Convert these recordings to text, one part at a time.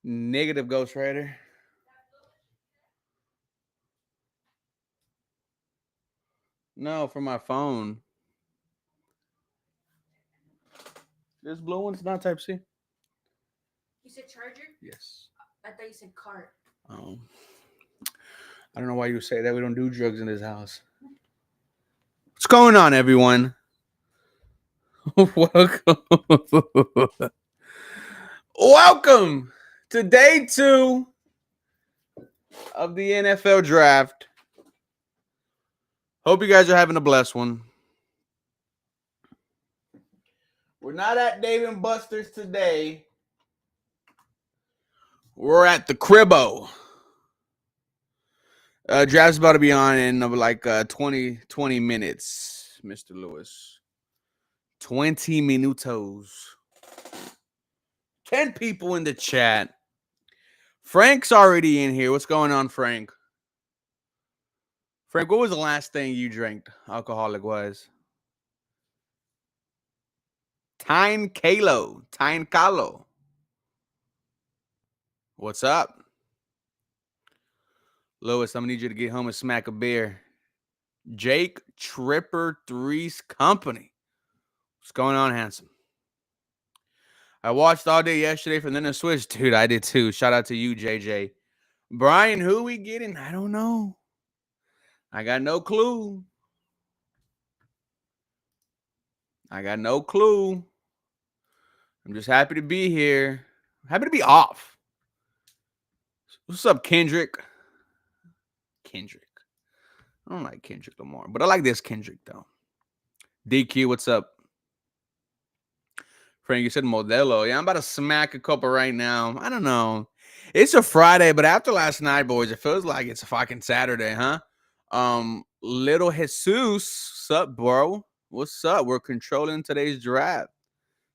Negative Ghost Rider. No, for my phone. This blue one's not Type C. You said charger? Yes. I thought you said cart. Oh. I don't know why you say that. We don't do drugs in this house. What's going on, everyone? Welcome. Welcome to day 2 of the NFL draft. Hope you guys are having a blessed one. We're not at Dave and Buster's today. We're at the Cribbo. Draft's about to be on in like 20 minutes, Mr. Lewis. 20 minutos. 10 people in the chat. Frank's already in here. What's going on, Frank? Frank, what was the last thing you drank alcoholic-wise? Tine Kalo. What's up? Lewis, I'm going to need you to get home and smack a beer. Jake Tripper 3's Company. What's going on, handsome? I watched all day yesterday from the Switch. Dude, I did too. Shout out to you, JJ. Brian, who we getting? I don't know. I got no clue. I'm just happy to be here. Happy to be off. What's up, Kendrick? I don't like Kendrick Lamar, but I like this Kendrick, though. DQ, what's up? Frank, you said Modelo. Yeah, I'm about to smack a couple right now. I don't know. It's a Friday, but after last night, boys, it feels like it's a fucking Saturday, huh? Little Jesus, what's up, bro? What's up? We're controlling today's draft.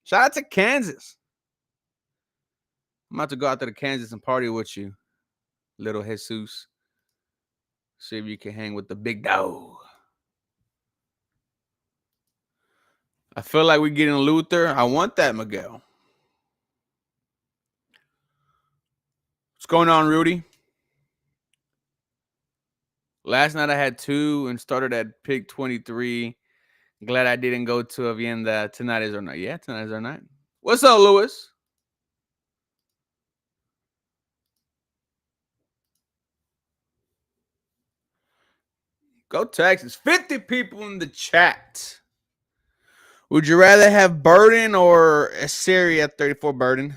Shout out to Kansas. I'm about to go out to Kansas and party with you, Little Jesus. See if you can hang with the big dog. I feel like we're getting Luther. I want that, Miguel. What's going on, Rudy? Last night I had 2 and started at pick 23. Glad I didn't go to Avienda. Tonight is our night. Yeah, tonight is our night. What's up, Lewis? Go Texas. 50 people in the chat. Would you rather have Burden or a Siri at 34 Burden?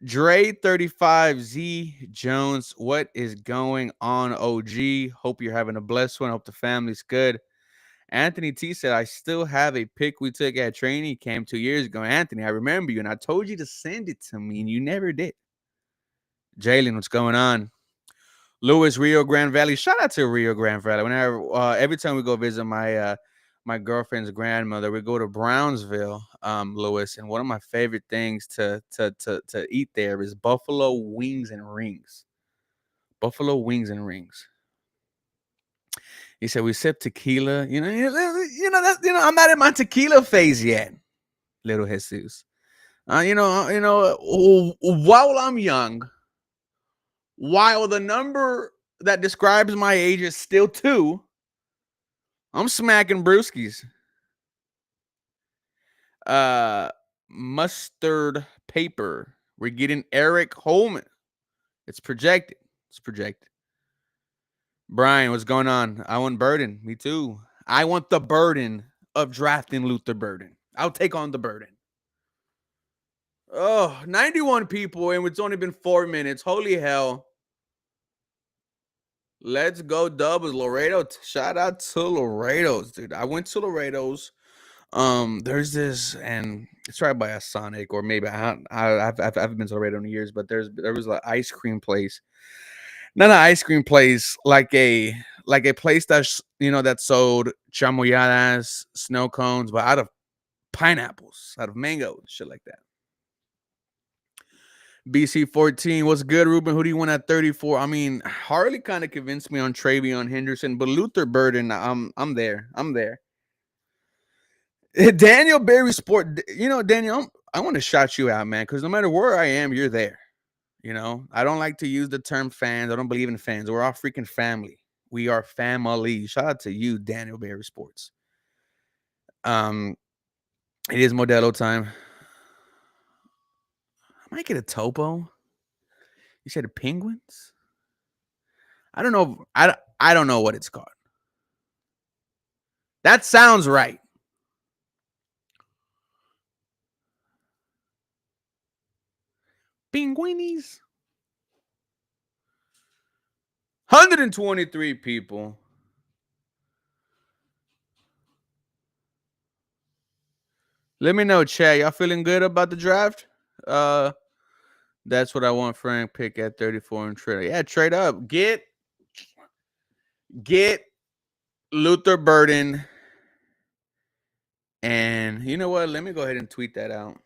Dre 35 Z Jones, what is going on, OG? Hope you're having a blessed one. Hope the family's good. Anthony T said, I still have a pick we took at training camp 2 years ago. Anthony, I remember you, and I told you to send it to me, and you never did. Jaylen, what's going on? Lewis, Rio Grande Valley. Shout out to Rio Grande Valley. Whenever, every time we go visit my girlfriend's grandmother, we go to Brownsville, Lewis, and one of my favorite things to eat there is buffalo wings and rings. Buffalo wings and rings. He said we sip tequila. I'm not in my tequila phase yet, Little Jesus. While I'm young, while the number that describes my age is still 2, I'm smacking brewskis. Mustard paper. We're getting Eric Holman. It's projected. Brian, what's going on? I want Burden. Me too. I want the burden of drafting Luther Burden. I'll take on the burden. Oh, 91 people, and it's only been 4 minutes. Holy hell. Let's go doubles. Laredo. Shout out to Laredo's, dude. I went to Laredo's. There's this, and it's right by a Sonic, or maybe I've been to Laredo in years, but there was an ice cream place. Not an ice cream place, like a place that sold chamoyadas, snow cones, but out of pineapples, out of mango, shit like that. BC 14, what's good, Ruben? Who do you want at 34? I mean, Harley kind of convinced me on Travion Henderson, but Luther Burden, I'm there. Daniel Berry Sport, Daniel, I want to shout you out, man, because no matter where I am, you're there. I don't like to use the term fans. I don't believe in fans. We're all freaking family. We are family. Shout out to you, Daniel Berry Sports. Um, it is Modelo time. I might get a topo. You said penguins? I don't know. I don't know what it's called. That sounds right. Penguinis. 123 people. Let me know, Chad. Y'all feeling good about the draft? Uh, that's what I want. Frank pick at 34 and trade. Yeah, trade up. Get Luther Burden. And you know what? Let me go ahead and tweet that out.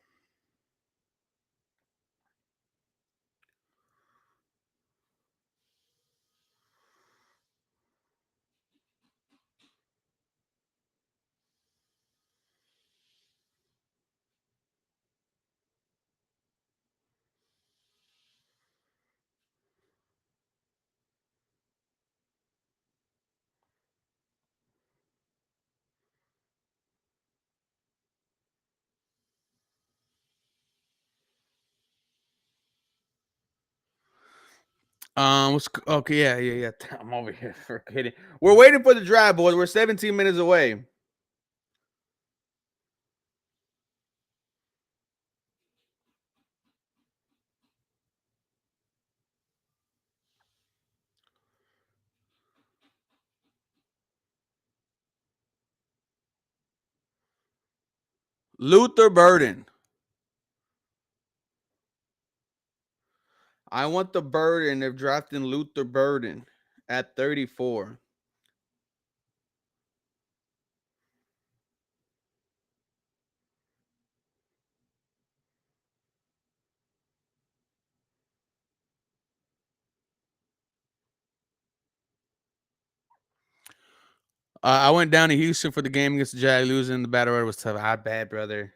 Okay, yeah. I'm over here forgetting. We're waiting for the draft, boys. We're 17 minutes away. Luther Burden. I want the burden of drafting Luther Burden at 34. I went down to Houston for the game against the Jag. Losing the battle road was tough. I bet, brother.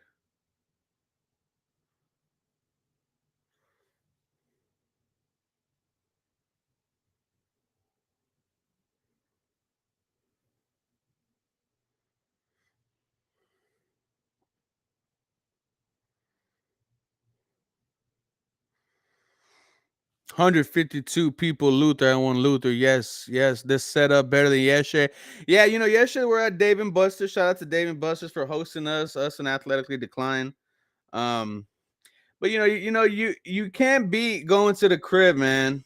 $152 people. Luther. I want Luther. Yes. This setup better than yesterday. Yeah, yesterday we're at Dave and Buster's. Shout out to Dave and Buster's for hosting us and Athletically Decline. Um, but you can't beat going to the crib, man.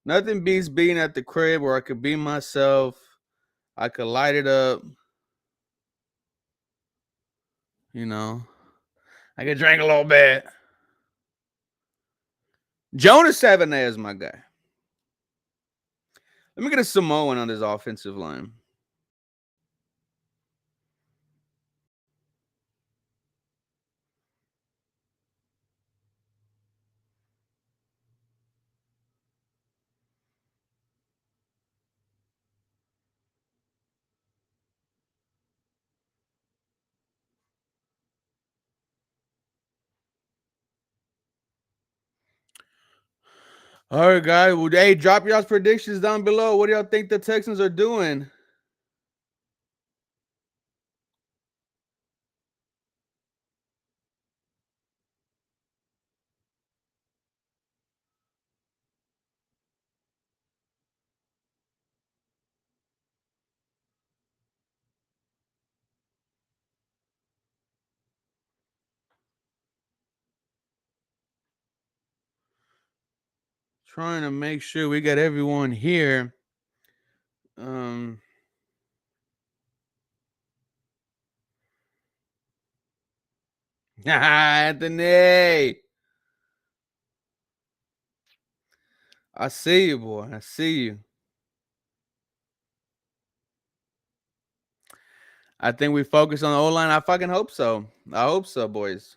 Nothing beats being at the crib where I could be myself. I could light it up. I could drink a little bit. Jonas Savannah is my guy. Let me get a Samoan on this offensive line. All right, guys. Well, hey, drop y'all's predictions down below. What do y'all think the Texans are doing? Trying to make sure we got everyone here. Um, Anthony, I see you, boy. I see you. I think we focus on the O line. I fucking hope so. I hope so, boys.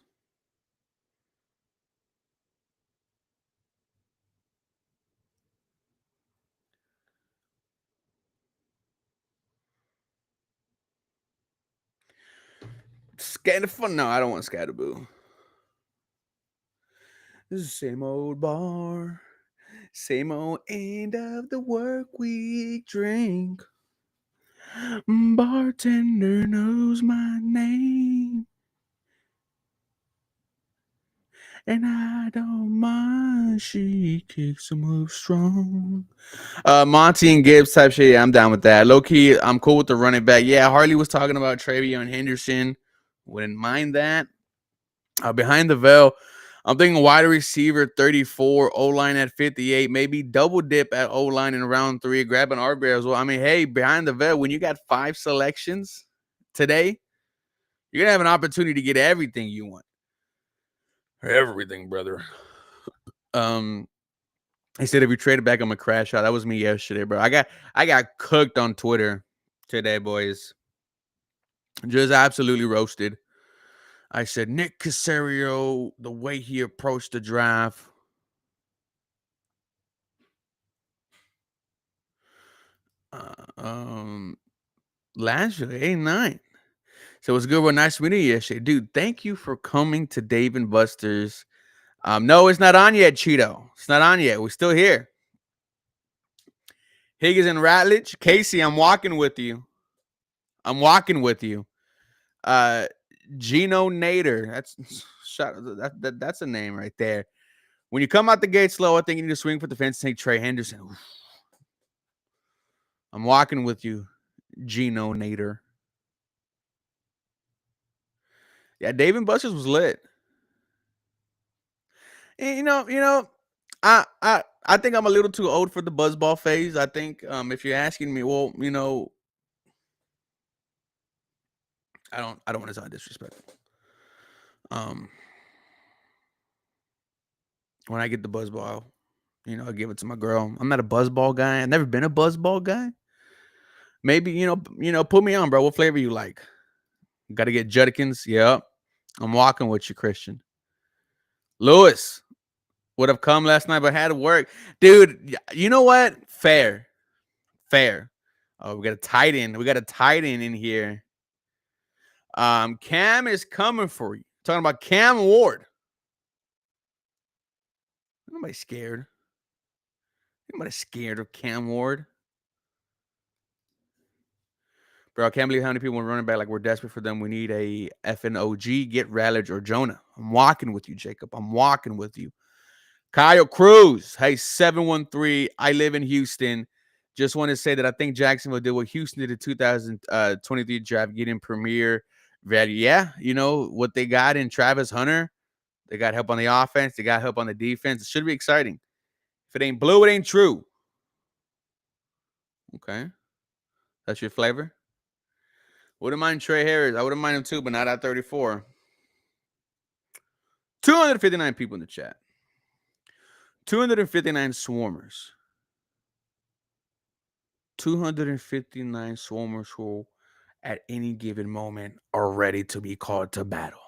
Scatterboo. No, I don't want Scatterboo. This is the same old bar, same old end of the work week drink. Bartender knows my name, and I don't mind. She kicks a move strong. Monty and Gibbs type shit. Yeah, I'm down with that. Low key, I'm cool with the running back. Yeah, Harley was talking about Travion Henderson. Wouldn't mind that. Behind the veil, I'm thinking wide receiver 34, O line at 58, maybe double dip at O line in round 3, grab an RB as well. I mean, hey, behind the veil, when you got 5 selections today, you're gonna have an opportunity to get everything you want. Everything, brother. Um, he said if you traded back, I'm gonna crash out. That was me yesterday, bro. I got cooked on Twitter today, boys. Just absolutely roasted. I said Nick Casario, the way he approached the draft. Um, last year, 89. So it was good. Well, nice meeting you yesterday, dude. Thank you for coming to Dave and Buster's. No, it's not on yet, Cheeto. It's not on yet. We're still here. Higgins and Ratledge, Casey, I'm walking with you. I'm walking with you. Uh, Gino Nader. That's a name right there. When you come out the gate slow, I think you need to swing for the fence and take Trey Henderson. Oof. I'm walking with you, Gino Nader. Yeah, Dave and Buster's was lit. And, I think I'm a little too old for the buzzball phase. I think if you're asking me, well, I don't want to sound disrespectful. When I get the buzzball, I give it to my girl. I'm not a buzzball guy. I've never been a buzzball guy. Maybe put me on, bro. What flavor you like? Got to get Judkins. Yep, I'm walking with you, Christian. Lewis would have come last night, but had to work, dude. You know what? Fair. Oh, we got a tight end. We got a tight end in here. Cam is coming for you. Talking about Cam Ward. Nobody's scared. Nobody's scared of Cam Ward. Bro, I can't believe how many people are running back like we're desperate for them. We need a FNOG, get Rallage or Jonah. I'm walking with you, Jacob. I'm walking with you. Kyle Cruz. Hey, 713. I live in Houston. Just want to say that I think Jacksonville did what Houston did in 2023 draft, getting premier value. Yeah, what they got in Travis Hunter. They got help on the offense. They got help on the defense. It should be exciting. If it ain't blue, it ain't true. Okay. That's your flavor? Wouldn't mind Trey Harris. I wouldn't mind him too, but not at 34. 259 people in the chat. 259 swarmers. 259 swarmers who at any given moment are ready to be called to battle.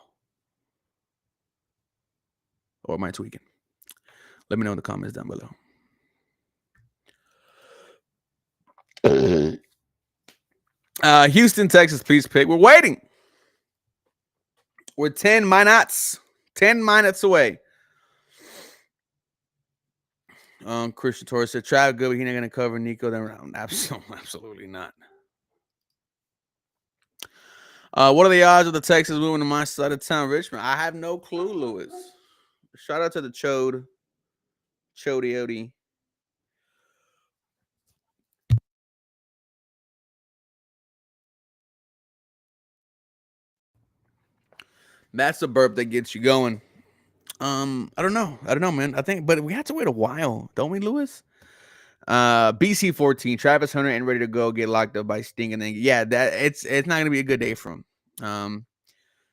Or am I tweaking? Let me know in the comments down below. Houston, Texas, please pick. We're waiting. We're 10 minutes. 10 minutes away. Christian Torres said, Trav good, but he's not going to cover Nico then round. Absolutely not. What are the odds of the Texans moving to my side of town, Richmond? I have no clue, Lewis. Shout out to the Chode. Chody. That's the burp that gets you going. I don't know, man. I think, but we have to wait a while, don't we, Lewis? BC 14, Travis Hunter ain't ready to go, get locked up by Sting, and then that it's not gonna be a good day for him.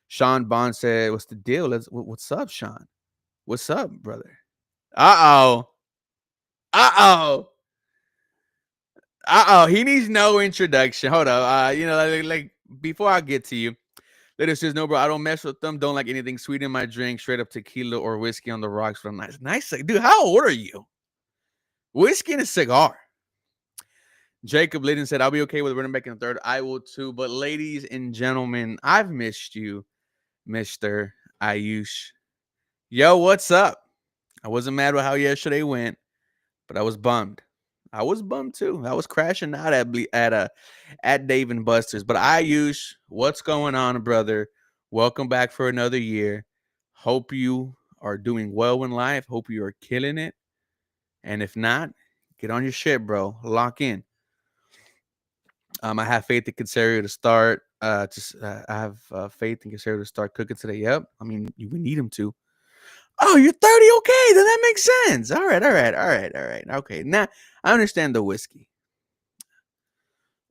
Sean Bond said, "What's the deal? What's up, Sean? What's up, brother? Uh oh. He needs no introduction. Hold up. Like before I get to you, Later says, no, bro, I don't mess with them. Don't like anything sweet in my drink. Straight up tequila or whiskey on the rocks. But nice. Dude, how old are you? Whiskey and a cigar. Jacob Liddon said, I'll be okay with running back in the third. I will too. But ladies and gentlemen, I've missed you. Mr. Ayush. Yo, what's up? I wasn't mad with how yesterday went, but I was bummed. I was bummed too. I was crashing out at Dave and Buster's. But Ayush, what's going on, brother? Welcome back for another year. Hope you are doing well in life. Hope you are killing it. And if not, get on your shit, bro. Lock in. I have faith in Casario to start. I have faith in Casario to start cooking today. Yep. I mean, we need him to. Oh, you're 30. Okay, then that makes sense. All right, all right, all right, all right. Okay, now I understand the whiskey.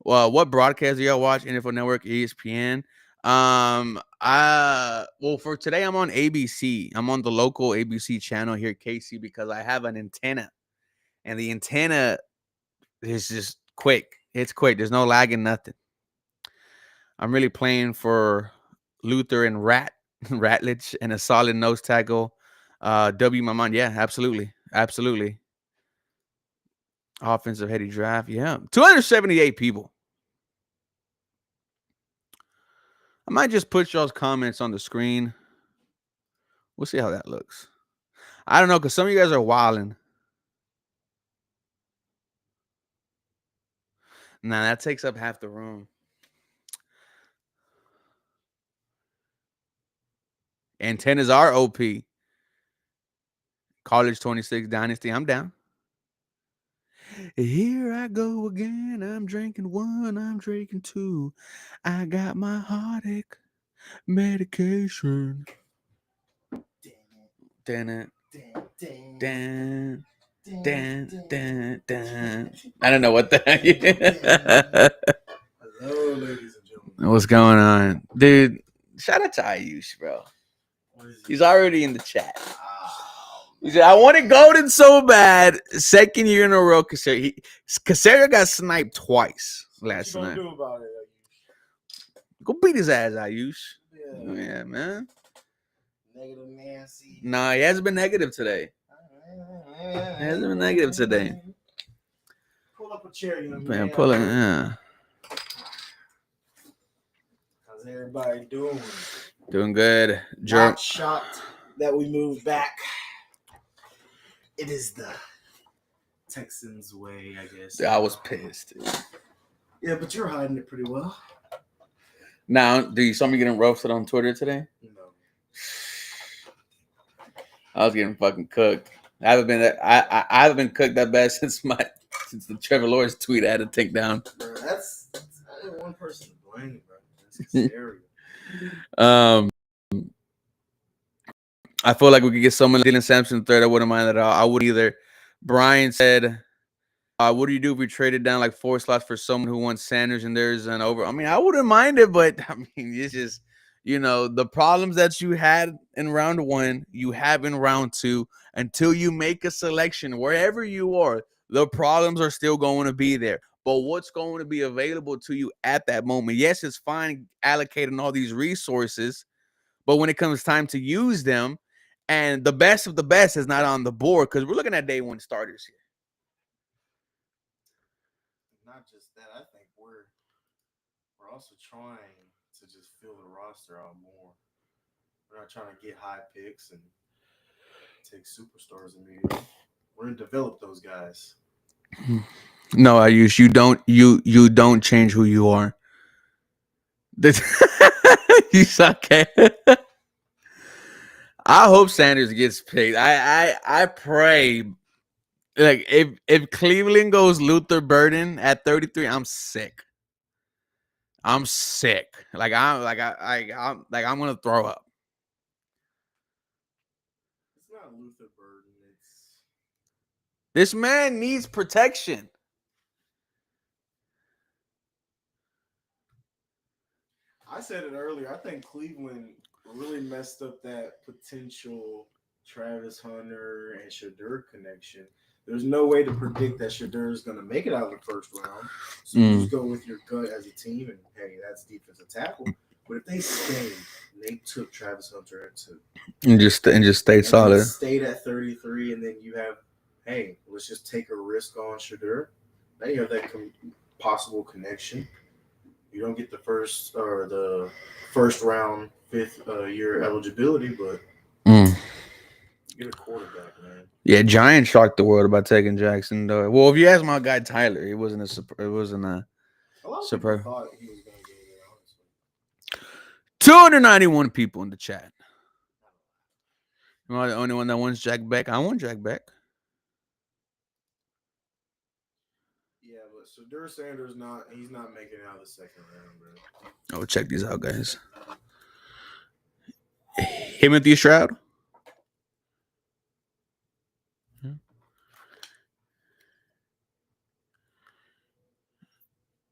Well, what broadcast do y'all watch? NFL Network, ESPN. Well, for today I'm on ABC. I'm on the local ABC channel here at KC because I have an antenna, and the antenna is just quick. It's quick. There's no lagging, nothing. I'm really playing for Luther and Ratledge and a solid nose tackle. W my mind. Yeah, absolutely. Absolutely. Offensive heady draft. Yeah. 278 people. I might just put y'all's comments on the screen. We'll see how that looks. I don't know, because some of you guys are wilding. Nah, that takes up half the room. Antennas are OP. College 26 Dynasty. I'm down. Here I go again. I'm drinking one. I'm drinking two. I got my heartache medication. Damn it. Dan, Dan. I don't know what the Hello, ladies and gentlemen. What's going on? Dude, shout out to Ayush, bro. He's already in the chat. He said, I wanted Golden so bad. Second year in a row. Casario got sniped twice last What you night. gonna do about it? Go beat his ass, Ayush. Yeah, Yeah, man. negative Nancy. Nah, he hasn't been negative today. He hasn't been negative today. Pull up a chair, young Man, man. pull it. Yeah. How's everybody doing? Doing good. Not shocked that we moved back. It is the Texans way, I guess. I was pissed. Yeah, but you're hiding it pretty well. Now, do you saw me getting roasted on Twitter today? No. I was getting fucking cooked. I haven't been cooked that bad since the Trevor Lawrence tweet I had to take down. Bro, that's only one person to blame, bro. That's Casario. I feel like we could get someone like Dylan Sampson third. I wouldn't mind at all. I wouldn't either. Brian said, what do you do if we traded down like 4 slots for someone who wants Sanders and there's an over? I mean, I wouldn't mind it, but I mean, it's just, the problems that you had in round 1, you have in round 2 until you make a selection wherever you are. The problems are still going to be there. But what's going to be available to you at that moment? Yes, it's fine allocating all these resources, but when it comes time to use them, and the best of the best is not on the board because we're looking at day 1 starters here. Not just that, I think we're also trying to just fill the roster out more. We're not trying to get high picks and take superstars immediately. We're gonna develop those guys. No, Ayush, you don't change who you are. You suck. I hope Sanders gets picked. I pray. Like if Cleveland goes Luther Burden at 33, I'm sick. I'm sick. I'm gonna throw up. It's not Luther Burden. It's This man needs protection. I said it earlier. I think Cleveland really messed up that potential Travis Hunter and Shadur connection. There's no way to predict that Shadur is going to make it out of the first round. So you just go with your gut as a team, and hey, that's defensive tackle. But if they stayed, they took Travis Hunter and just stayed solid. Stayed at 33, and then you have, hey, let's just take a risk on Shadur. Now you have that possible connection. You don't get the first round fifth year eligibility, but Mm. get a quarterback, man. Yeah, Giants shocked the world about taking Jackson. Though. Well, if you ask my guy Tyler, it wasn't a A lot of surprise. people thought he was going to go there, honestly. 291 people in the chat. Am I the only one that wants Jack Beck? I want Jack Beck. Yeah, but Shadur Sanders he's not making it out of the second round, bro. Oh, check these out, guys. Timothy Stroud.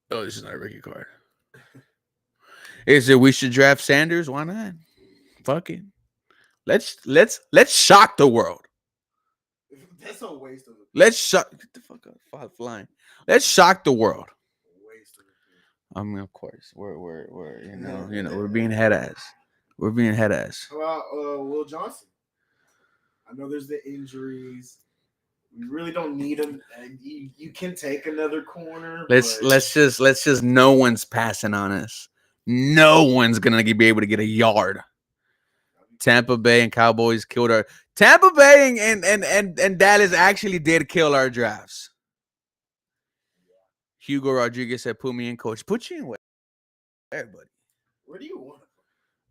Oh, this is not a rookie card. Is it we should draft Sanders? Why not? Fuck it. Let's shock the world. That's a waste of it. Let's shock. Get the fuck up, flying. Let's shock the world. Waste of it. I mean, of course, we're we're being head ass. We're being head ass. How about Will Johnson? I know there's the injuries. We really don't need him. And you can take another corner. Let's just no one's passing on us. No one's gonna be able to get a yard. Tampa Bay and Cowboys killed our Tampa Bay and Dallas actually did kill our drafts. Hugo Rodriguez said, "Put me in, coach. Put you in where, buddy? Where do you want him?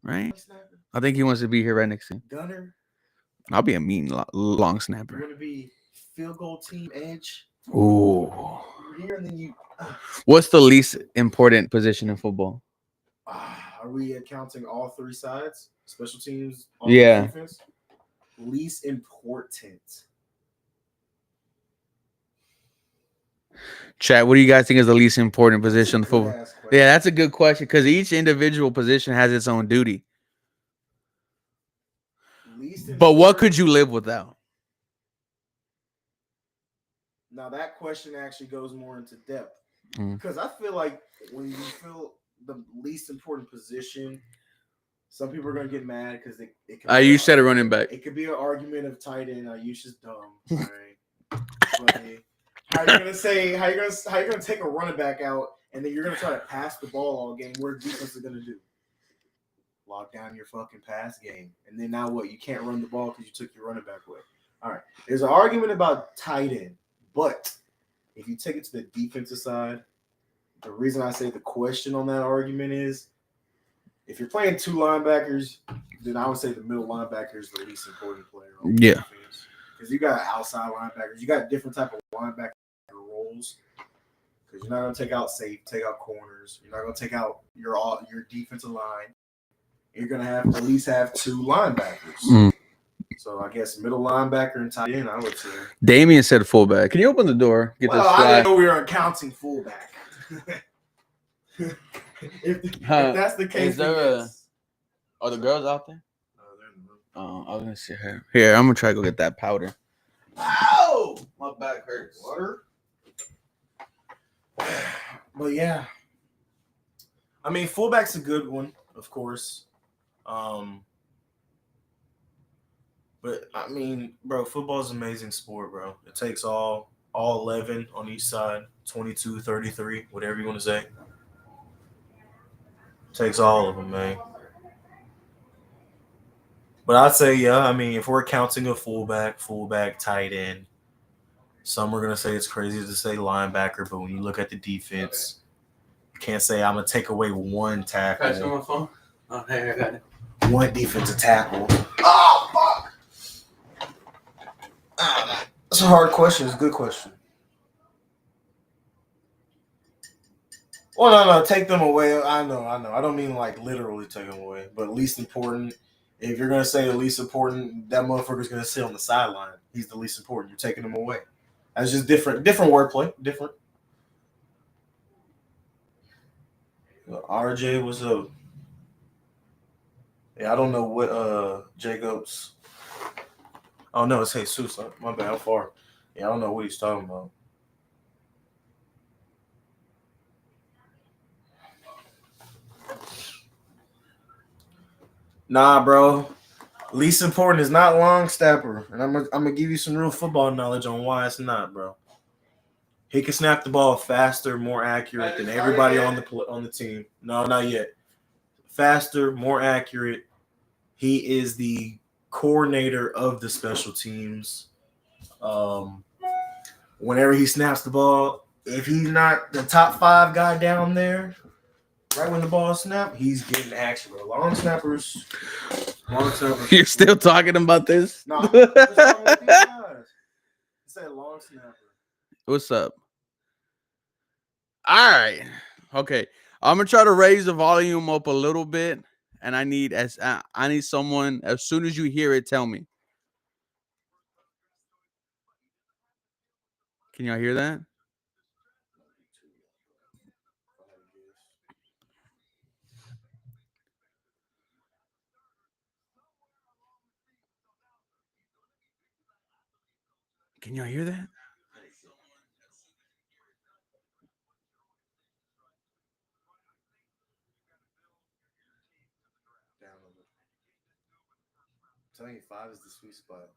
Right? I think he wants to be here right next to him. Gunner. I'll be a mean long You're snapper. going to be field goal team edge. Ooh. Here and then you. What's the least important position in football? Are we accounting all three sides? Special teams, Yeah. defense? Least important. Chat, what do you guys think is the least important position in football? Yeah, that's a good question because each individual position has its own duty. But what could you live without? Now that question actually goes more into depth Mm. because I feel like when you feel the least important position, some people are going to get mad because it could You said a running back. It could be an argument of tight end. Ayush is dumb. Right? But how you gonna say how you gonna take a running back out and then you're gonna try to pass the ball all game? What the defense is gonna do? Lock down your fucking pass game, and then now what? You can't run the ball because you took your running back away. All right, there's an argument about tight end, but if you take it to the defensive side, the reason I say the question on that argument is if you're playing two linebackers, then I would say the middle linebacker is the least important player on the defense. Because you got outside linebackers, you got different type of linebacker roles. Because you're not going to take out corners. You're not going to take out your defensive line. You're going to have to at least have two linebackers. Mm. So I guess middle linebacker and tight end, I would say. Damien said fullback. Can you open the door? I didn't know we were counting fullback. if that's the case, is there are the girls out there? I was gonna see her. Here, I'm gonna try to go get that powder. Ow! My back hurts. Water. But yeah, I mean, fullback's a good one, of course. But I mean, bro, football's an amazing sport, bro. It takes all 11 on each side, 22, 33, whatever you want to say. It takes all of them, man. But I'd say, yeah, I mean, if we're counting a fullback, tight end, some are going to say it's crazy to say linebacker, but when you look at the defense, you can't say I'm going to take away one tackle. Can I show my phone? Oh, hey, I got it. One defensive tackle. Oh, fuck! That's a hard question. It's a good question. Well, no, take them away. I know. I don't mean like literally take them away, but least important. If you're going to say the least important, that motherfucker's going to sit on the sideline. He's the least important. You're taking him away. That's just different wordplay. Different. RJ, what's up? Yeah, I don't know what Jacobs. Oh, no, it's Jesus. My bad. How far? Yeah, I don't know what he's talking about. Nah, bro. Least important is not long snapper, and I'm gonna give you some real football knowledge on why it's not, bro. He can snap the ball faster, more accurate than everybody on the team. No, not yet. faster, more accurate. He is the coordinator of the special teams. Whenever he snaps the ball, if he's not the top 5 guy down there, right when the ball snapped, he's getting action. Bro. Long snappers. You're still talking about this? No, I'm just talking with these guys. He said long snapper. What's up? All right. Okay. I'm gonna try to raise the volume up a little bit, and I need someone as soon as you hear it, tell me. Can y'all hear that? Can y'all hear that? I'm telling you, 5 is the sweet spot.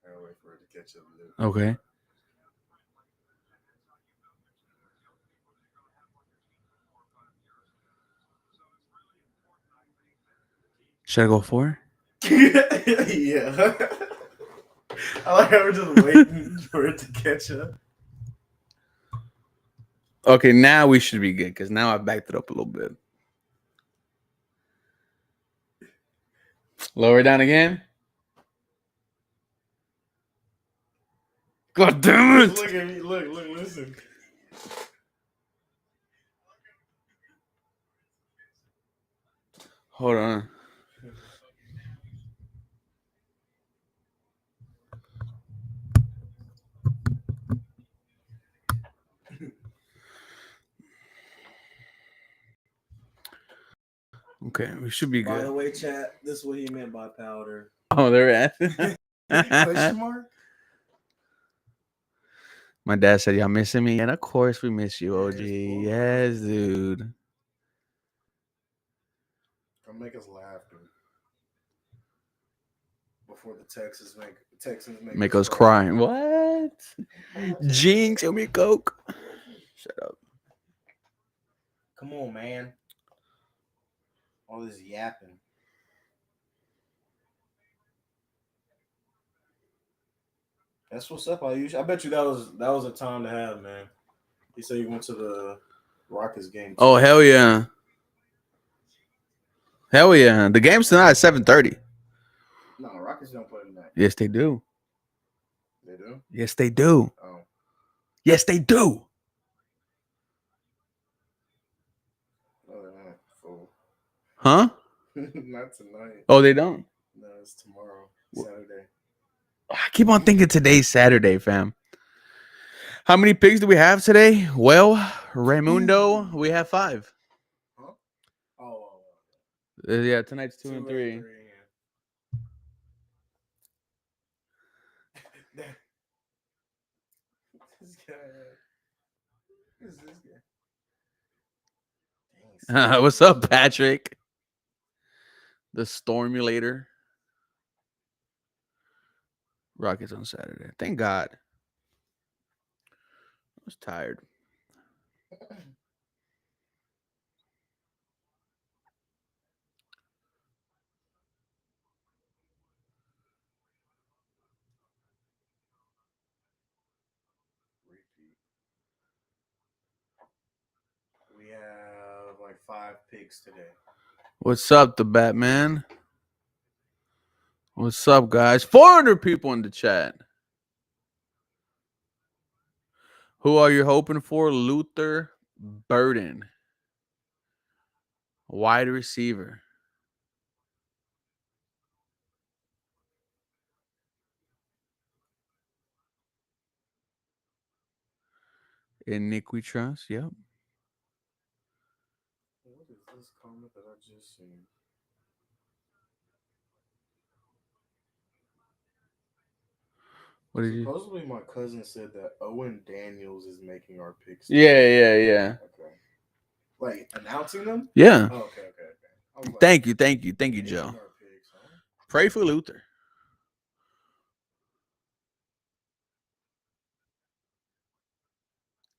I'll wait for it to catch up a little. Okay. Should I go 4? Yeah. I like how we're just waiting for it to catch up. Okay, now we should be good because now I backed it up a little bit. Lower it down again. God damn it! Look at me. Look, listen. Hold on. Okay, we should be By good. the way, chat, this is what he meant by powder. Oh, they're at. Question mark? My dad said, "Y'all missing me?" And of course, we miss you, OG. Yes, Yes, dude. Come make us laugh, dude. Before the Texans Make us cry. What? Jinx, give me a Coke. Shut up. Come on, man. All this yapping. That's what's up. I bet you that was a time to have, man. He said he went to the Rockets game. Too. Oh, hell yeah. Hell yeah. The game's tonight at 7:30. No, Rockets don't play tonight. Yes, they do. They do? Yes, they do. Oh. Yes, they do. No, they're not. Fool. Huh? Not tonight. Oh, they don't? No, it's tomorrow. Saturday. I keep on thinking today's Saturday, fam. How many picks do we have today? Well, Raymundo, we have 5. Huh? Oh. Yeah, tonight's 2 and 3. This guy. Who's this guy? Dang, What's up, Patrick? The Stormulator. Rockets on Saturday. Thank God. I was tired. Repeat. We have like 5 picks today. What's up, the Batman? What's up, guys? 400 people in the chat. Who are you hoping for? Luther Burden, wide receiver. In Nick we trust. Yep. What is this comment that I just seen? What did you? Supposedly, my cousin said that Owen Daniels is making our picks. Yeah. Okay. Like announcing them? Yeah. Oh, okay. I was like, Thank you, making Joe. our picks, huh? Pray for Luther.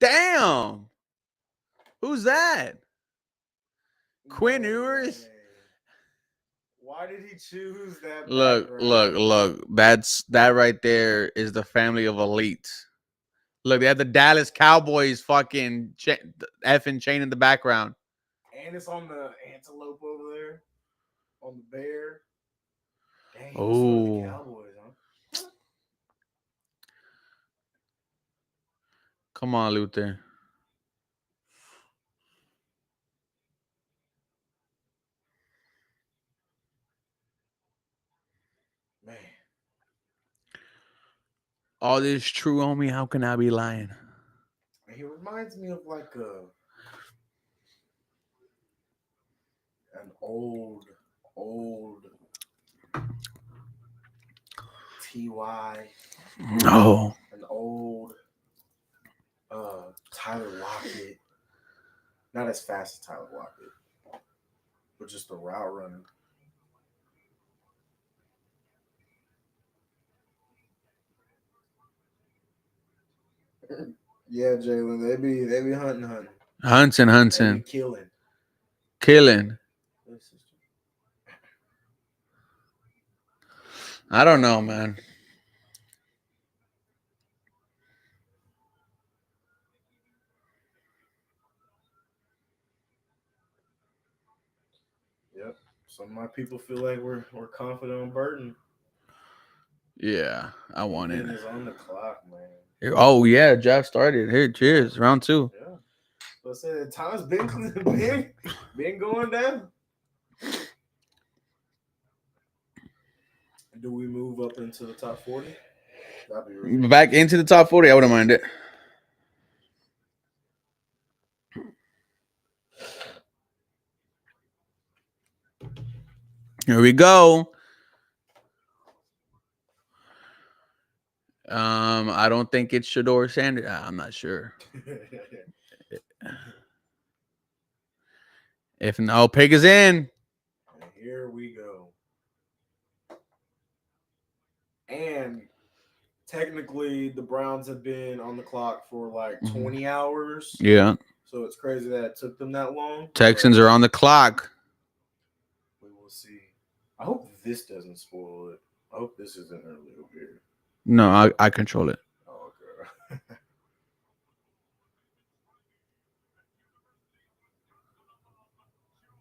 Damn. Who's that? Quinn Ewers. Why did he choose that? Look. That right there is the family of elites. Look, they have the Dallas Cowboys fucking effing chain in the background. And it's on the antelope over there, on the bear. Dang, Oh, the Cowboys, huh? Come on, Luther. Man. All this true on me. How can I be lying? He reminds me of like an old TY. No. An old Tyler Lockett. Not as fast as Tyler Lockett, but just a route runner. Yeah, Jaylen, they be hunting. Hunting. Killing. I don't know, man. Yep. Some of my people feel like we're confident on Burton. Yeah, I want it. It's on the clock, man. Oh yeah, Jeff started. Here, cheers, round 2. Yeah. So I said time's been going down. Do we move up into the top 40? That'd be really Back into the top 40. I wouldn't mind it. Here we go. I don't think it's Shador Sanders. I'm not sure. If no, Pig is in. And here we go. And technically, the Browns have been on the clock for like 20 hours. Yeah. So it's crazy that it took them that long. Texans are on the clock. We will see. I hope this doesn't spoil it. I hope this isn't early over here. No, I control it. Oh, okay.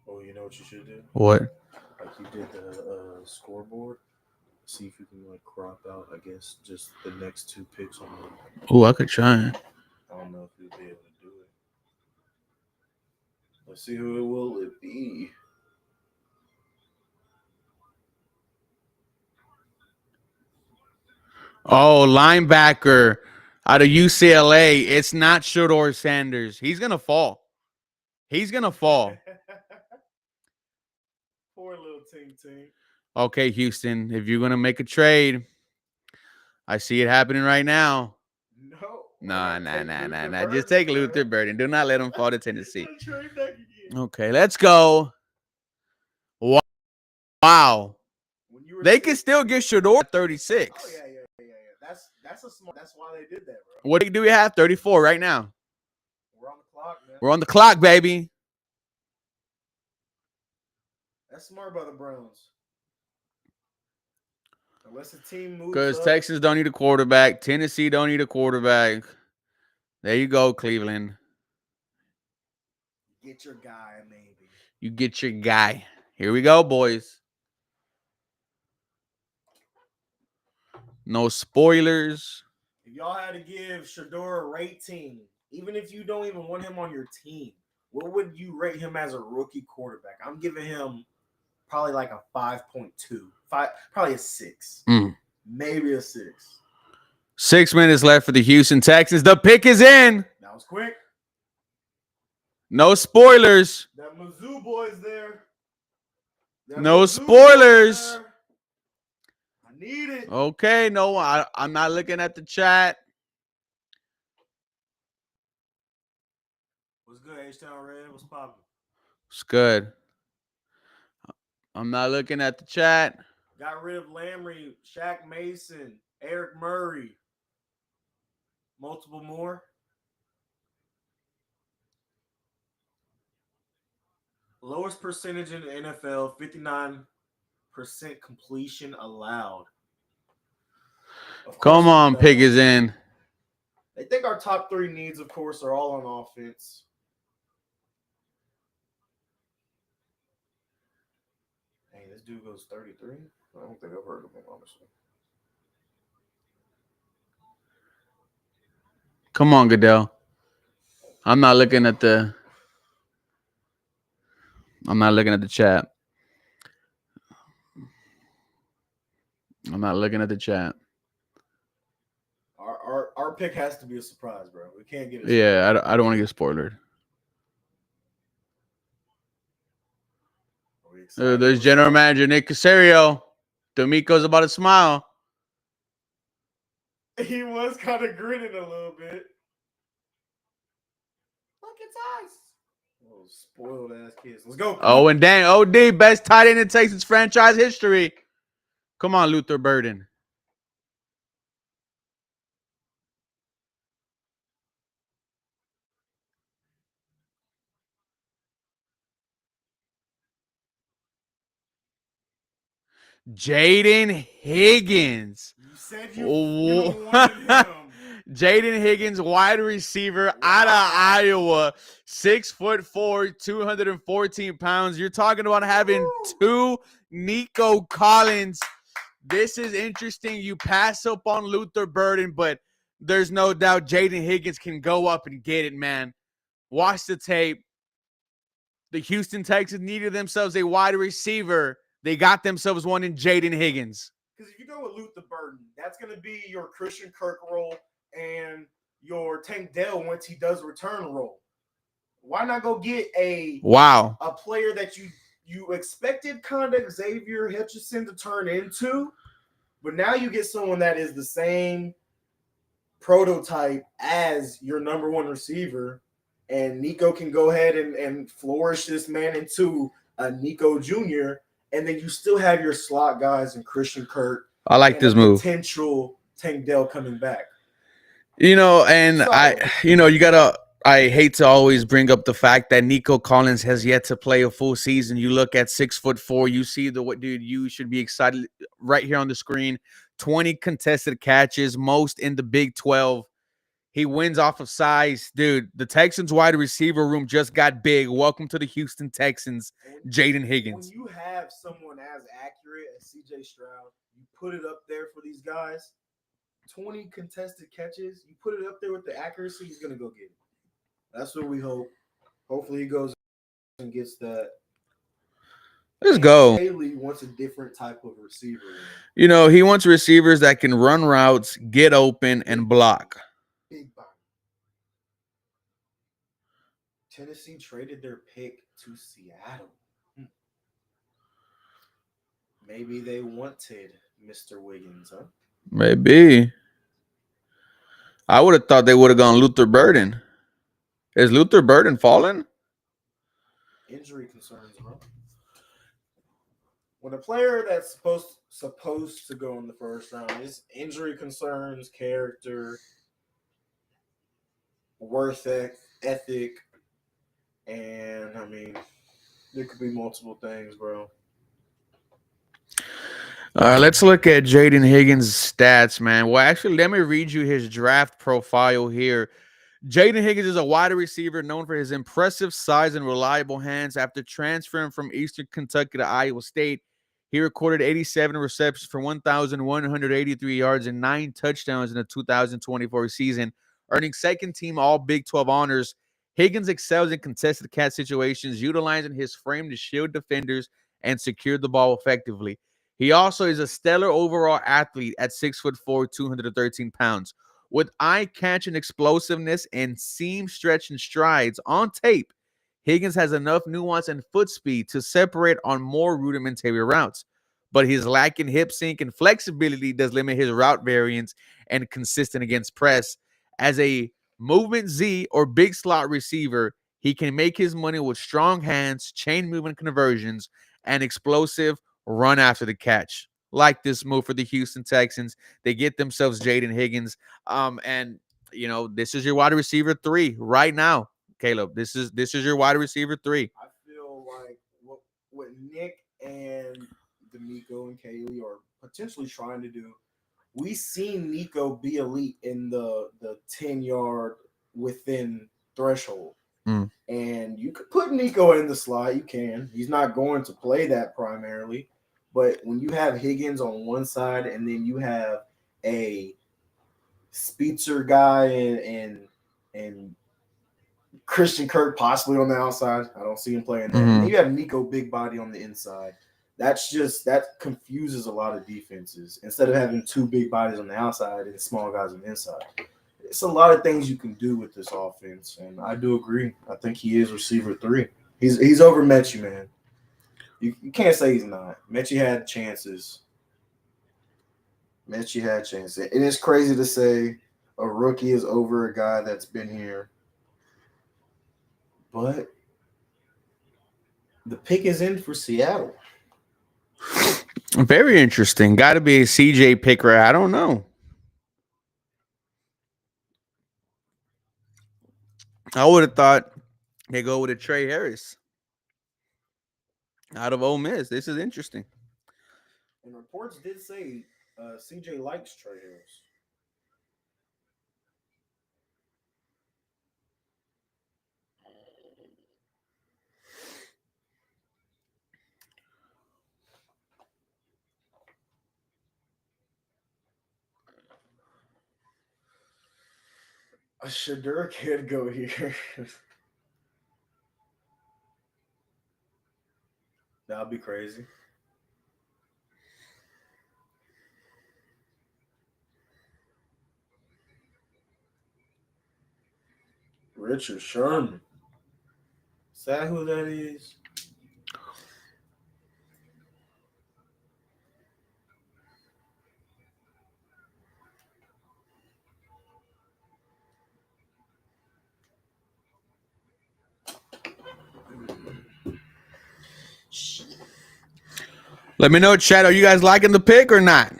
Oh, you know what you should do? What? Like you did the scoreboard. See if you can like crop out, I guess, just the next 2 picks on the. Oh, I could try. I don't know if you'll be able to do it. Let's see who it will be. Oh, linebacker out of UCLA. It's not Shador Sanders. He's gonna fall. Poor little Ting. Okay, Houston, if you're gonna make a trade, I see it happening right now. No. Nah. Just take Luther Burden. Do not let him fall to Tennessee. Okay, let's go. Wow. They can still get Shador at 36. Oh yeah. That's a smart. That's why they did that, bro. What do we have? 34 right now. We're on the clock, man. We're on the clock, baby. That's smart by the Browns. Unless the team moves. Because Texans don't need a quarterback. Tennessee don't need a quarterback. There you go, Cleveland. Get your guy, maybe. You get your guy. Here we go, boys. No spoilers. If y'all had to give Shador a rating, even if you don't even want him on your team, what would you rate him as a rookie quarterback? I'm giving him probably like a 5.2. Probably a 6. Maybe a 6. 6 minutes left for the Houston Texans. The pick is in. That was quick. No spoilers. That Mizzou boy's there. No spoilers. I need it. Okay, no, I'm not looking at the chat. What's good, H-Town Red? What's poppin'? It's good. I'm not looking at the chat. Got rid of Lamry, Shaq Mason, Eric Murray. Multiple more. Lowest percentage in the NFL, 59% completion allowed. Of course, Come it's on, another Pig one. is in. They think our top three needs, of course, are all on offense. Hey, this dude goes 33. I don't think I've heard of him, honestly. Come on, Goodell. I'm not looking at the. I'm not looking at the chat. I'm not looking at the chat. Our pick has to be a surprise, bro. We can't get it. Yeah, I don't want to get spoiled. There's General Manager Nick Casario. D'Amico's about to smile. He was kind of grinning a little bit. Look, it's us. Oh, spoiled ass kids. Let's go. Oh, and dang, OD, best tight end in Texans franchise history. Come on, Luther Burden. Jayden Higgins. You said you wanted him. Jayden Higgins, wide receiver out of Iowa, 6'4", 214 pounds. You're talking about having two Nico Collins. This is interesting. You pass up on Luther Burden, but there's no doubt Jayden Higgins can go up and get it, man. Watch the tape. The Houston Texans needed themselves a wide receiver. They got themselves one in Jayden Higgins. Because if you go with Luther Burden, that's going to be your Christian Kirk role and your Tank Dell once he does return role. Why not go get a player that you expected kind of Xavier Hutchinson to turn into, but now you get someone that is the same prototype as your number one receiver, and Nico can go ahead and flourish this man into a Nico Jr., and then you still have your slot guys and Christian Kirk. I like this move. Potential Tank Dell coming back. You know, and I hate to always bring up the fact that Nico Collins has yet to play a full season. You look at 6'4", you see you should be excited right here on the screen. 20 contested catches, most in the Big 12. He wins off of size. Dude, the Texans wide receiver room just got big. Welcome to the Houston Texans, Jayden Higgins. When you have someone as accurate as CJ Stroud, you put it up there for these guys. 20 contested catches, you put it up there with the accuracy, he's going to go get it. That's what we hope. Hopefully he goes and gets that. Let's go. Haley wants a different type of receiver. You know, he wants receivers that can run routes, get open, and block. Big body. Tennessee traded their pick to Seattle. Maybe they wanted Mr. Wiggins, huh? Maybe. I would have thought they would have gone Luther Burden. Is Luther Burden falling? Injury concerns, bro. When a player that's supposed to go in the first round is injury concerns, character, worth ethic, and I mean, there could be multiple things, bro. All right, let's look at Jayden Higgins' stats, man. Well, actually, let me read you his draft profile here. Jayden Higgins is a wide receiver known for his impressive size and reliable hands. After transferring from Eastern Kentucky to Iowa State, he recorded 87 receptions for 1,183 yards and 9 touchdowns in the 2024 season, earning second-team All-Big 12 honors. Higgins excels in contested catch situations, utilizing his frame to shield defenders and secure the ball effectively. He also is a stellar overall athlete at 6'4", 213 pounds. With eye-catching explosiveness and seam stretching strides on tape, Higgins has enough nuance and foot speed to separate on more rudimentary routes. But his lacking hip sync and flexibility does limit his route variance and consistent against press. As a movement Z or big slot receiver, he can make his money with strong hands, chain movement conversions, and explosive run after the catch. Like this move for the Houston Texans. They get themselves Jayden Higgins. And you know, this is your wide receiver 3 right now, Caleb. This is your wide receiver 3. I feel like Nick and D'Amico and Kaylee are potentially trying to do. We seen Nico be elite in the 10-yard within threshold. Mm. And you could put Nico in the slot. You can. He's not going to play that primarily. But when you have Higgins on one side and then you have a Spitzer guy and Christian Kirk possibly on the outside. I don't see him playing that. And then you have Nico big body on the inside. That confuses a lot of defenses. Instead of having two big bodies on the outside and small guys on the inside. It's a lot of things you can do with this offense, and I do agree. I think he is receiver 3. He's over Mechie, man. You can't say he's not. Mechie had chances. And it's crazy to say a rookie is over a guy that's been here. But the pick is in for Seattle. Very interesting. Got to be a CJ pick, right? I don't know. I would have thought they go with a Trey Harris out of Ole Miss. This is interesting. And reports did say CJ likes Trey Harris. A Shadur could go here. That'd be crazy. Richard Sherman. Is that who that is? Let me know, chat. Are you guys liking the pick or not?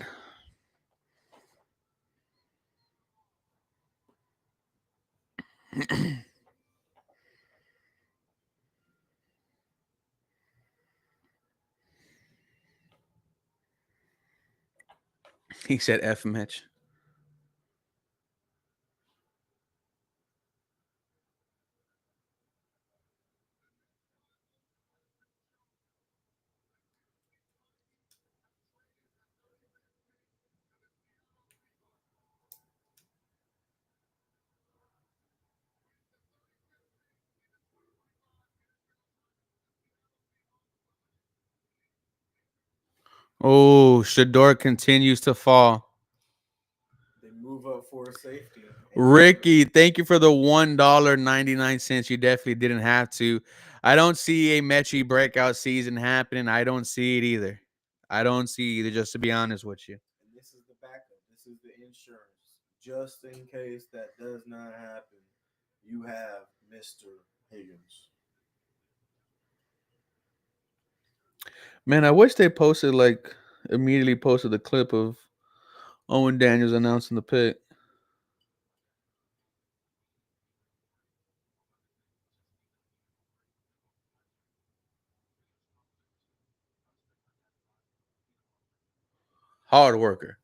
He said F Mitch. Oh, Shador continues to fall. They move up for a safety. Ricky, thank you for the $1.99. You definitely didn't have to. I don't see a Mechie breakout season happening. I don't see it either. Just to be honest with you. And this is the backup. This is the insurance. Just in case that does not happen, you have Mr. Higgins. Man, I wish they immediately posted the clip of Owen Daniels announcing the pick. Hard worker.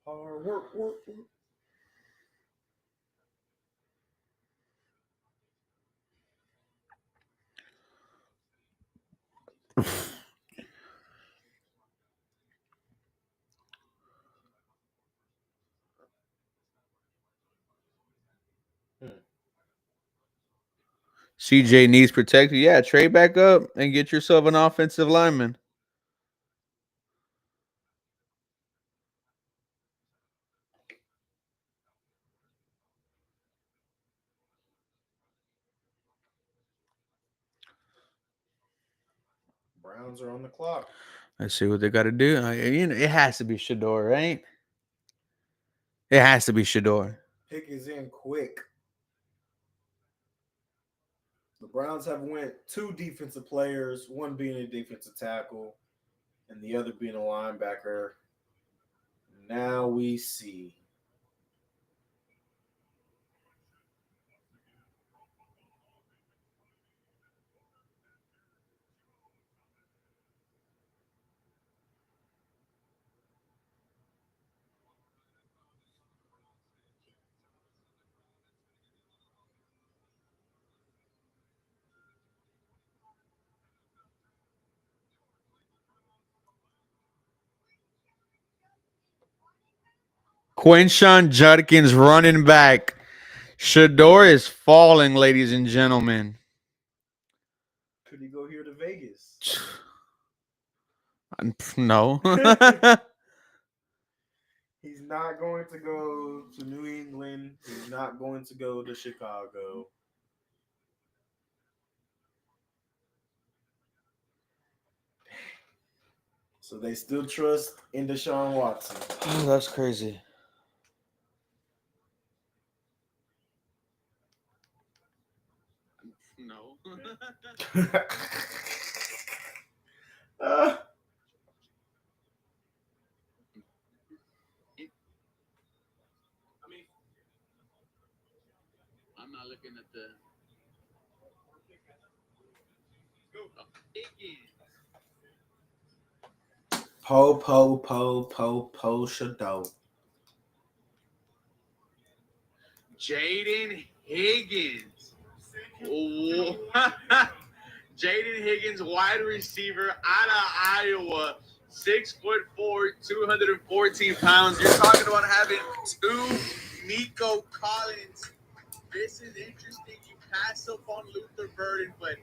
Hard work. CJ needs protected. Yeah, trade back up and get yourself an offensive lineman. Browns are on the clock. Let's see what they got to do. It has to be Shador, right? It has to be Shador. Pick is in quick. The Browns have went 2 defensive players, one being a defensive tackle and the other being a linebacker. Now we see. Quinshawn Judkins running back. Shador is falling, ladies and gentlemen. Could he go here to Vegas? No. He's not going to go to New England. He's not going to go to Chicago. So they still trust in Deshaun Watson. Oh, that's crazy. No. I'm not looking at the. Po Shadow. Jayden Higgins. Jayden Higgins, wide receiver out of Iowa. 6'4", 214 pounds. You're talking about having two Nico Collins. This is interesting. You pass up on Luther Burden, but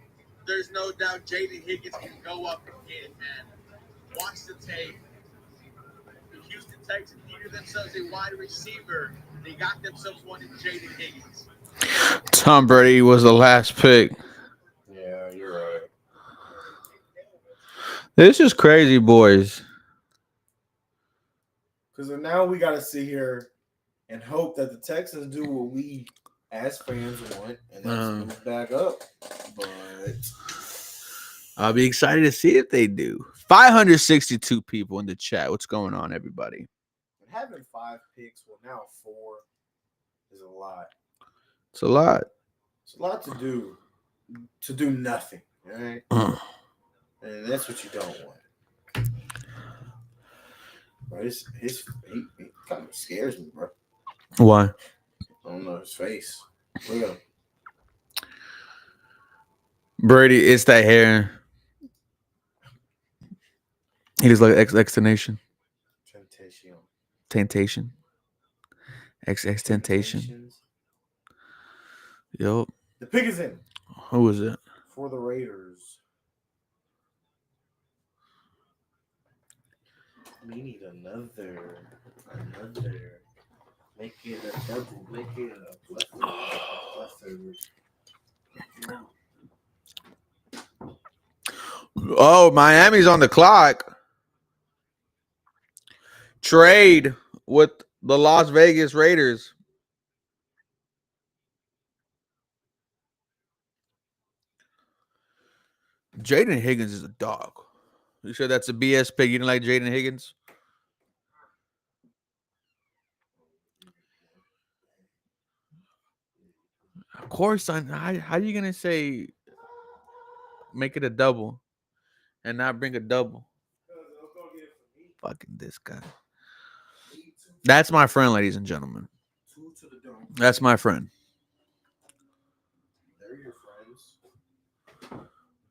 there's no doubt Jayden Higgins can go up and get it, man. Watch the tape. The Houston Texans needed themselves a wide receiver. They got themselves one in Jayden Higgins. Tom Brady was the last pick. Yeah, you're right. This is crazy, boys. Because now we got to sit here and hope that the Texans do what we as fans want, and that's move back up. But I'll be excited to see if they do. 562 people in the chat. What's going on, everybody? Having 5 picks, well, now 4 is a lot. It's a lot. It's a lot to do nothing, right? And that's what you don't want. Bro, he kind of scares me, bro. Why? I don't know his face. Look at him. Brady, it's that hair. He looks like X-Tentation. Temptation. X-Tentation. Yup. The pick is in. Who is it? For the Raiders. We need another. Make it a double. Make it a Oh, Miami's on the clock. Trade with the Las Vegas Raiders. Jayden Higgins is a dog. You sure that's a BS pick? You didn't like Jayden Higgins? Of course, son. How are you gonna say make it a double and not bring a double? Fucking this guy. That's my friend, ladies and gentlemen. That's my friend. They're your friends.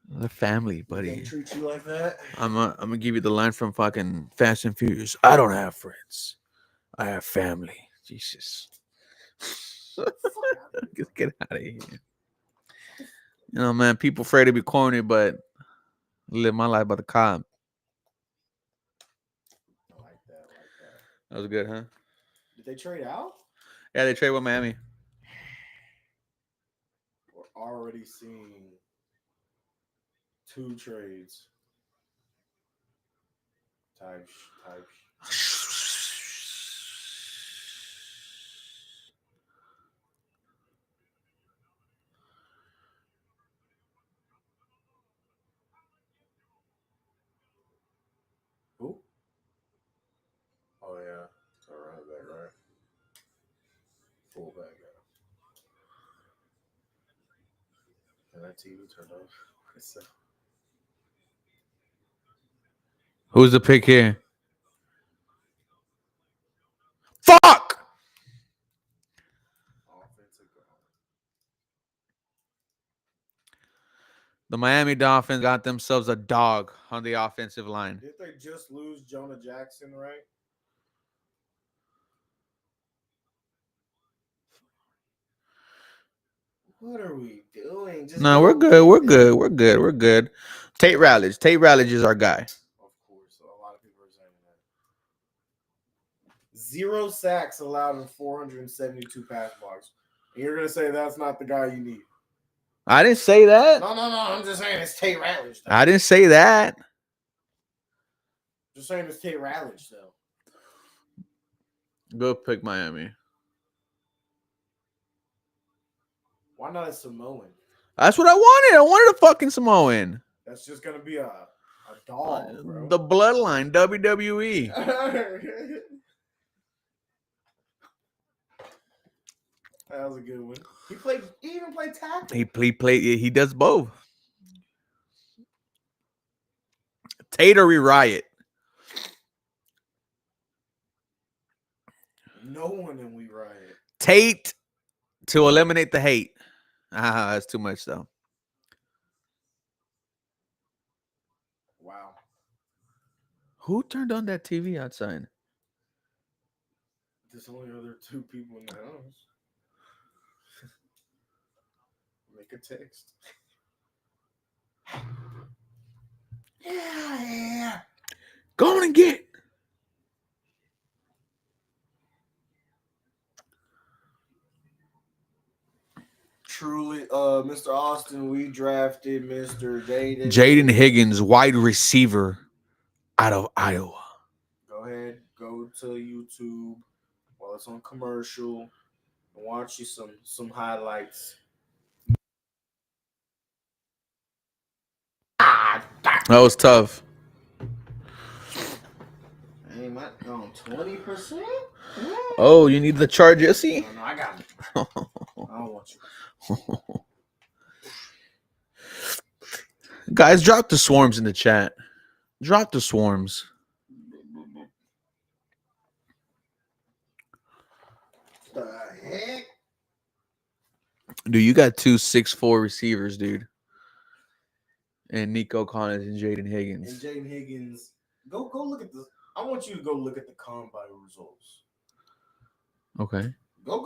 The family, buddy. They treat you like that. I'm gonna give you the line from fucking Fast and Furious. I don't have friends. I have family. Jesus. Get out of here. You know, man, people afraid to be corny, but I live my life by the cop. I like that. That was good, huh? Did they trade out? Yeah, they trade with Miami. We're already seeing 2 trades. Type. Who? Oh yeah, all right, right. Fullback. And that TV turned off. So, Who's the pick here? Fuck! offensive guard. The Miami Dolphins got themselves a dog on the offensive line. Did they just lose Jonah Jackson, right? What are we doing? Just No, go we're good. We're get good. it. We're good. We're good. Tate Ralledge. Tate Ralledge is our guy. Of course, a lot of people are saying that. 0 sacks allowed in 472 pass blocks. And you're gonna say that's not the guy you need. I didn't say that. No. I'm just saying it's Tate Ratledge. Though. I didn't say that. Just saying it's Tate Ratledge, though. Go pick Miami. Why not a Samoan? That's what I wanted. I wanted a fucking Samoan. That's just gonna be a dog, bro. The bloodline, WWE. That was a good one. He even played tackle. He does both. Tatery Riot. No one in We Riot. Tate to eliminate the hate. That's too much though. Wow. Who turned on that TV outside? There's only other 2 people in the house. Make a text. Yeah. Go on and get. Truly, Mr. Austin, we drafted Mr. Jaden Higgins, wide receiver out of Iowa. Go ahead, go to YouTube while it's on commercial and watch you some highlights. That was tough. Hey, my 20%? Oh, you need the charger? See? No, I got it. I don't want you. Guys, drop the swarms in the chat. Drop the swarms. The heck? Dude, you got 2 6'4" receivers, dude. And Nico Collins and Jaden Higgins. And Jaden Higgins. Go look at this. I want you to go look at the combine results. Okay. Go.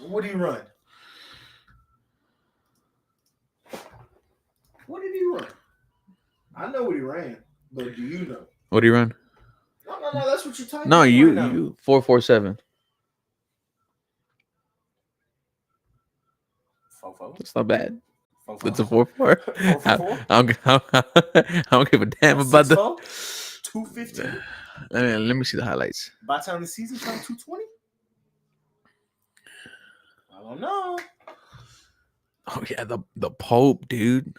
What did he run? What did he run? I know what he ran, but do you know? What do you run? No. That's what you're talking No, about. you 4.47. That's not bad. It's a 4.4. 4.4. I don't give a damn about the 215. Let me see the highlights. By the time the season comes, 220. I don't know. Oh yeah, the Pope, dude.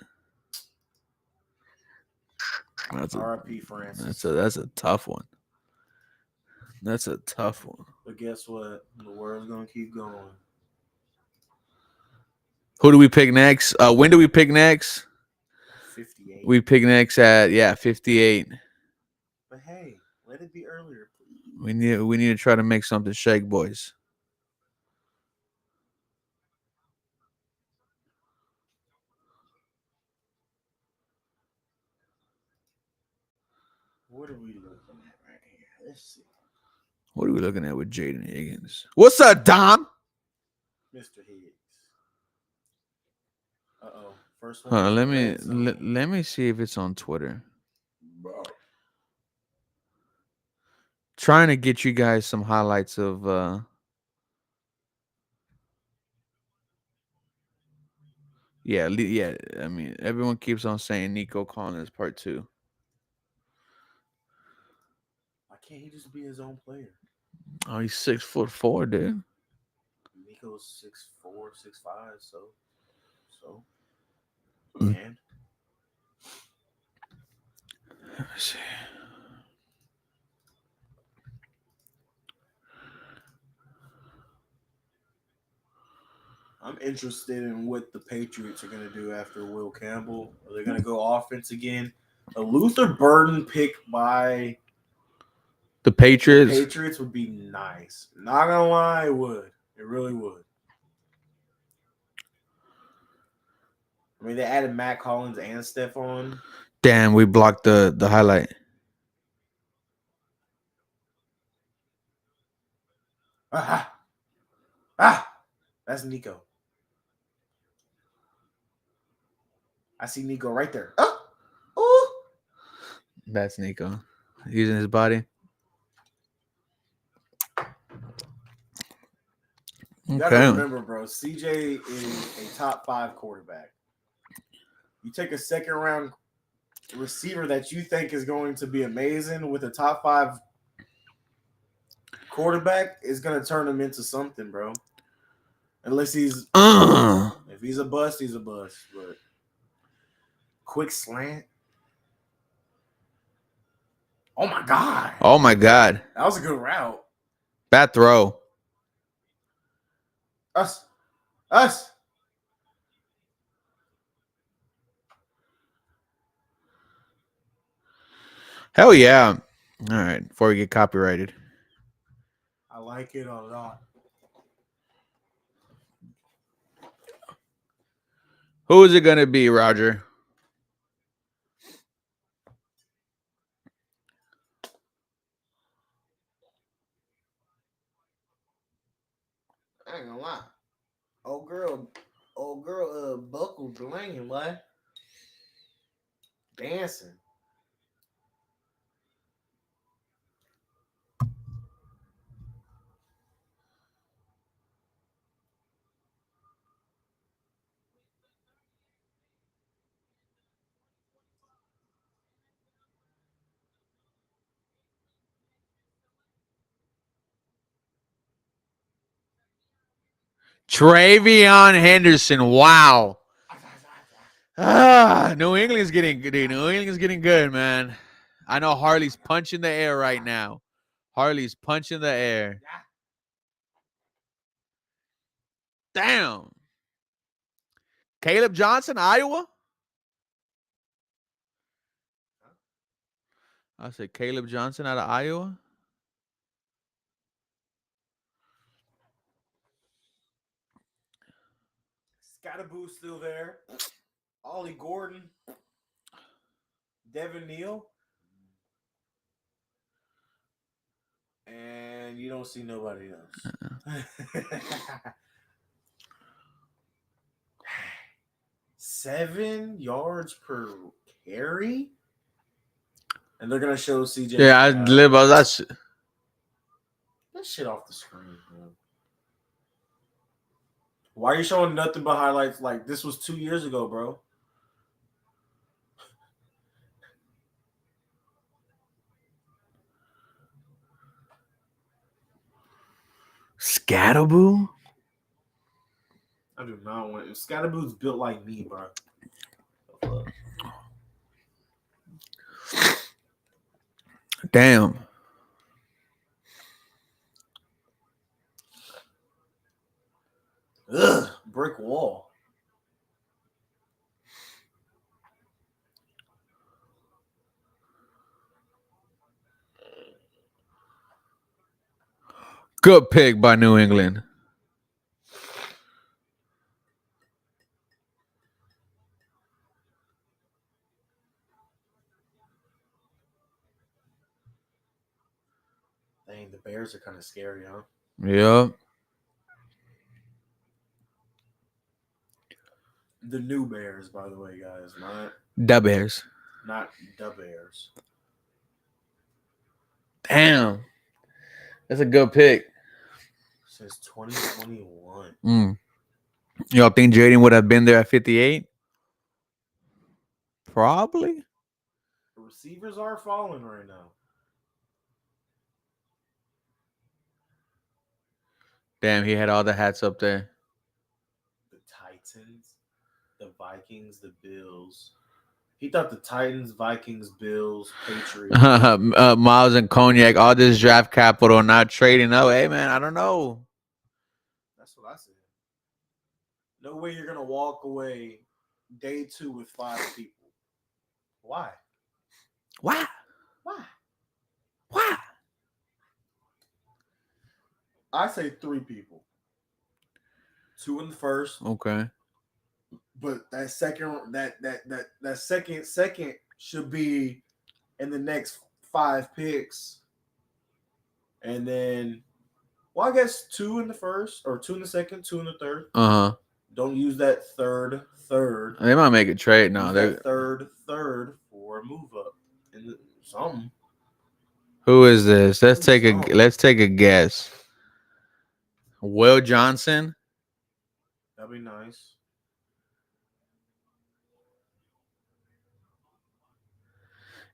That's R.I.P. Francis. That's a tough one. That's a tough one. But guess what? The world's gonna keep going. Who do we pick next? When do we pick next? 58. We pick next at 58. But hey, let it be earlier, please. We need to try to make something shake, boys. What are we looking at right here? Let's see. What are we looking at with Jaden Higgins? What's up, Dom? Mr. Higgs. First one. Let me see if it's on Twitter. Bro. Trying to get you guys some highlights of yeah. I mean, everyone keeps on saying Nico Collins part 2. Why can't he just be his own player? Oh, he's 6'4", dude. Nico's 6'4", 6'5", so. Mm. And Let me see. I'm interested in what the Patriots are going to do after Will Campbell. Are they going to go offense again? A Luther Burden pick by The Patriots. the Patriots would be nice. Not going to lie, it would. It really would. I mean, they added Matt Collins and Stephon. Damn, we blocked the highlight. That's Nico. I see Nico right there. Oh, That's Nico using his body. you gotta Okay. remember, bro. CJ is a top 5 quarterback. You take a second round receiver that you think is going to be amazing with a top 5 quarterback, is gonna turn him into something, bro. Unless if he's a bust, he's a bust. But quick slant. Oh my god. Oh my God. That was a good route. Bad throw. Us. Hell yeah. All right. Before we get copyrighted. I like it a lot. Who is it going to be, Roger? I ain't gonna lie. Old girl, buckled blinging, boy. Dancing. Travion Henderson. Wow. New England's getting good. New England's getting good, man. I know Harley's punching the air right now. Harley's punching the air. Damn. Caleb Johnson, Iowa? I said Caleb Johnson out of Iowa. Scottaboo's still there. Ollie Gordon. Devin Neal. And you don't see nobody else. 7 yards per carry? And they're going to show CJ. Yeah, I live. That's that shit off the screen, man. Why are you showing nothing but highlights? Like, this was 2 years ago, bro. Scatterboo. I do not want it. Scatterboo's built like me, bro. Damn. Ugh, brick wall. Good pick by New England. Dang, the Bears are kind of scary, huh? Yep. The new Bears, by the way, guys. The Bears. Not the Bears. Damn. That's a good pick. Since 2021. Y'all think Jaden would have been there at 58? Probably. The receivers are falling right now. Damn, he had all the hats up there. The Titans, the Vikings, the Bills. He thought the Titans, Vikings, Bills, Patriots. Miles and Cognac, all this draft capital, not trading up. Hey, man, I don't know. That's what I said. No way you're going to walk away day 2 with 5 people. Why? Why? Why? Why? I say 3 people. 2 in the first. Okay. But that second should be in the next 5 picks. And then, well, I guess 2 in the first, or 2 in the second, 2 in the third. Uh-huh. Don't use that third third. They might make a trade. No, Use they. that third for a move up in something. Who is this? Let's take a Something. let's take a guess. Will Johnson. That'd be nice.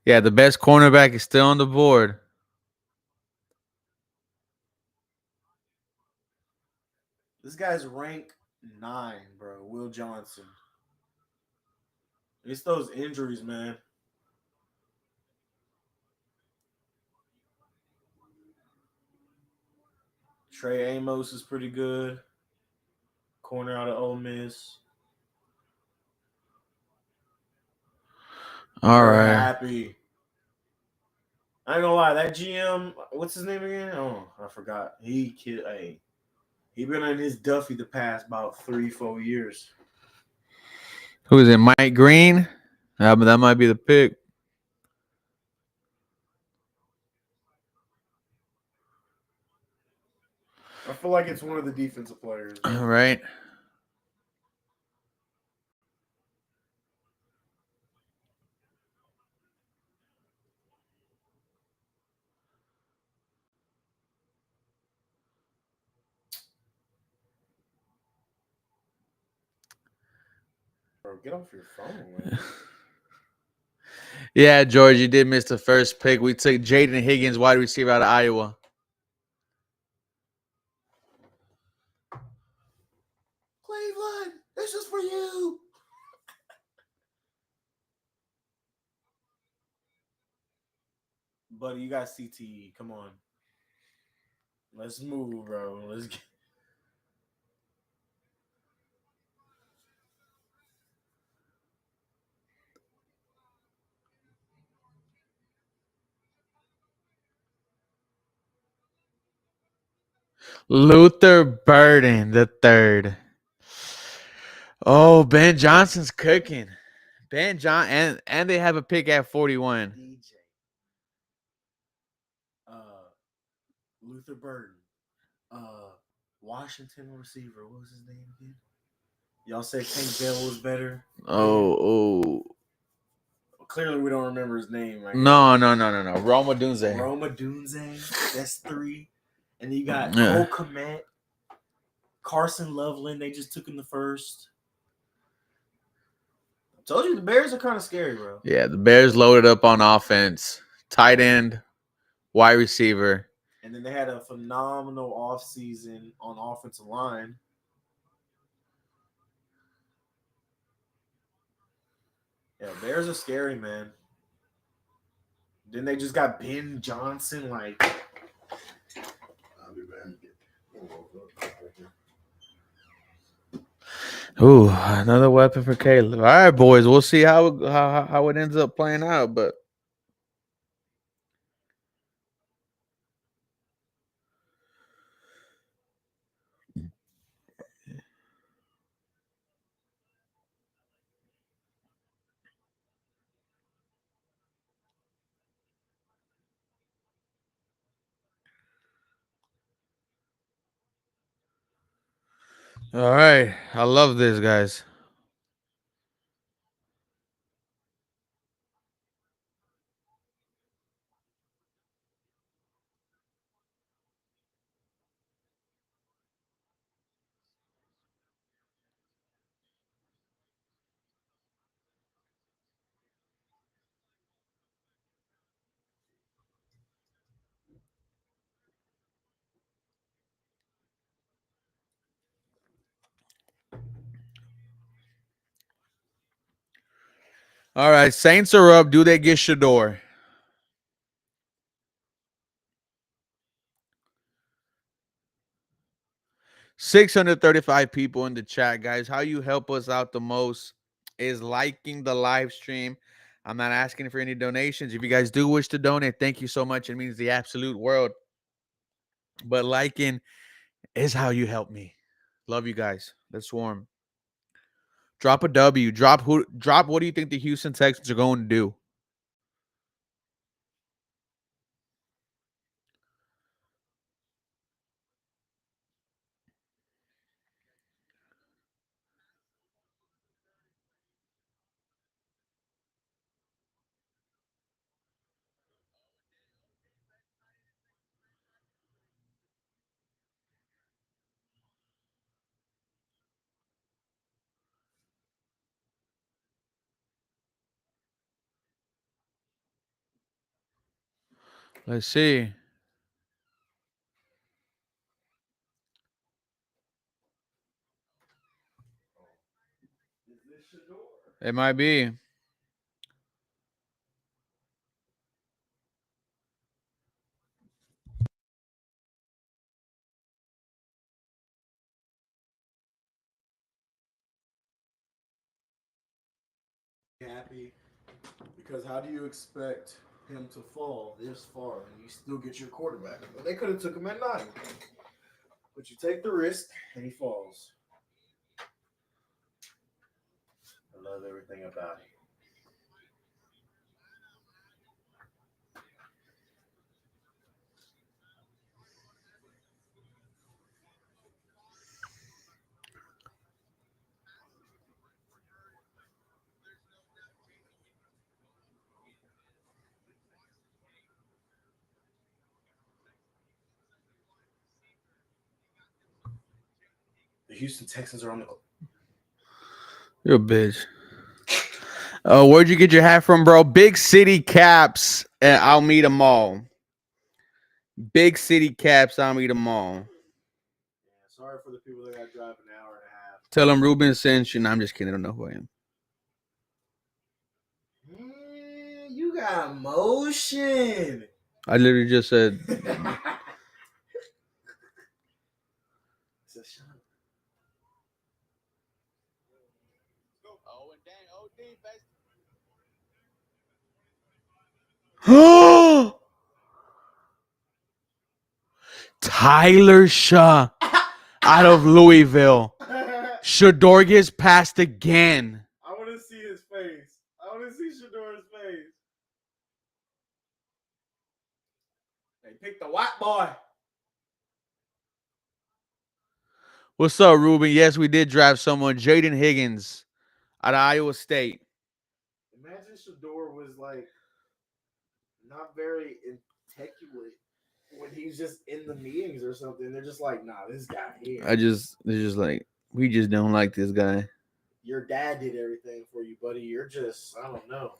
Yeah, the best cornerback is still on the board. This guy's rank 9, bro. Will Johnson. It's those injuries, man. Trey Amos is pretty good. Corner out of Ole Miss. All We're right. happy. I ain't gonna lie, that GM, what's his name again? Oh, I forgot. He been in his Duffy the past about 3-4 years. Who is it? Mike Green. That might be the pick. I feel like it's one of the defensive players. All right. Bro, get off your phone, man. Yeah, George, you did miss the first pick. We took Jaden Higgins, wide receiver out of Iowa. Cleveland, this is for you. Buddy, you got CTE. Come on. Let's move, bro. Let's get. Luther Burden the third. Oh, Ben Johnson's cooking. Ben John and they have a pick at 41. DJ. Luther Burden. Washington receiver. What was his name again? Y'all said Tank Dell was better. Oh. Clearly, we don't remember his name. No. Roma Dunze. Roma Dunze. That's 3. And then you got Yeah. Cole Kmet, Carson Loveland. They just took him the first. I told you the Bears are kind of scary, bro. Yeah, the Bears loaded up on offense. Tight end, wide receiver. And then they had a phenomenal offseason on offensive line. Yeah, Bears are scary, man. Then they just got Ben Johnson. Like, I'll be back. Ooh, another weapon for Caleb. All right, boys. We'll see how it ends up playing out. But all right, I love this, guys. All right, Saints are up. Do they get Shador? 635 people in the chat, guys. How you help us out the most is liking the live stream. I'm not asking for any donations. If you guys do wish to donate, thank you so much. It means the absolute world. But liking is how you help me. Love you guys. Let's swarm. Drop a W. Drop what do you think the Houston Texans are going to do? Let's see. Is this Shador? It might be. Happy because how do you expect him to fall this far and you still get your quarterback? Well, they could have took him at 9, but you take the risk and he falls. I love everything about it. The Houston Texans are on the. You're a bitch. Where'd you get your hat from, bro? Big City Caps at Alameda Mall. Big City Caps, Alameda Mall. Yeah, sorry for the people that got to drive an hour and a half. Tell them Ruben sent you. No, I'm just kidding. I don't know who I am. You got motion. I literally just said. Tyler Shaw out of Louisville. Shador gets passed again. I want to see his face. I want to see Shador's face. They picked the white boy. What's up, Ruben? Yes, we did draft someone. Jaden Higgins out of Iowa State. Imagine Shador was like not very articulate when he's just in the meetings or something. They're just like, nah, this guy here. They're just like, we just don't like this guy. Your dad did everything for you, buddy. You're just, I don't know.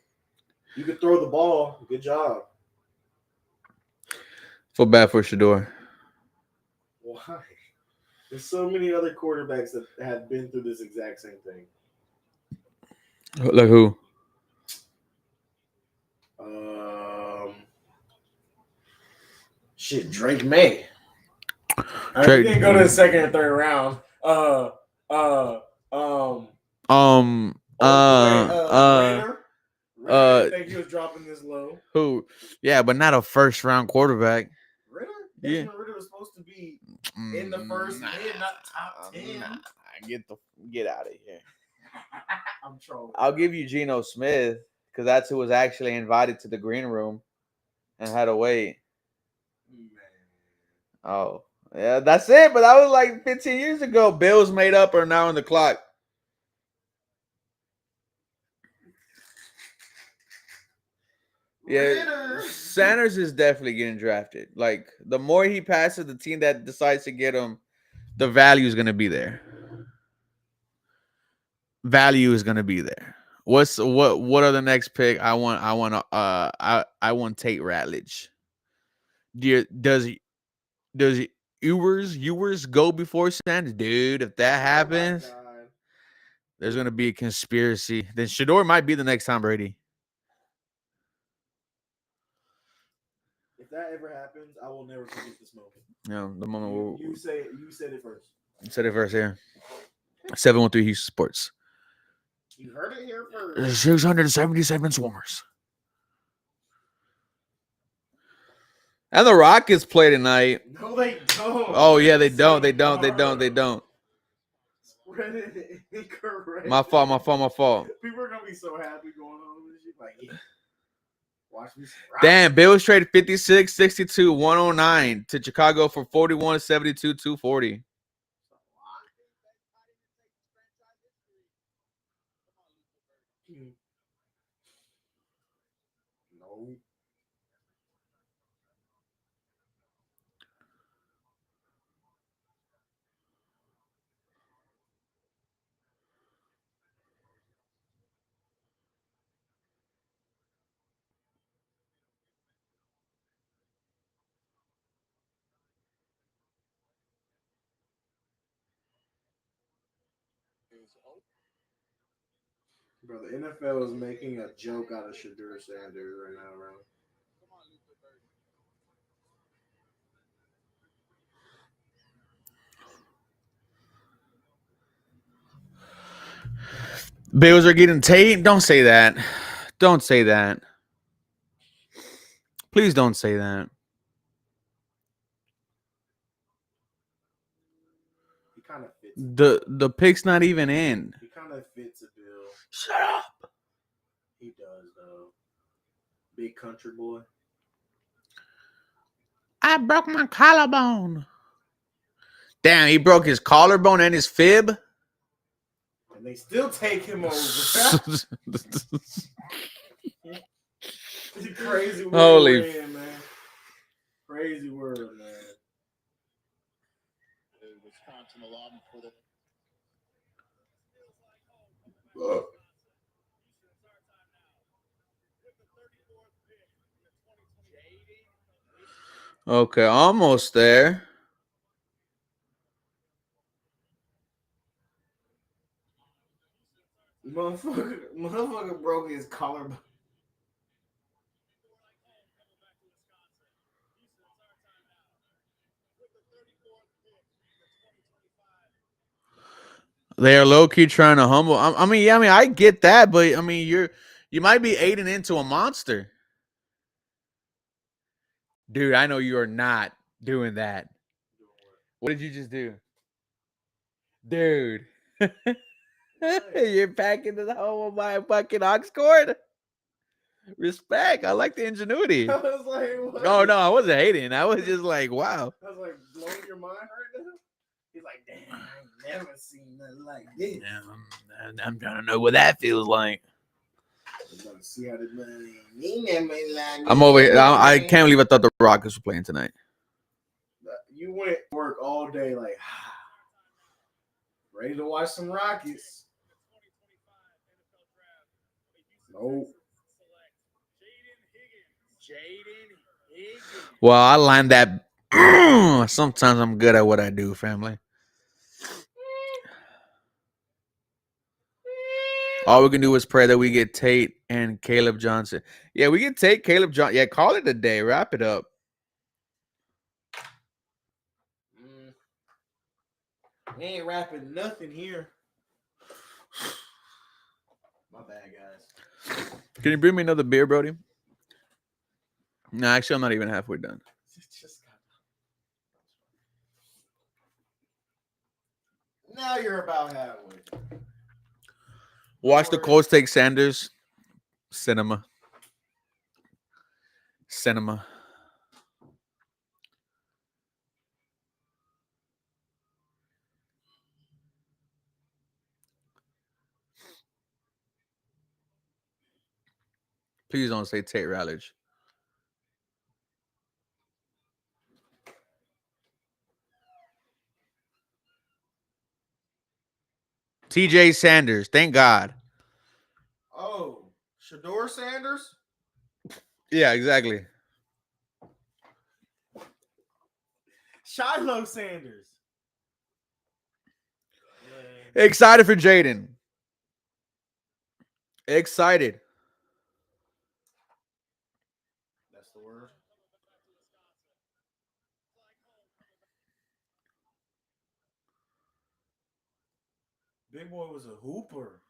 You could throw the ball. Good job. Feel bad for Shador. Why? There's so many other quarterbacks that have been through this exact same thing. Like who? Drake May. I mean, he didn't go to the second or third round. Ritter, I think he was dropping this low. Who? Yeah, but not a first round quarterback. Ritter? Yeah. Ritter was supposed to be in the first mid, not top 10. Get out of here. I'm trolling. I'll give you Geno Smith because that's who was actually invited to the green room and had to wait. Man. Oh, yeah, that's it. But that was like 15 years ago. Bills made up are now on the clock. Yeah, Ritter. Sanders is definitely getting drafted. Like the more he passes, the team that decides to get him, the value is gonna be there. Value is gonna be there. What are the next pick? I want Tate Ratledge. Does Ewers go before Sanders? Dude, if that happens, there's gonna be a conspiracy. Then Shador might be the next Tom Brady. If that ever happens, I will never forget this moment. No, the moment you said it first. You said it first here. 713 Houston Sports. You heard it here first. 677 swarmers. And the Rockets play tonight. No, they don't. Oh yeah, they don't. They don't. Spread it incorrect. My fault. People are gonna be so happy going on with this shit. Like, yeah. Watch me. Damn, Bills traded 56, 62, 109 to Chicago for 41, 72, 240. No. Bro, the NFL is making a joke out of Shadur Sanders right now, bro. Bills are getting Tate. Don't say that. Don't say that. Please don't say that. He kind of fits. The pick's not even in. He kind of fits a bill. Shut up. He does though. Big country boy. I broke my collarbone. Damn, he broke his collarbone and his fib. And they still take him over. Crazy world, Holy man. Crazy world, man. Wisconsin allowed for the Okay, almost there. Motherfucker broke his collarbone. They are low key trying to humble. I mean, I get that, but I mean, you might be aiding into a monster, dude. I know you are not doing that. What did you just do, dude? You're packing the hole of my fucking ox cord. Respect. I like the ingenuity. I was like, what? No, I wasn't hating. I was just like, wow. I was like, blowing your mind right now? He's like, damn, I ain't never seen nothing like this. Yeah, I'm trying to know what that feels like. See how this money. I'm over here. I can't believe I thought the Rockets were playing tonight. You went to work all day, like, ready to watch some Rockets. Nope. Well, I lined that. Sometimes I'm good at what I do, family. All we can do is pray that we get Tate and Caleb Johnson. Yeah, we get Tate, Caleb Johnson. Yeah, call it a day. Wrap it up. We ain't rapping nothing here. My bad, guys. Can you bring me another beer, Brody? No, actually, I'm not even halfway done. Now you're about halfway. Watch the Colts take Sanders. Cinema. Please don't say Tate Rallage. TJ Sanders. Thank God. Oh, Shador Sanders? Yeah, exactly. Shiloh Sanders. Excited for Jaden. Excited. That's the word. Big boy was a hooper.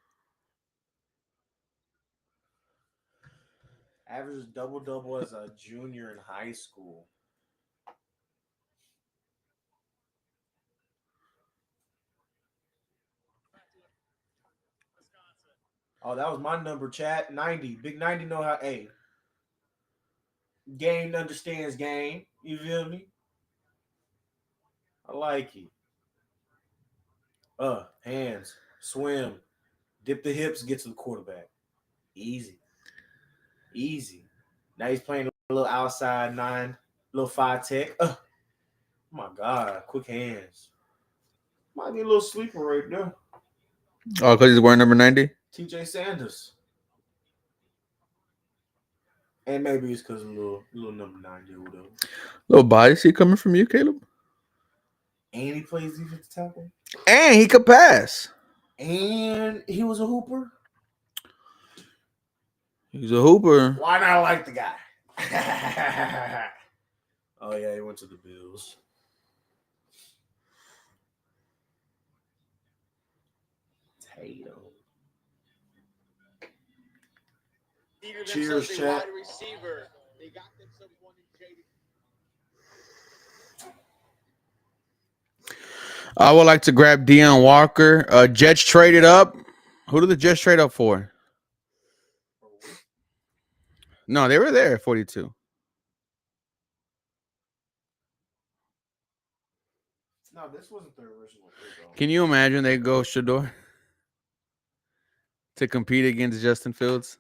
Averaged double as a junior in high school. Oh, that was my number, chat. 90. Big 90 know how. Hey. Game understands game. You feel me? I like it. Hands. Swim. Dip the hips, get to the quarterback. Easy. Now he's playing a little outside 9, little 5 tech. Oh my God. Quick hands. Might be a little sleeper right now. Oh, because he's wearing number 90? TJ Sanders. And maybe it's because of little number 90 or whatever. Little bias he coming from you, Caleb? And he plays defensive tackle. And he could pass. And he was a hooper. He's a hooper. Why not like the guy? Oh yeah, he went to the Bills. Tatum. Cheers, chat. They got themselves one in Jaylen. I would like to grab Deion Walker. Jets traded up. Who did the Jets trade up for? No, they were there at 42. No, this wasn't the original pick, though. Can you imagine they go Shador to compete against Justin Fields?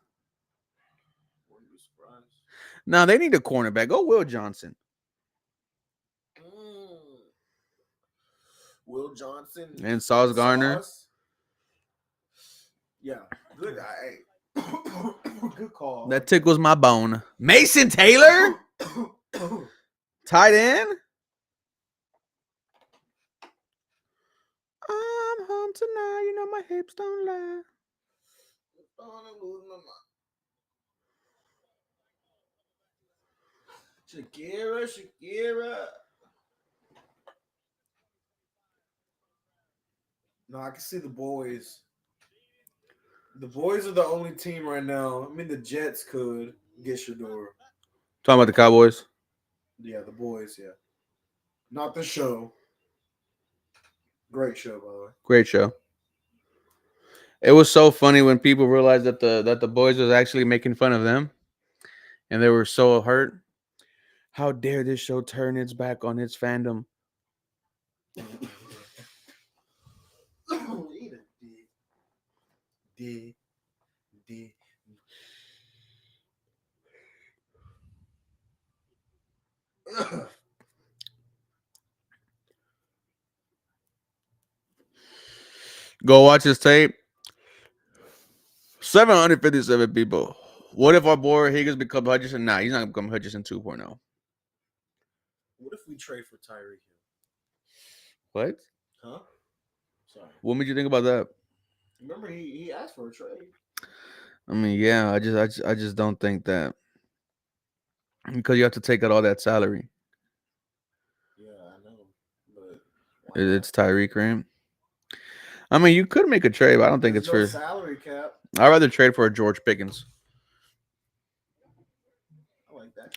Wouldn't be surprised. No, they need a cornerback. Go Will Johnson. Will Johnson And Sauce Gardner. Sauce. Yeah, good. Good call. That tickles my bone. Mason Taylor? Tight end? I'm home tonight. You know my hips don't lie. Shakira. No, I can see the boys. The boys are the only team right now. I mean, the Jets could get Shador. Talking about the Cowboys. Yeah, the boys. Yeah, not the show. Great show, by the way. Great show. It was so funny when people realized that the boys was actually making fun of them, and they were so hurt. How dare this show turn its back on its fandom? D. Go watch his tape. 757 people. What if our boy Higgins becomes Hutchinson? Nah, he's not gonna become Hutchinson 2.0. What if we trade for Tyreek Hill? What? Huh? Sorry. What made you think about that? Remember, he asked for a trade. I mean, yeah, I just don't think that, because you have to take out all that salary. Yeah, I know, but It's Tyreek, right? I mean, you could make a trade, but I don't think there's it's no for. salary cap. I'd rather trade for a George Pickens. I like that.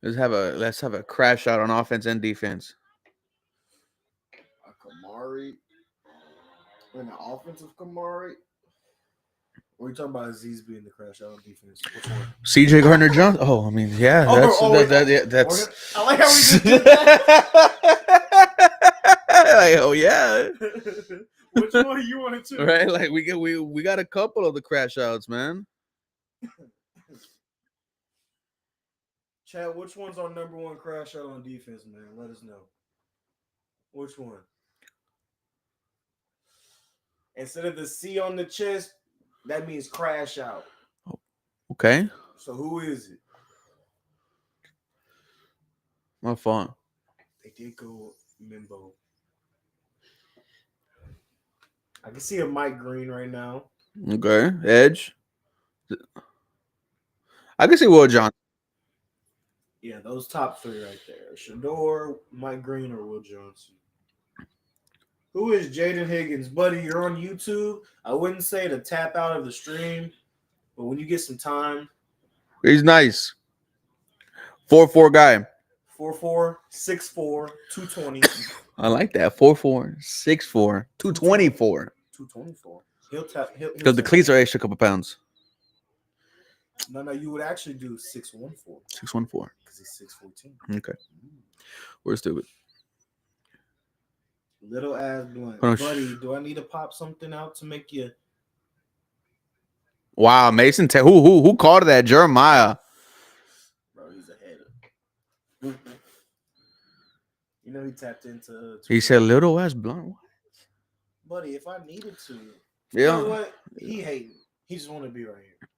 Let's have a crash out on offense and defense. A Kamari and an offensive Kamari. Or are you talking about Aziz being the crash out on defense? Which one? CJ Gardner Johnson. Oh, I mean, yeah, that's. I like how we just did that. Like, oh yeah. Which one you wanted to? Right, like we got a couple of the crash outs, man. Chad, which one's our number one crash out on defense, man? Let us know. Which one? Instead of the C on the chest, that means crash out. Okay. So who is it? My fault. They did go Mimbo. I can see a Mike Green right now. Okay. Edge. I can see Will Johnson. Yeah, those top three right there. Shador, Mike Green, or Will Johnson. Who is Jaden Higgins? Buddy, you're on YouTube. I wouldn't say to tap out of the stream, but when you get some time. He's nice. 4'4" guy. 4'4", 6'4", 220. I like that. 4'4", 6'4", 224. 224. He'll tap. Because the cleats are extra couple pounds. No, you would actually do 6'14". 6'14". Because he's 6'14". Okay. We're stupid. Little ass blunt. Oh, Buddy, do I need to pop something out to make you? Wow, Mason. Who called that? Jeremiah. Bro, he's a header. You know he tapped into. He said little ass blunt. Buddy, if I needed to. Yeah. You know what? He hating. He just want to be right here.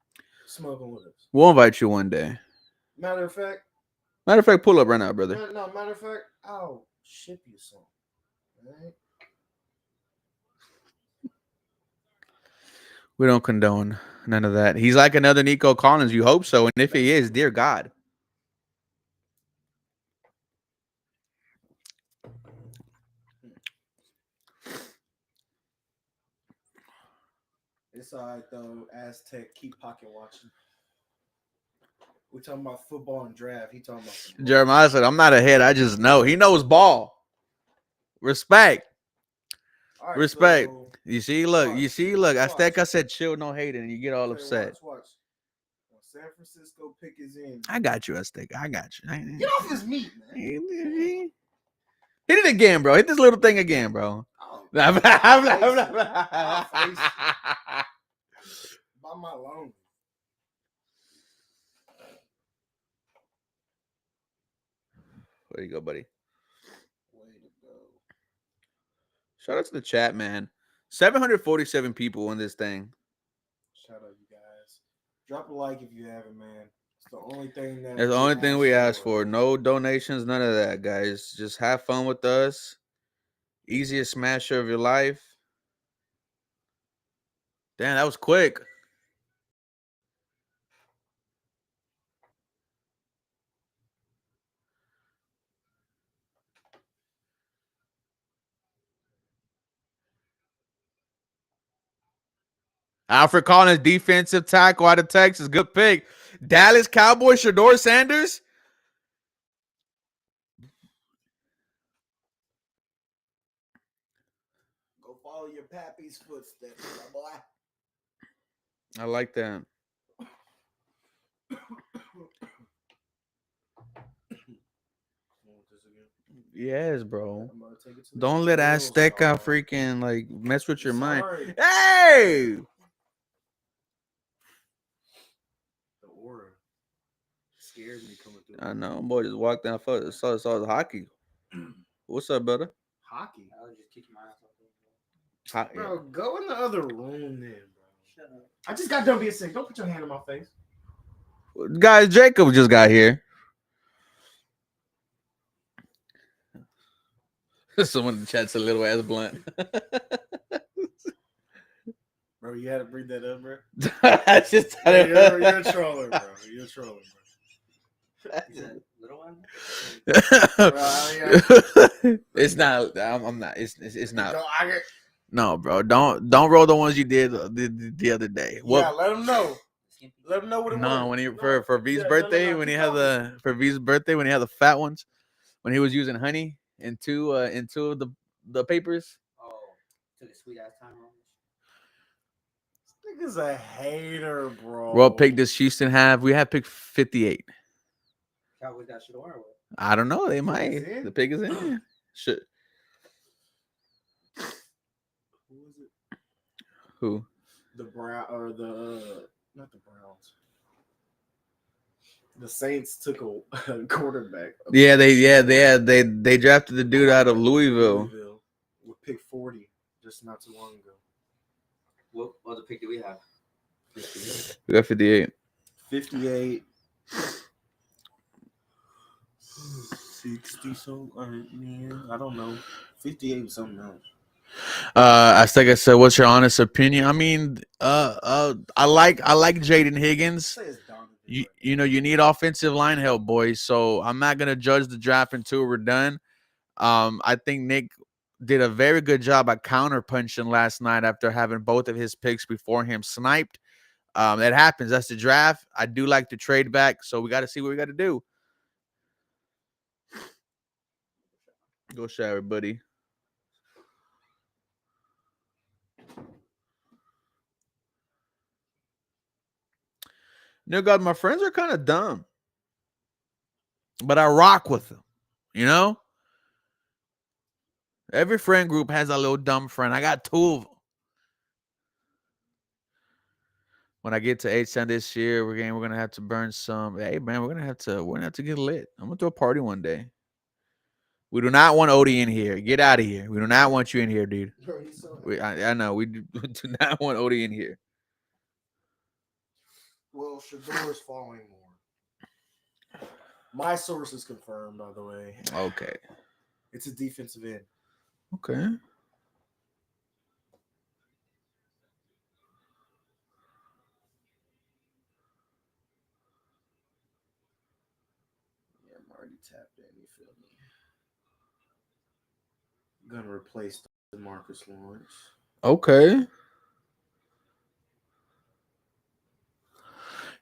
Smoking with us. We'll invite you one day. Matter of fact, pull up right now, brother. No, matter of fact, I'll ship you some. All right? We don't condone none of that. He's like another Nico Collins. You hope so. And if he is, dear God. It's all right though. Aztec, keep pocket watching. We talking about football and draft. He talking about football. Jeremiah said, I'm not ahead. I just know. He knows ball. Respect. All right, Respect. so You see, look. watch, You see, look. watch. I said chill, no hating, and you get all okay, upset. Watch. When San Francisco pick is in. I got you, Aztec. I got you. Get off his meat, man. Hit it again, bro. Hit this little thing again, bro. Oh, By my loan. There you go, buddy. Way to go. Shout out to the chat, man. 747 people in this thing. Shout out, you guys. Drop a like if you haven't, man. It's the only thing that. That's the only thing we ask for. No donations, none of that, guys. Just have fun with us. Easiest smasher of your life. Damn, that was quick. Alfred Collins, defensive tackle out of Texas. Good pick. Dallas Cowboys, Shador Sanders. Go follow your pappy's footsteps, my boy. I like that. Yes, bro. Don't let Azteca freaking like mess with your mind. Hey! The aura scared me coming through. I know, boy. Just walked down. Saw the hockey. What's up, brother? Hockey. I was just kicking my ass off. Bro, go in the other room then, bro. Shut up. I just got done being sick. Don't put your hand in my face. Guys, Jacob just got here. Someone in the chat's a little ass blunt. Bro, you had to bring that up, bro. I just You're a troller, bro. You're a troller, bro. Little one? It's not. I'm not. It's not. No, No, bro. Don't roll the ones you did the other day. yeah, let him know. Let him know what it was. No, when he for V's birthday, when he had the fat ones, when he was using honey into of the papers. Oh, took a sweet ass time on This nigga's a hater, bro. What pick does Houston have? We have pick 58. Cowboys got Shador or what? I don't know. They might. in? The pick is in. Shit. Who is it? Who? The Brown or the not the Browns. The Saints took a quarterback. Yeah, they drafted the dude out of Louisville. With pick 40 just not too long ago. What other pick do we have? We got 58. 58. 60 so yeah, I don't know. 58 was something else. I think I said, what's your honest opinion? I mean, I like Jaden Higgins. You know, you need offensive line help, boys. So I'm not gonna judge the draft until we're done. I think Nick did a very good job at counter punching last night after having both of his picks before him sniped. That happens. That's the draft. I do like to trade back, so we got to see what we got to do. Go shower, buddy. No, God, my friends are kind of dumb, but I rock with them. You know, every friend group has a little dumb friend. I got 2 of them. When I get to H-Town this year, we're gonna have to burn some. Hey man, we're gonna have to get lit. I'm gonna throw a party one day. We do not want Odie in here. Get out of here. We do not want you in here, dude. I know we do not want Odie in here. Well, Shador's falling more. My source is confirmed, by the way. Okay. It's a defensive end. Okay. tapped in. You feel me? Gonna replace Marcus Lawrence. Okay.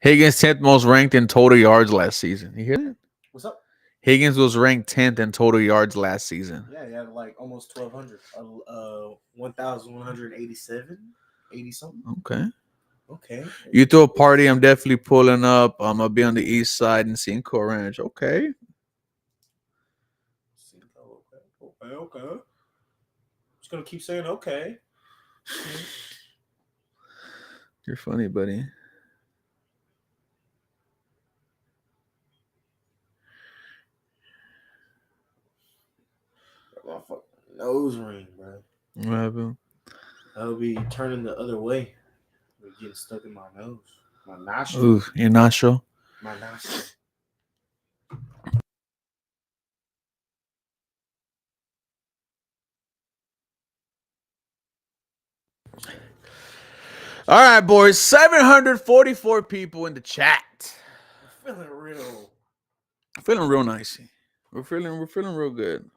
Higgins 10th most ranked in total yards last season. You hear that? What's up? Higgins was ranked 10th in total yards last season. Yeah, he had like almost 1,200. 1,187, 80 something. Okay. Okay. You throw a party, I'm definitely pulling up. I'm gonna be on the east side in Cinco Ranch. Okay. Okay. Just gonna keep saying okay. You're funny, buddy. My fucking nose ring, bro. What happened? I'll be turning the other way. But getting stuck in my nose. My nostril. Ooh, your nostril. My nostril. All right, boys. 744 people in the chat. I'm feeling real. Feeling real nicey. We're feeling real good.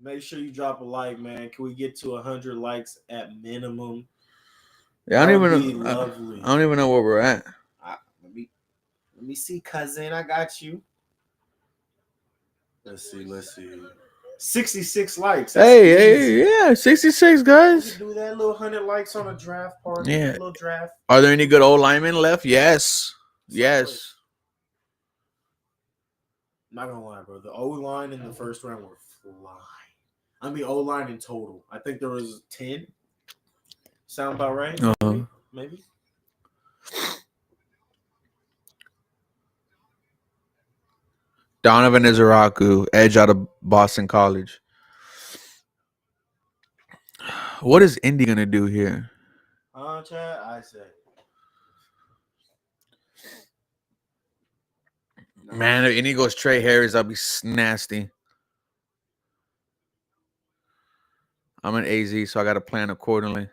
Make sure you drop a like, man. Can we get to 100 likes at minimum? Yeah, I That don't would even be know. lovely. I don't even know where we're at. Let me see, cousin. I got you. Let's see. 66 likes. That's easy. Yeah, 66 We guys. can do that little 100 likes on a draft party. Yeah. A little draft. Are there any good old linemen left? Yes. Yes. Not gonna lie, bro. The O line in the first round were flying. I mean, O line in total. I think there was 10. Sound about right? Maybe. Donovan Izaraku, edge out of Boston College. What is Indy gonna do here? Chad, I said. No. Man, if Indy goes Trey Harris, that'll be nasty. I'm an AZ, so I got to plan accordingly.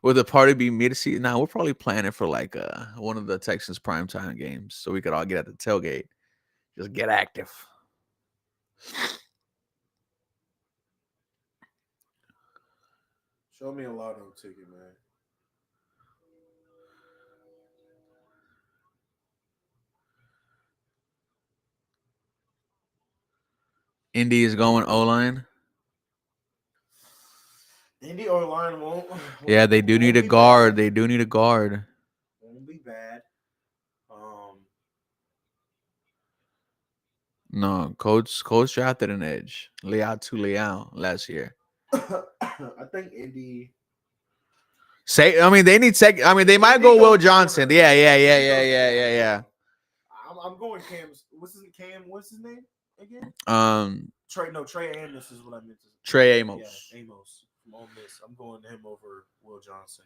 Will the party be mid-season? Now we're probably planning for like one of the Texans primetime games, so we could all get at the tailgate. Just get active. Show me a lotto ticket, man. Indy is going O-line. Indy O line won't. Yeah, they do need a guard. They do need a guard. Won't be bad. No, coach drafted an edge. Leao last year. I think Indy. They need second. I mean, they might go Will Johnson. Yeah. I'm going Cam's. What's his name again? Trey Amos is what I meant to say. Trey Amos. Yeah, Amos from Ole Miss. I'm going him over Will Johnson.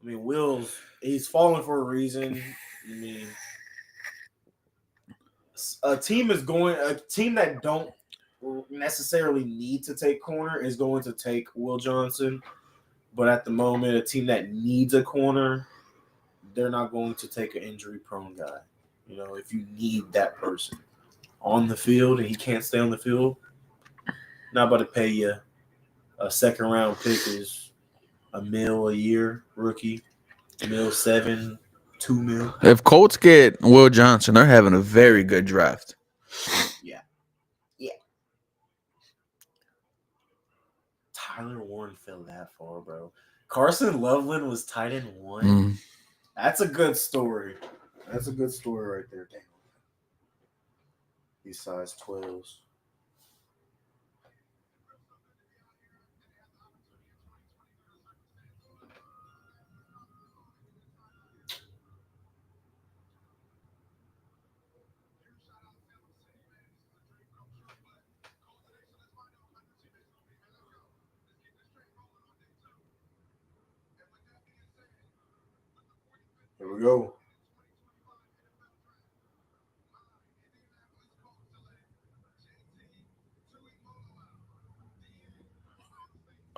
I mean, he's falling for a reason. I mean, a team that don't necessarily need to take corner is going to take Will Johnson. But at the moment, a team that needs a corner, they're not going to take an injury-prone guy. You know, if you need that person on the field and he can't stay on the field, not about to pay you a second-round pick is $1 million a year, rookie, $1 million 7, $2 million. If Colts get Will Johnson, they're having a very good draft. Yeah. Tyler Warren fell that far, bro. Carson Loveland was tight end 1. That's a good story. That's a good story right there. Damn. These size 12s. Here we go.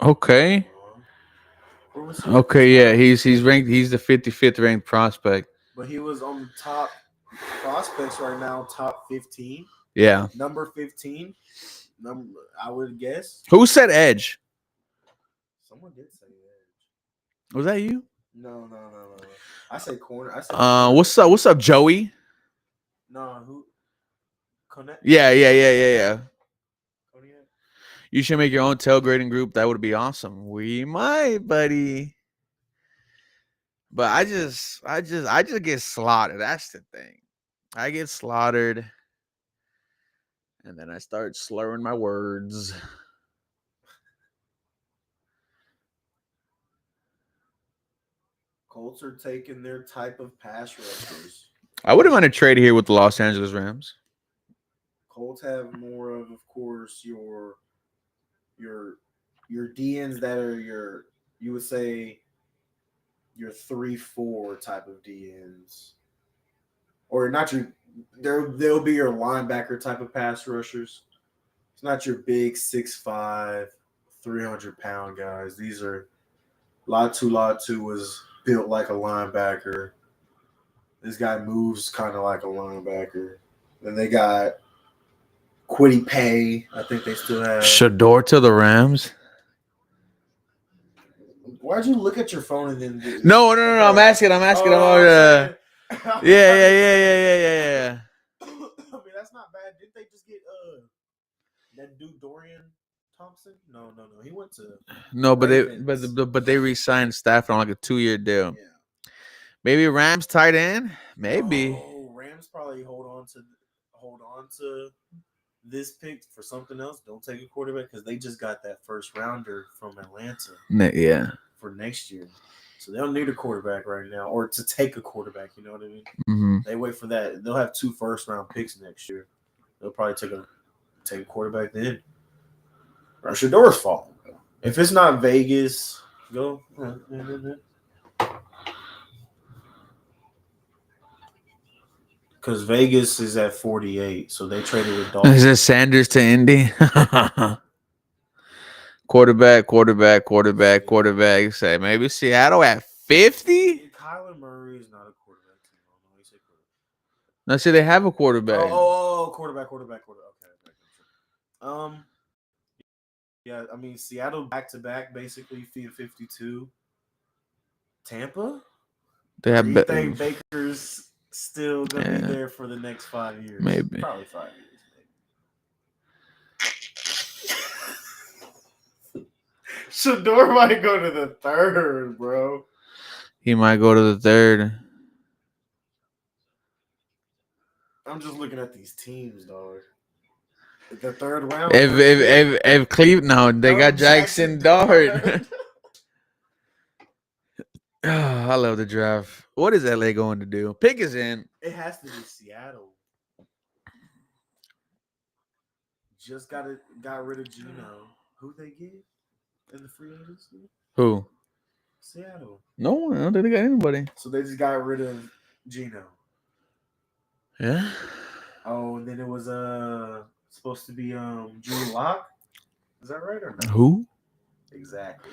Okay. Yeah. He's ranked. He's the 55th ranked prospect. But he was on the top prospects right now, top 15. Yeah. Number 15. I would guess. Who said edge? Someone did say edge. Was that you? No. I say corner. I say What's up? What's up, Joey? No, who? Connect. Yeah. Cognac? You should make your own tailgating group. That would be awesome. We might, buddy. But I just get slaughtered. That's the thing. I get slaughtered, and then I start slurring my words. Colts are taking their type of pass rushers. I wouldn't mind a trade here with the Los Angeles Rams. Colts have more of course, your DNs that are you would say your 3-4 type of DNs, or not your. They'll be your linebacker type of pass rushers. It's not your big 6'5", 300-pound guys. These are Latu was built like a linebacker. This guy moves kind of like a linebacker. Then they got Quiddy Pay. I think they still have. Shador to the Rams. Why'd you look at your phone and then? No. I'm asking. Oh, Yeah. I mean, that's not bad. Didn't they just get that dude Dorian Thompson? No. He went to No, but Ravens. they re-signed Stafford on like a 2-year deal. Yeah. Maybe Rams tight end. Maybe. Oh, Rams probably hold on to this pick for something else. Don't take a quarterback because they just got that first rounder from Atlanta Yeah. for next year. So they don't need a quarterback right now, or to take a quarterback. You know what I mean? Mm-hmm. They wait for that. They'll have 2 first-round picks next year. They'll probably take a quarterback then. Or Shador's fault. If it's not Vegas, go. Because Vegas is at 48, so they traded with Dolphins. Is it Sanders to Indy? quarterback. Say maybe Seattle at 50. Kyler Murray is not a quarterback. No, he's a quarterback. No, see, they have a quarterback. Quarterback. Okay. Yeah, I mean Seattle back-to-back, basically 52. Tampa. They have. Do you think Baker's still gonna be there for the next 5 years? Maybe. Probably 5 years. Shador might go to the 3rd, bro. He might go to the 3rd. I'm just looking at these teams, dog. The 3rd round. If Cleveland, no, they got Jackson Dart. I love the draft. What is LA going to do? Pick is in. It has to be Seattle. Just got rid of Geno. Who they get in the free agency? Who? Seattle. No one. I don't think they got anybody. So they just got rid of Geno. Yeah. Oh, and then it was supposed to be Drew Lock. Is that right or no? Who? Exactly.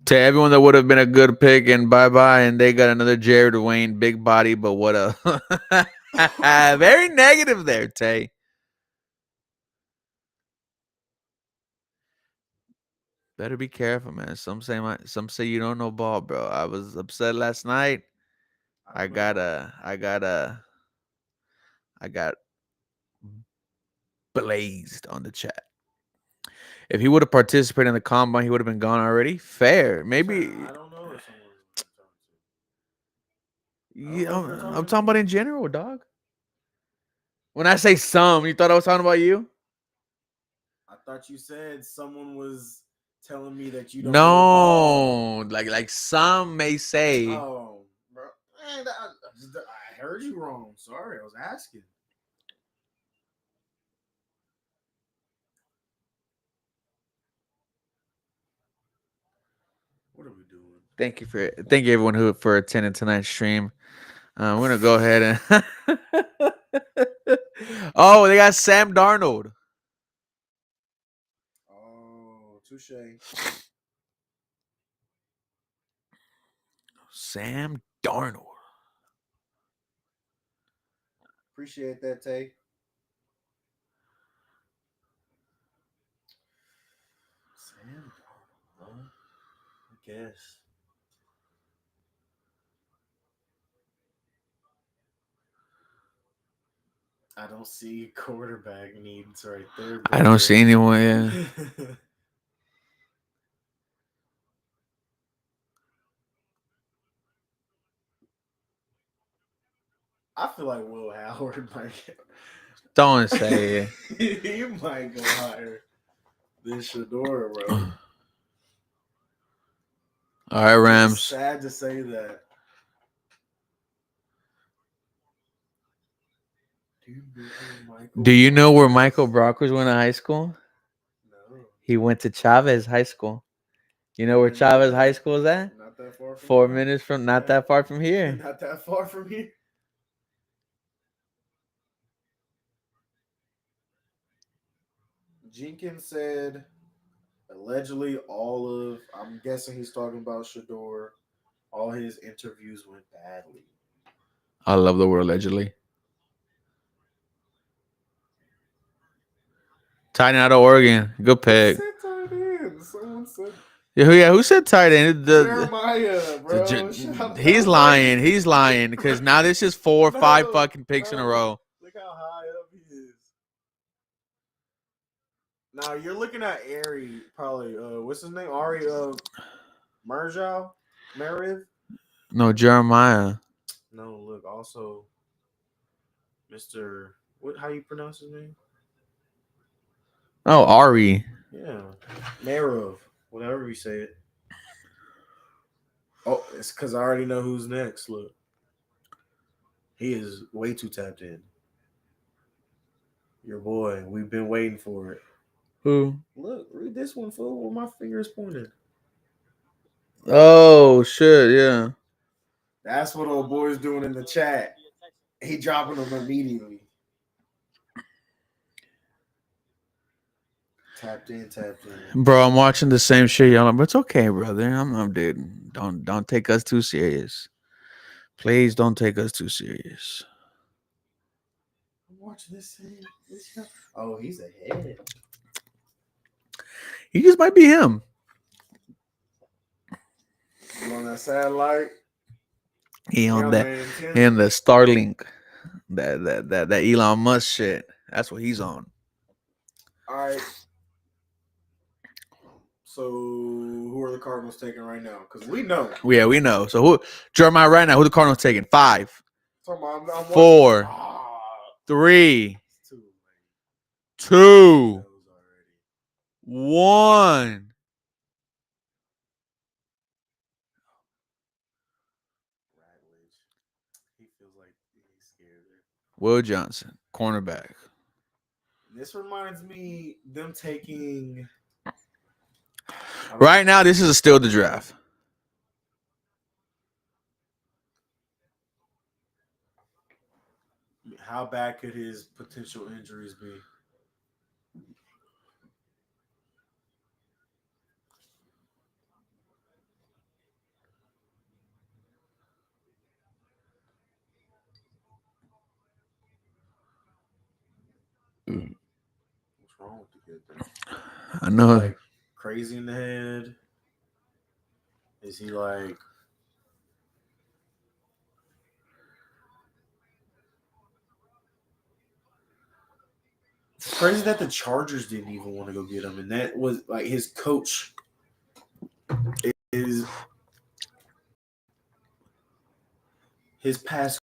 To everyone that would have been a good pick and bye, and they got another Jared Wayne, big body, but what a very negative there, Tay. Better be careful, man. Some say you don't know ball, bro. I was upset last night. I got blazed on the chat. If he would have participated in the combine, he would have been gone already. Fair, maybe. I don't know if Yeah, I'm talking about in general, dog. When I say some, you thought I was talking about you? I thought you said someone was telling me that you don't. No, like some may say. Oh, bro, man, I heard you wrong. Sorry, I was asking. What are we doing? Thank you everyone for attending tonight's stream. We're gonna go ahead and oh, they got Sam Darnold. Oh, touche. Sam Darnold. Appreciate that, Tay. Sam Darnold, huh? I guess. I don't see quarterback needs right there. I don't see anyone. Yeah. I feel like Will Howard might. Don't say it. He might go higher than Shador, bro. All right, It's Rams. sad to say that. Do you know where Michael Brockers went to high school? No. He went to Chavez High School. You know where Chavez High School is at? Not that far from 4 here. minutes from, not Yeah. that far from here. Not that far from here. Jenkins said allegedly all of, I'm guessing he's talking about Shador, all his interviews went badly. I love the word allegedly. Tight end out of Oregon. Good pick. Who said tight end? Someone said Yeah, who said tight end? Jeremiah, bro. He's lying. He's lying because now this is 4 or 5 No, fucking picks in a row. Look how high up he is. Now you're looking at Ari, probably. What's his name? Ari Marjal? Mariv? No, Jeremiah. No, look, also Mr. What? How you pronounce his name? Oh, Ari. Yeah, Mariv, whatever we say it. Oh, it's because I already know who's next. Look, he is way too tapped in. Your boy, we've been waiting for it. Who? Look, read this one, fool. Where my finger is pointed. Oh, shit, yeah. That's what old boy's doing in the chat. He dropping them immediately. Tapped in. Bro, I'm watching the same shit, y'all. But it's okay, brother. I'm dude. Don't take us too serious. Please don't take us too serious. I'm watching this. Oh, he's ahead. He just might be him. You on that satellite? He on that. Man, He on the Starlink. That Elon Musk shit. That's what he's on. All right. So who are the Cardinals taking right now? Because we know. Yeah, we know. So who Jeremiah right now, who the Cardinals taking? 5, I'm 4, 3, it's too late. 2, 1. He feels like he's scared. Will Johnson, cornerback. This reminds me them taking. Right now, this is still the draft. How bad could his potential injuries be? What's wrong with the kid then? I know. Like crazy in the head? Is he like? It's crazy that the Chargers didn't even want to go get him, and that was like his coach is his past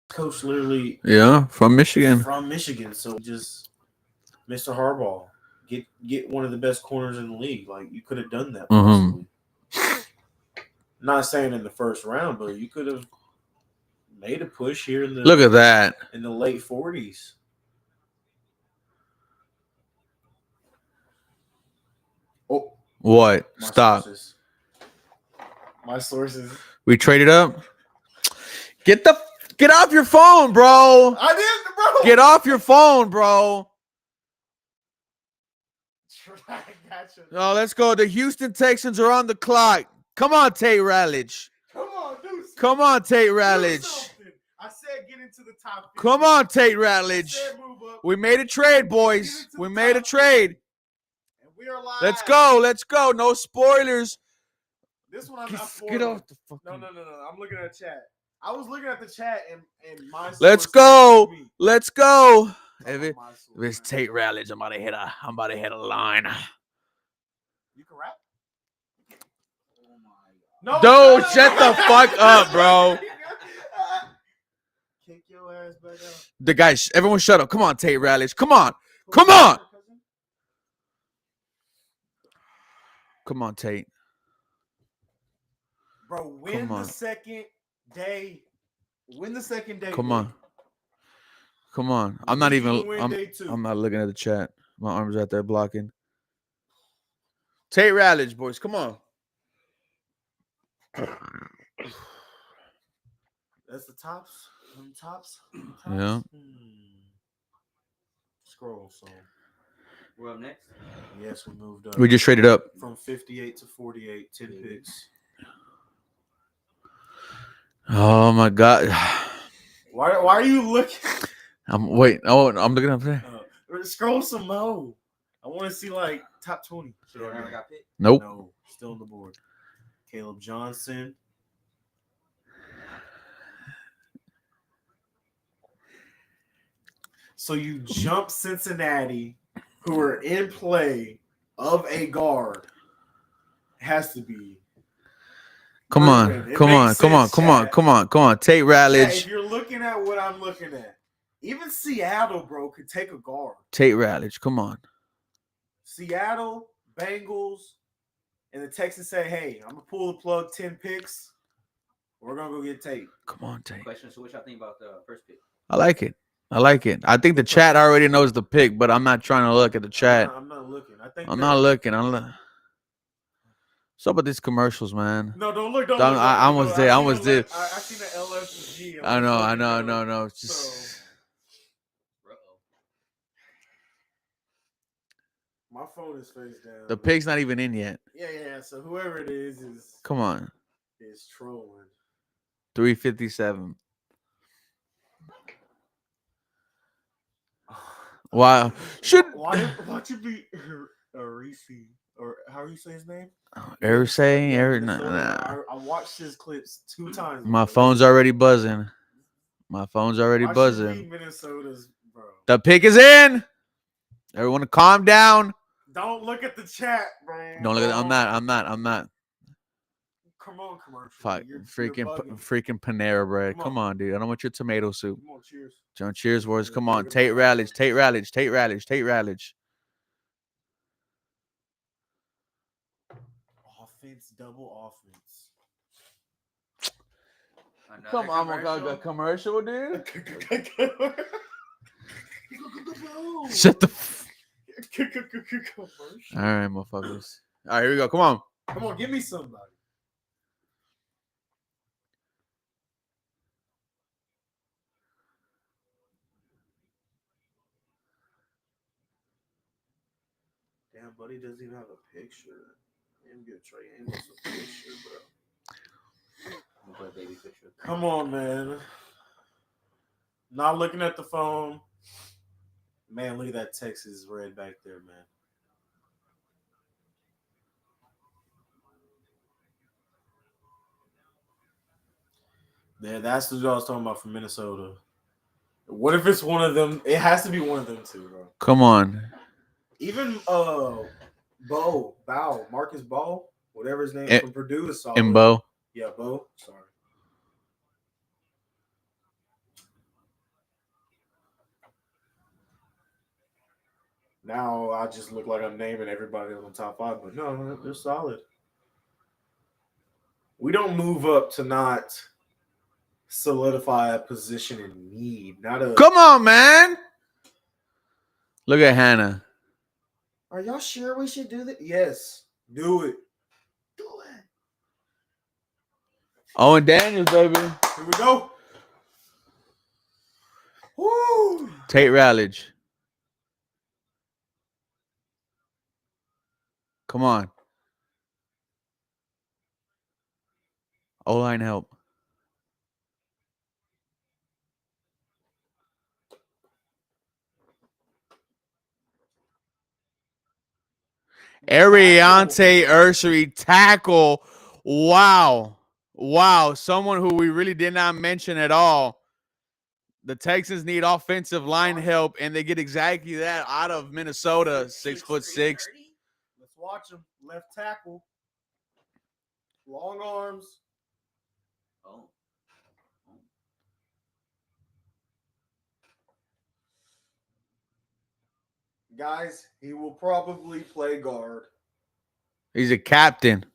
coach, literally. Yeah, from Michigan. From Michigan, so just Mr. Harbaugh, get one of the best corners in the league. Like you could have done that possibly. Not saying in the first round, but you could have made a push here in the Look at that. in the late 40s. Oh, What? Stop. My sources. We traded up. Get off your phone, bro. I didn't, bro. Get off your phone, bro. I gotcha. Oh, let's go. The Houston Texans are on the clock. Come on, Tate Rallich. Come on, dude. Come on, Tate Rallich. I said get into the top 50. Come on, Tate I Ratledge. said move up. We made a trade, boys. We made a trade. And we are live. Let's go. Let's go. No spoilers. This one I'm Get not for. off the No. fucking. I'm looking at chat. I was looking at the chat and my Let's source go. texted me. Let's go. Talking If about my source, it's man. Tate Ratledge, I'm about to hit a line. You can rap? Oh my God. Dude, shut the fuck up, bro. Kick your ass back up. The guys, everyone shut up. Come on, Tate Ratledge. Come on. Come on. Come on, Tate. Bro, win Come on. the second day. Win the second day. Come bro. on. Come on. I'm We not need even you to win day 2. I'm not looking at the chat. My arms out there blocking. Tate Ratledge, boys. Come on. That's the tops. Tops. Yeah. Scroll. So We're up next. yes, we moved up. We just traded up. From 58 to 48, 10 picks. Oh my God. Why are you looking? I'm looking up there. Scroll some more. I want to see like top 20. Shador never got picked. Nope. No, still on the board. Caleb Johnson. So you jump Cincinnati, who are in play of a guard. Has to be. Come on. Bergman. It Come on. makes Come on. sense, Come on. Chad. Come on. Come on. Tate Yeah, Ratledge. if you're looking at what I'm looking at, even Seattle, bro, could take a guard. Tate Ratledge. Come on. Seattle, Bengals, and the Texans say, hey, I'm going to pull the plug 10 picks. We're going to go get Tate. Come on, Tate. Question: so, what y'all think about the first pick? I like it. I like it. I think the chat already knows the pick, but I'm not trying to look at the chat. I'm not looking. I think I'm not looking. What's up with these commercials, man? No, don't look. Don't Don't- look. I don't almost look. did, I seen almost the did. I seen the LFG. I know. It's just Uh-oh. My phone is face down. the pick's not even in yet. Yeah. So whoever it is Come on. trolling. 357. Wow. Why you be Reese or how do you say his name? Nah. I watched his clips 2 times. My bro. phone's already buzzing. My phone's already Why should buzzing. be Minnesota's, bro. The pick is in. Everyone calm down. Don't look at the chat, bro. Don't look at I'm not. Come on, commercial. Fuck. You're Freaking bugging. Panera bread. Come Come on, dude. I don't want your tomato soup. Come on, cheers. John, cheers, boys. Yeah, Come on. look at Tate that. Ratledge. Tate Ratledge. Tate Ratledge. Tate Ratledge. Offense, double offense. Another Come on, my God. commercial? Commercial, dude. Shut Shut the. commercial. All right, motherfuckers. All right, here we go. Come on. Come on, give me somebody. Damn, buddy doesn't even have a picture. Damn, get Trey Amos a picture, bro. I'm gonna put a baby picture. Come on, man. Not looking at the phone. Man, look at that Texas red back there, man. Yeah, that's what I was talking about from Minnesota. What if it's one of them? It has to be one of them two, bro. Come on. Even Marcus Bow, whatever his name from Purdue is solid. Imbo. Yeah, Bo. Sorry. Now I just look like I'm naming everybody on top 5, but no, they're solid. We don't move up to not solidify a position in need. Not a. Come on, man. Look at Hannah. Are y'all sure we should do that? Yes, do it. Do it. Owen Daniels, baby. Here we go. Woo! Tate Ratledge. Come on. O-line help. Ariante Ursary tackle. Wow. Wow. Someone who we really did not mention at all. The Texans need offensive line help, and they get exactly that out of Minnesota. 6'6". Let's watch him. Left tackle. Long arms. Oh. Guys, he will probably play guard. He's a captain.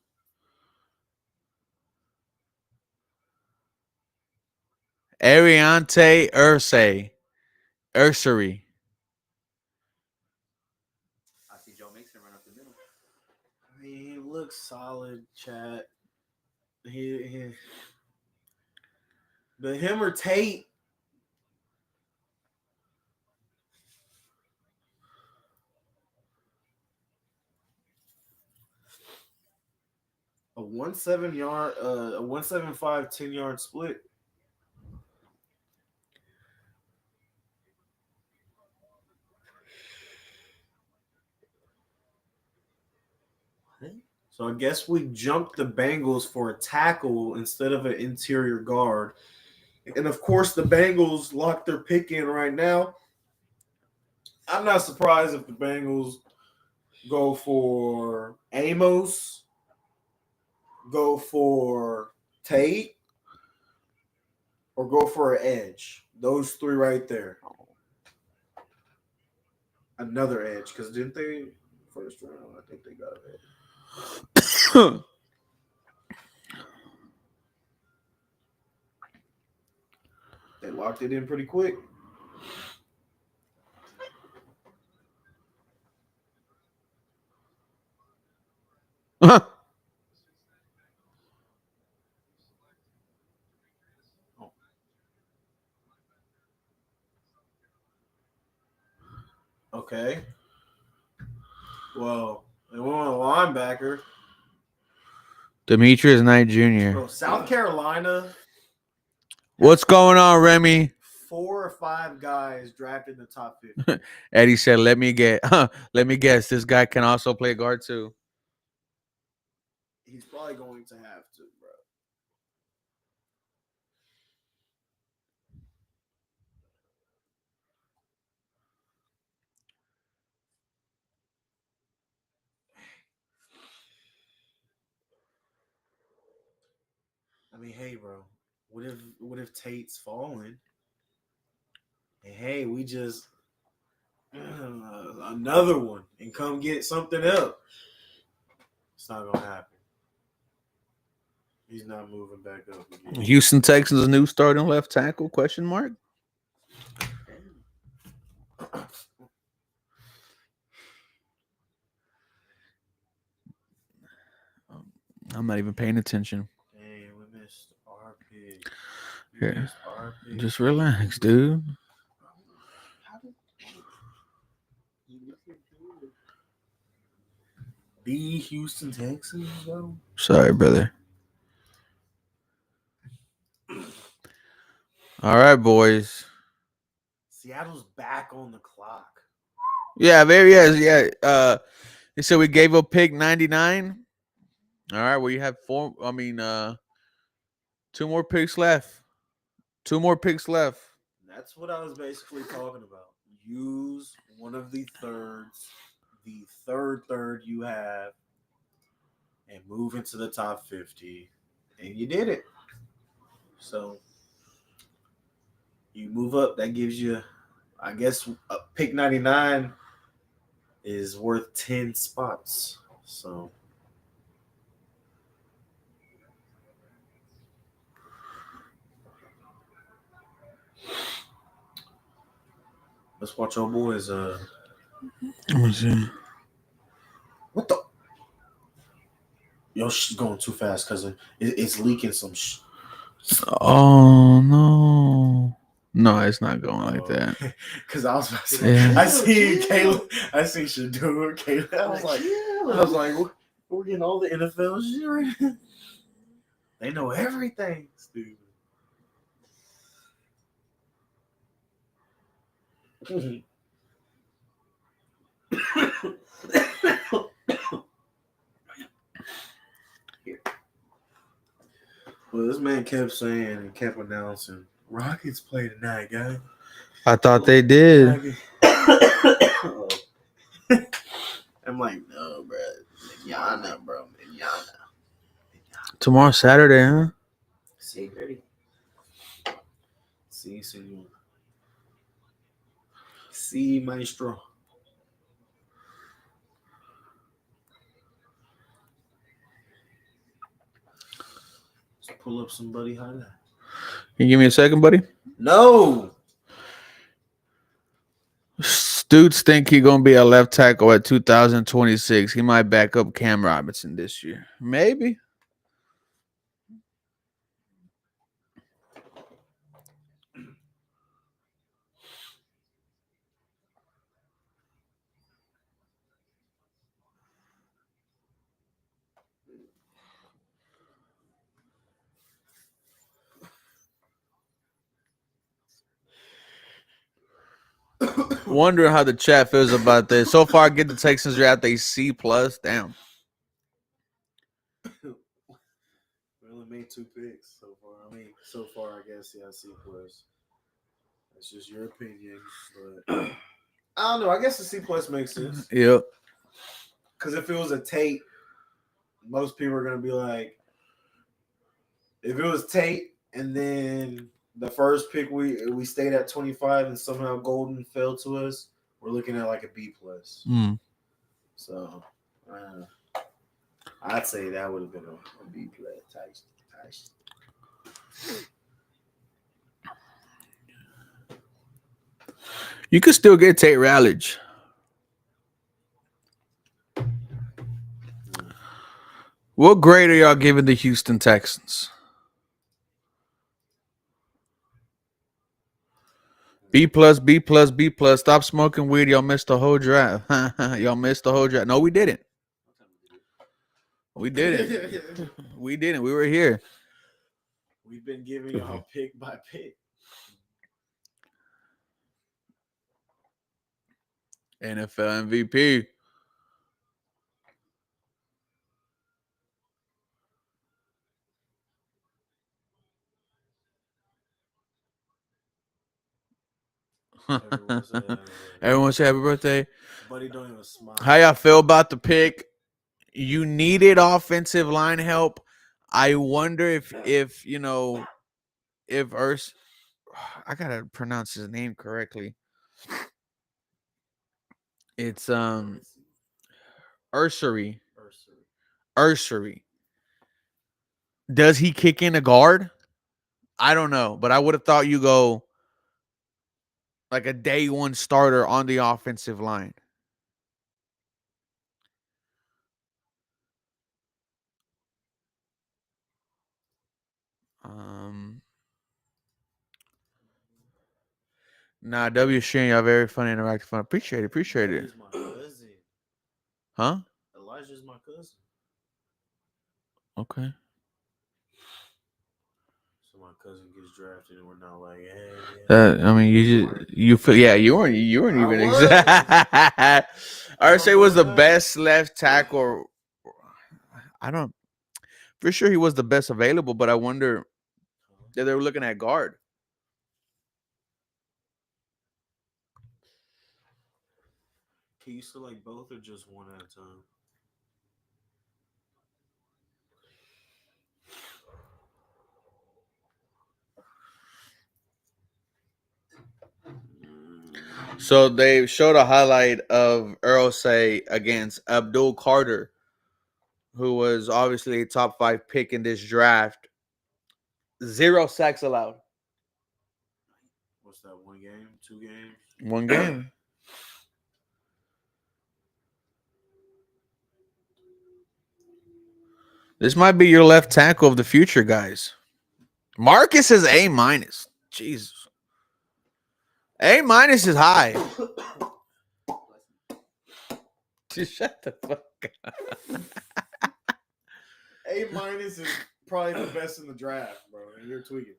Ariante Ursay. Ursary. I see Joe Mixon run up the middle. I mean, he looks solid, chat. But him or Tate. A 1-7 yard, a 1-7-5 10-yard split. So I guess we jumped the Bengals for a tackle instead of an interior guard. And of course, the Bengals locked their pick in right now. I'm not surprised if the Bengals go for Amos, go for Tate, or go for an edge. Those three right there. Another edge, because didn't they first round? I think they got an edge. They locked it in pretty quick. Okay. Well, they went on a linebacker. Demetrius Knight Jr. Bro, South Carolina. What's going on, Remy? 4 or 5 guys drafted in the top 50. Eddie said, let me guess. This guy can also play guard too. He's probably going to have to, bro. I mean, hey, bro. What if Tate's falling? And hey, we just another one and come get something else. It's not gonna happen. He's not moving back up again. Houston Texans new starting left tackle? Question mark. I'm not even paying attention. Dang, we missed our pick. Here. Missed our pick. Just relax, dude. The Houston Texans, though. Sorry, brother. All right, boys. Seattle's back on the clock. Yeah, very yeah. They said we gave up pick 99. All right, well, you have 2 more picks left. 2 more picks left. That's what I was basically talking about. Use one of the thirds, the third you have, and move into the top 50. And you did it. So you move up. That gives you, I guess, pick 99 is worth 10 spots. So let's watch our boys. Let me see. What the? Yo, she's going too fast because it's leaking some. Oh no. No, it's not going like that. Because I was about to say, Yeah. I see Caleb, I see Shadur, Caleb. I was like, we're getting all the NFL shit right now. They know everything, stupid. this man kept saying and kept announcing, Rockets play tonight, guys. I thought they did. I'm like, no, bro. Manana, bro. Manana. Tomorrow Saturday, huh? 8:30. See, senor. See, maestro. Let's pull up somebody highlight. Can you give me a second, buddy? No. Dudes think he gonna be a left tackle at 2026. He might back up Cam Robinson this year. Maybe. Wondering how the chat feels about this. So far, get the Texans draft a C plus. Damn. We only made 2 picks so far. So far, I guess, yeah, C plus. That's just your opinion, but I don't know. I guess the C plus makes sense. Yep. Because if it was a Tate, most people are gonna be like, if it was Tate and then the first pick we stayed at 25 and somehow Golden fell to us, we're looking at like a B plus. So I'd say that would have been a B plus. You could still get Tate Rallage. What grade are y'all giving the Houston Texans? B plus, B plus, B plus. Stop smoking weed. Y'all missed the whole draft. Y'all missed the whole draft. No, we didn't. We didn't. We didn't. We were here. We've been giving y'all pick by pick. NFL MVP. Everyone say happy birthday. Buddy don't even smile. How y'all feel about the pick? You needed offensive line help. I wonder if you know if I gotta pronounce his name correctly. It's Ursery. Does he kick in a guard? I don't know, but I would have thought you go like a day one starter on the offensive line. Nah, W Shane, y'all very funny, interactive, fun. Appreciate it. Elijah's my cousin. Huh? Elijah's my cousin. Okay. So my cousin gets drafted, and we're not like, hey. I mean, you feel, yeah, you weren't even exact. RSA was the best left tackle. I don't for sure he was the best available, but I wonder if they were looking at guard. Can you select both or just one at a time? So they showed a highlight of Earlsay against Abdul Carter, who was obviously a top 5 pick in this draft. 0 sacks allowed. What's that, 1 game? 2 games? 1 game. This might be your left tackle of the future, guys. Marcus is A minus. Jesus. A minus is high. Shut the fuck up. A minus is probably the best in the draft, bro. And you're tweaking.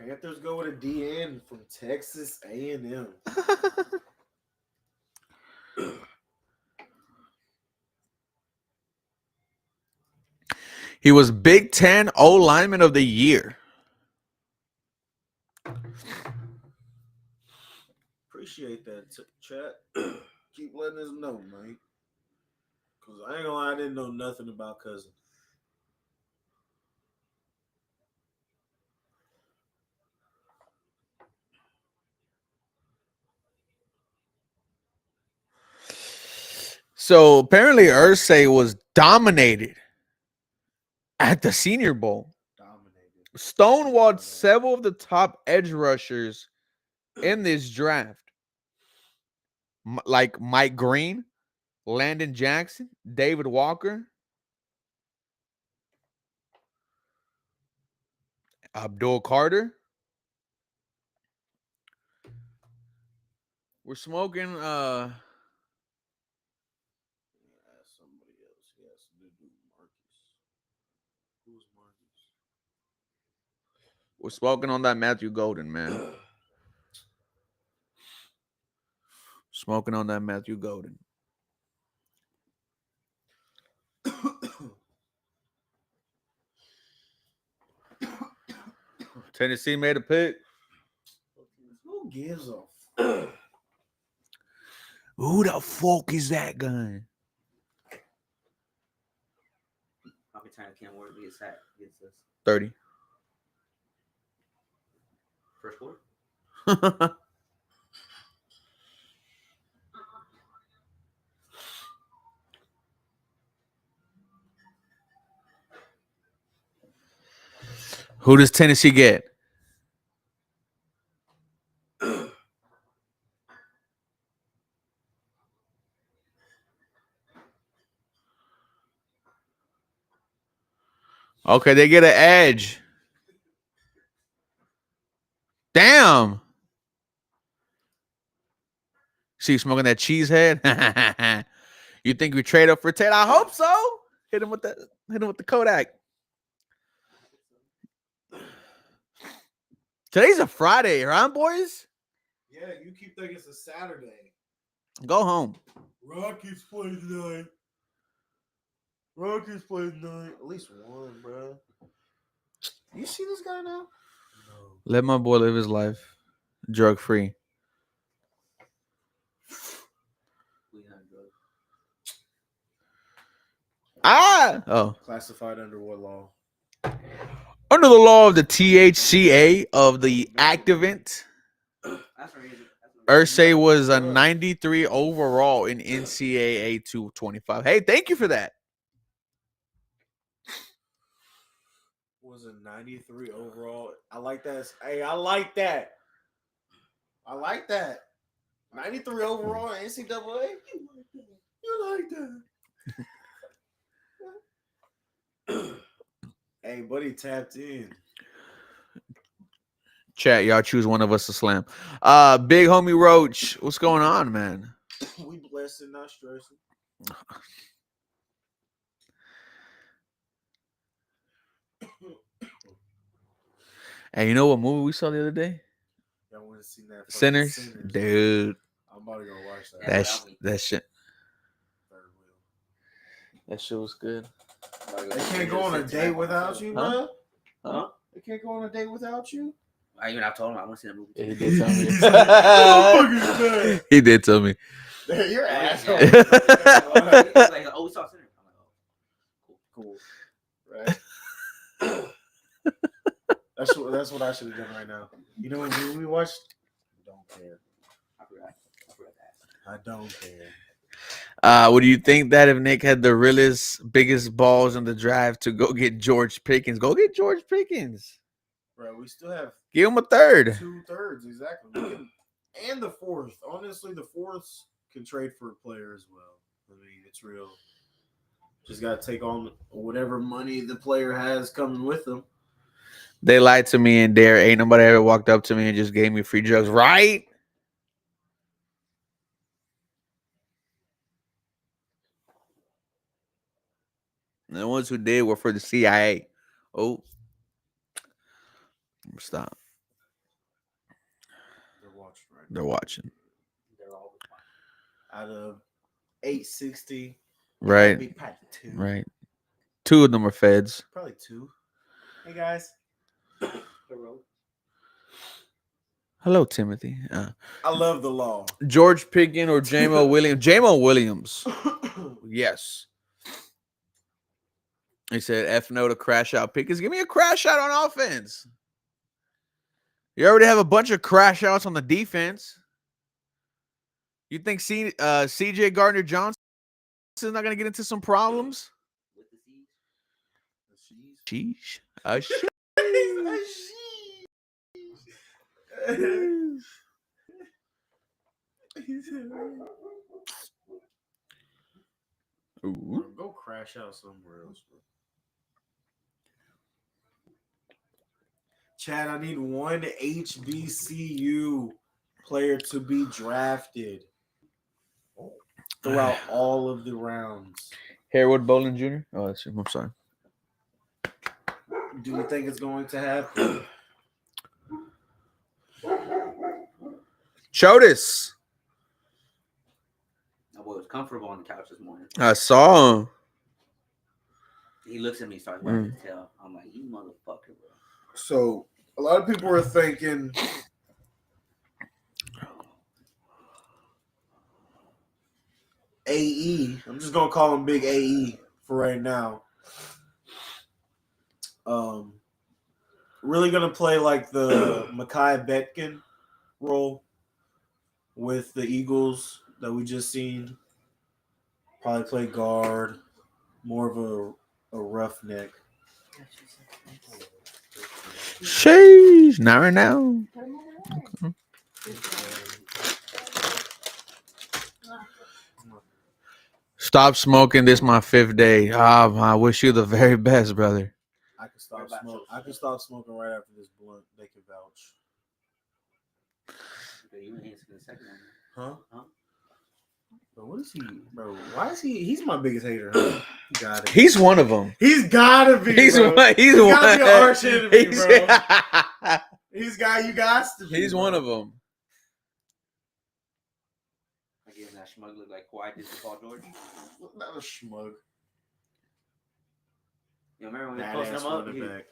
Panthers go with a DN from Texas A&M. He was Big Ten O lineman of the year. Appreciate that, chat. Keep letting us know, man. Because I ain't gonna lie, I didn't know nothing about Cousins. So apparently Ursay was dominated at the Senior Bowl. Dominated. Stonewalled several of the top edge rushers in this draft. Like Mike Green, Landon Jackson, David Walker, Abdul Carter. We're smoking Somebody else. Yes, Marcus. Who's Marcus? we're smoking on that Matthew Golden, man. Smoking on that Matthew Golden. Tennessee made a pick. Who gives a Who the fuck is that guy? How many times Cam Ward get sacked against us? 30. First quarter? Who does Tennessee get? Okay, they get an edge. Damn. See, smoking that cheese head. You think we trade up for Tate? I hope so. Hit him with the Kodak. Today's a Friday, right, boys? Yeah, you keep thinking it's a Saturday. Go home. Rockies play tonight. Rockies play tonight. At least one, bro. You see this guy now? No. Let my boy live his life, drug free. We not drugs. Oh. Classified under what law? Under the law of the THCA of the Activant, That's the reason. Ursay was a 93 overall in NCAA 225. Hey, thank you for that. Was a 93 overall. I like that. Hey, I like that. I like that. 93 overall NCAA. You like that? Hey, buddy, tapped in. Chat, y'all choose one of us to slam. Big homie Roach, what's going on, man? We blessed and not stressing. Hey, you know what movie we saw the other day? Y'all want to see that? Sinners? Dude. I'm about to go watch that. That shit. Third wheel. That shit was good. They can't go on a date without you, Huh? bro. Huh? They can't go on a date without you. I told him I want to see that movie. Yeah, he did tell me. He's like, "Who the fuck is that?" He did tell me. You're an asshole. He's like, oh, we saw Sinner. I'm like, oh, Cool. Right. That's what I should have done right now. You know what movie we watched? Don't care. I forgot that. I don't care. What do you think that if Nick had the realest, biggest balls in the drive to go get George Pickens? Go get George Pickens. Bro, we still have Give him a third. 2/3 exactly. And the fourth. Honestly, the fourths can trade for a player as well. I mean, it's real. Just got to take on whatever money the player has coming with them. They lied to me and Dare. Ain't nobody ever walked up to me and just gave me free drugs, right? The ones who did were for the CIA. Oh. Stop. They're watching. They're all Out of 860, Right. maybe probably 2. Right. 2 of them are feds. Probably 2. Hey guys, heroic. Hello, Timothy. I love the law. George Pickens or J-Mo Williams? J-Mo Williams. Yes. He said, F no to crash out Pickens. Give me a crash out on offense. You already have a bunch of crash outs on the defense. You think CJ Gardner Johnson is not going to get into some problems? With the Sheesh. siege. Ooh. Go crash out somewhere else, bro. Chad, I need one HBCU player to be drafted throughout all of the rounds. Harewood Bowling Jr.? Oh, that's him. I'm sorry. Do you think it's going to happen? Chotis. My boy was comfortable on the couch this morning. I saw him. He looks at me, starts wagging his tail. I'm like, you motherfucker, bro. So a lot of people are thinking AE. I'm just gonna call him Big AE for right now. Really gonna play like the Mekhi Betkin role with the Eagles that we just seen. Probably play guard, more of a roughneck. Sheesh. Not right now. Okay. Stop smoking. This my 5th day. I wish you the very best, brother. I can stop smoking. I can stop smoking right after this blunt. They can vouch. Okay, you ain't answering the second one. Huh? Bro, what is he? Bro, why is he? He's my biggest hater. Huh? Got it. He's one of them. He's gotta be. He's bro. one. He's gotta one. be an arch enemy, He's, bro. He's got. You got to be. he's bro. one of them. Again, that schmug look like Kawhi did to Paul George. Not a schmug. You remember when we Badass posted him up? running back.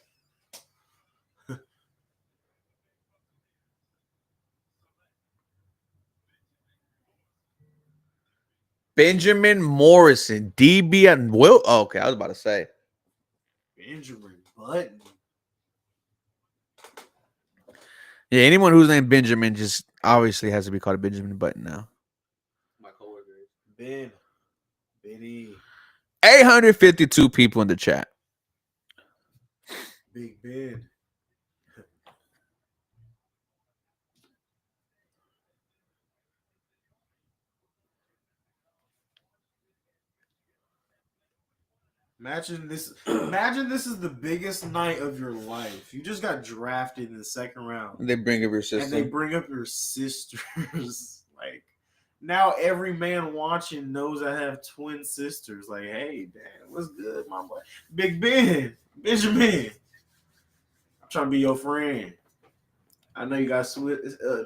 Benjamin Morrison, DB and Will. Oh, okay, I was about to say. Benjamin Button. Yeah, anyone who's named Benjamin just obviously has to be called a Benjamin Button now. My coworker. Benny. 852 people in the chat. Big Ben. Imagine this is the biggest night of your life. You just got drafted in the second round. They bring up your And they sister. bring up your sisters. Like, now every man watching knows I have twin sisters. Like, hey, damn, what's good, my boy? Big Ben, Benjamin. I'm trying to be your friend. I know you got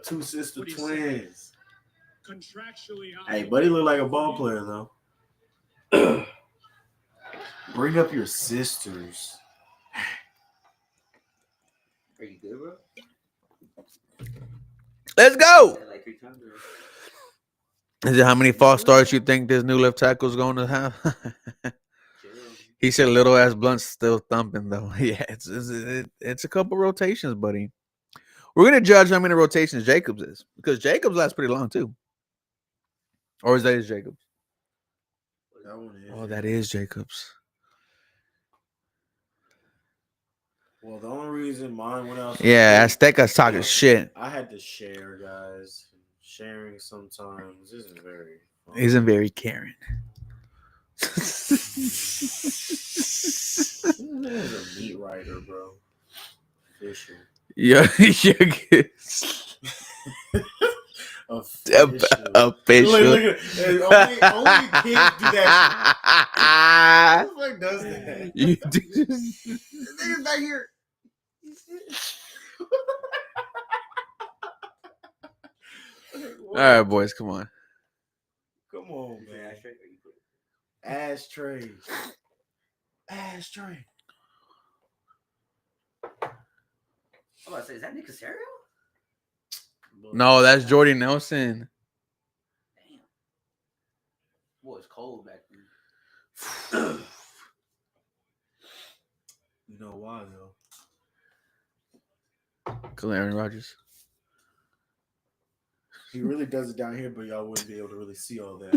two sister What do you twins. Contractually, Hey, buddy look like a ball player, though. Bring up your sisters. Are you good, bro? Let's go. Yeah, like 3 times. Is it how many false starts you think this new left tackle is going to have? He said little ass Blunt's still thumping though. Yeah, it's a couple rotations, buddy. We're gonna judge how many rotations Jacobs is because Jacobs lasts pretty long too. Or is that his Jacobs? That one is. Oh, that is Jacobs. Well, the only reason mine went out. Yeah, Azteca's talking shit. I had to share, guys. Sharing sometimes isn't very fun. Isn't very caring. He's a meat writer, bro. Official. Yeah, you're good. Official. Look at only kids do that shit. Who the fuck does that? You do. This nigga's back here. All right, boys, come on. Come on, You say man. ashtray or you put it? Ashtray. Ashtray. I'm about to say, is that Nick Casario? No, that's Jordy Nelson. Damn. Boy, it's cold back then. You know why though? Cause Aaron Rodgers. He really does it down here, but y'all wouldn't be able to really see all that.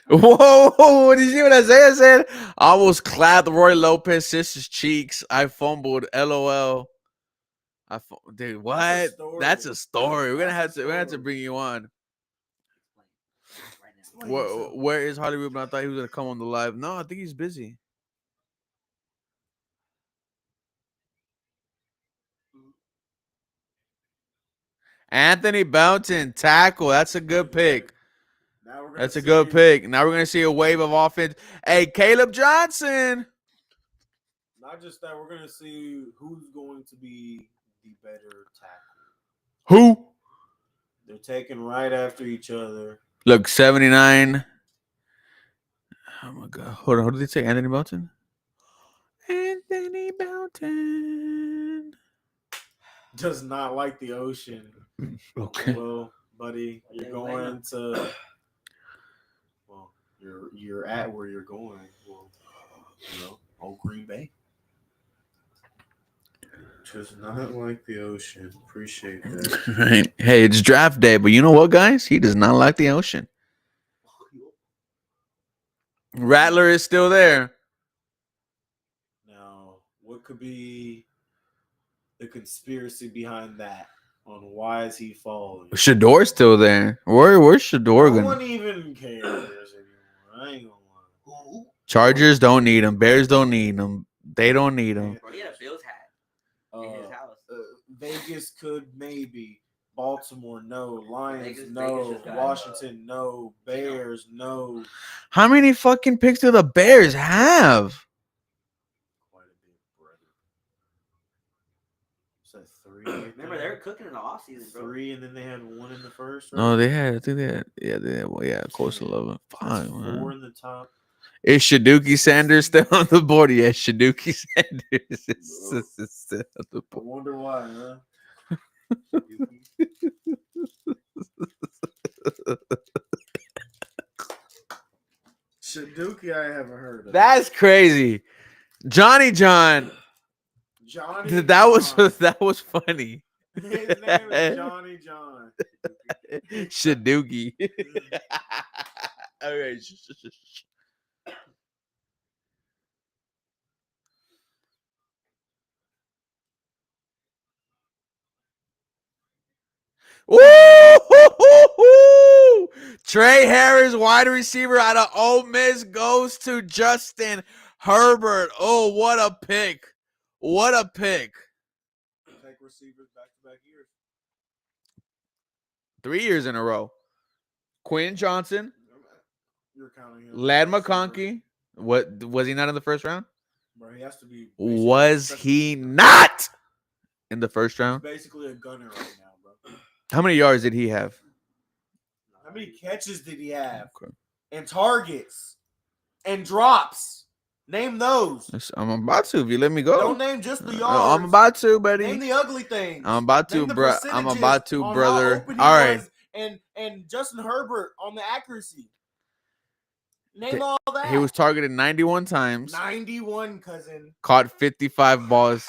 But Whoa! Did you see what Isaiah said? I almost clapped Roy Lopez sister's cheeks. I fumbled. LOL. Dude, what? That's a story. We're gonna have to bring you on. Right now. Where is Harley Rubin? I thought he was gonna come on the live. No, I think he's busy. Anthony Belton, tackle. That's a good pick. That's a good pick. Now we're gonna see a wave of offense. Hey, Caleb Johnson. Not just that, we're gonna see who's going to be the better tackle. Who? They're taken right after each other. Look, 79. Oh my god. Hold on. Who did they say? Anthony Belton? Anthony Belton. Does not like the ocean. Okay. Well, buddy, you're going to. Well, you're at where you're going. Well, old Green Bay. Does not like the ocean. Appreciate that. Right. Hey, it's draft day, but you know what, guys? He does not like the ocean. Rattler is still there. Now, what could be the conspiracy behind that? On why is he falling? Shador's still there. Where's Shador No going? one even cares anymore. I ain't gonna lie. Chargers don't need him. Bears don't need him. They don't need him. Bro, he had a Bills hat in his house. Vegas could maybe. Baltimore, no. Lions, Vegas no. just got, Washington, no. Bears, no. How many fucking picks do the Bears have? Quite a bit, brother. Is that 3? Remember, they were cooking in the offseason, bro. 3, and then they had 1 in the first. Right? No, they had. I think they had. Yeah, they had. Well, yeah, close to 11. That's 5. 4 in the top. Is Shaduki Sanders still on the board? Yes, Shaduki Sanders is still on the I board. wonder why, huh? Shaduki, I haven't heard of. That's crazy. Johnny John. Johnny. That was funny. His name is Johnny John. Shaduki. All right. Ooh! Trey Harris, wide receiver out of Ole Miss, goes to Justin Herbert. Oh, what a pick. What a pick. Take receivers back-to-back years. 3 years in a row. Quinn Johnson, You're counting him. Lad McConkey. What was he not in the first round? Bro, he has to be. Was he not in the first round? He's basically a gunner right now, bro. How many yards did he have? How many catches did he have? Okay. And targets and drops. Name those. I'm about to if you let me go. Don't name just the yards. I'm about to, buddy. Name the ugly things. I'm about to, Name the bro. I'm percentages about to, on brother. how open he All right. was and Justin Herbert on the accuracy. Name all that. He was targeted 91 times. 91, cousin. Caught 55 balls.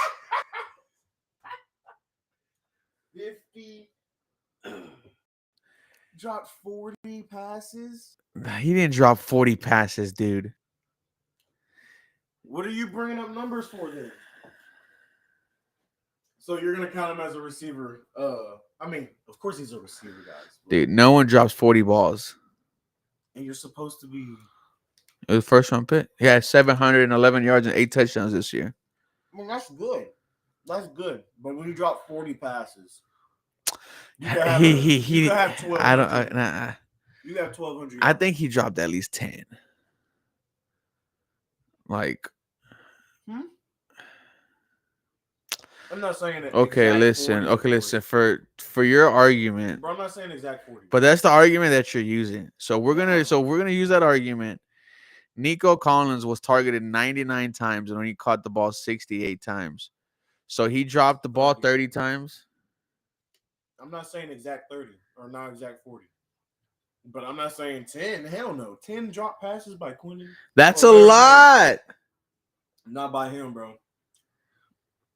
50. Dropped 40 passes. He didn't drop 40 passes, dude. What are you bringing up numbers for then? So you're gonna count him as a receiver? I mean, of course he's a receiver, guys. Dude, no one drops 40 balls. And you're supposed to be. It was first round pick. He had 711 yards and 8 touchdowns this year. I mean, that's good. That's good. But when you drop 40 passes, you can have, you can have 12. I don't. You have 1,200. I think he dropped at least 10. Like, I'm not saying that. Okay, exact listen. 40 or Okay, listen. 40. For your argument, Bro, I'm not saying exact 40. but that's the argument that you're using. So we're gonna use that argument. Nico Collins was targeted 99 times and he caught the ball 68 times. So he dropped the ball 30 times. I'm not saying exact 30 or not exact 40. But I'm not saying 10. Hell no. 10 drop passes by Quentin. That's a lot. Not by him, bro.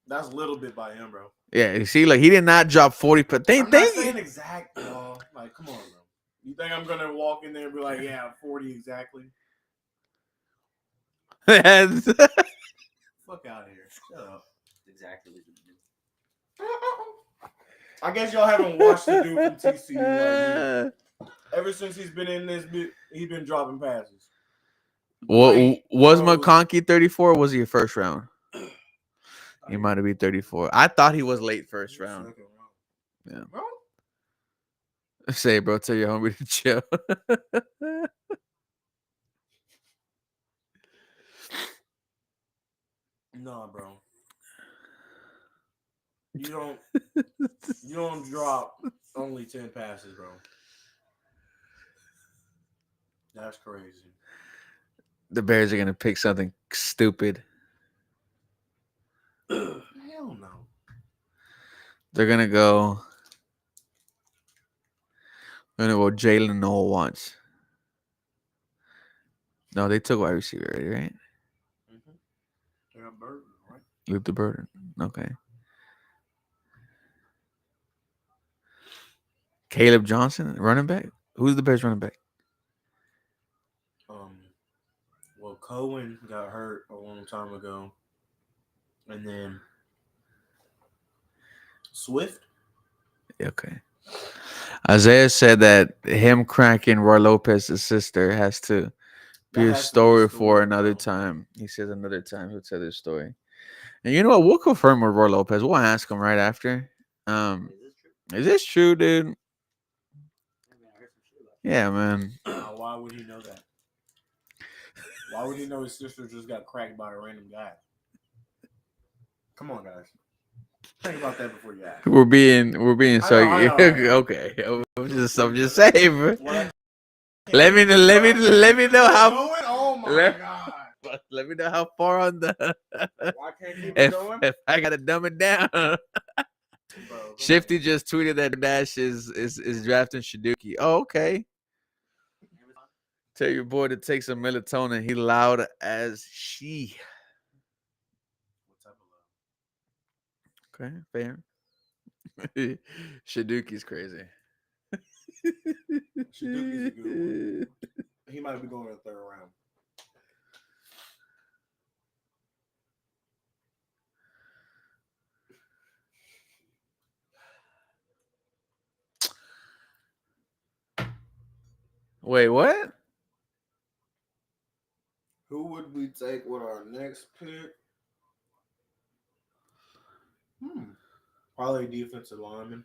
That's a little bit by him, bro. Yeah, you see, like he did not drop 40. But I'm not saying exact, bro. Like, come on, bro. You think I'm gonna walk in there and be like, yeah, 40 exactly? Fuck out of here. Shut up. Exactly what you do. I guess y'all haven't watched the dude from TCU like me. Ever since he's been in this bit, he's been dropping passes. What was McConkey 34? Or was he a first round? He might have been 34. I thought he was late first round. Yeah. Bro? Say, bro, tell your homie to chill. No, bro. You don't drop only 10 passes, bro. That's crazy. The Bears are gonna pick something stupid. Hell no. They're gonna go. Jaylen Null once. No, they took wide receiver already, right? Mm-hmm. They got Burton, right? Luke the Burden. Okay. Caleb Johnson, running back. Who's the best running back? Well, Cohen got hurt a long time ago, and then Swift. Okay. Isaiah said that him cracking Roy Lopez's sister has to be a story for another time. He says another time he'll tell this story. And you know what? We'll confirm with Roy Lopez. We'll ask him right after. Is this true, dude? Yeah, man. Why would he know that? Why would he know his sister just got cracked by a random guy? Come on, guys. Think about that before you ask. We're being I so know. okay. I'm just saying, bro. Let me know how. Oh my god. Let me know how far on the. Why can't keep it going? If I gotta dumb it down. Bro, Shifty just tweeted that Dash is drafting Shaduki. Oh, okay. Tell your boy to take some melatonin. He loud as she. Okay, fair. Shaduki's crazy. Shaduki's a good one. He might be going in the third round. Wait, what? Who would we take with our next pick? Probably defensive lineman.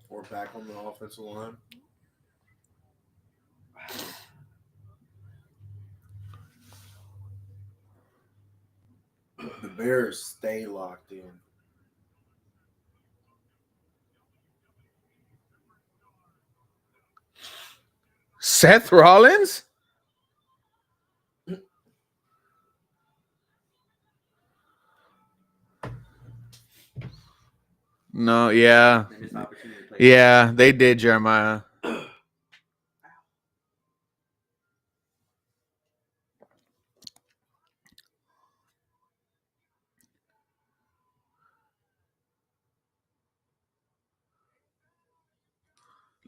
Or back on the offensive line. The Bears stay locked in. Seth Rollins? No, yeah. Yeah, they did, Jeremiah.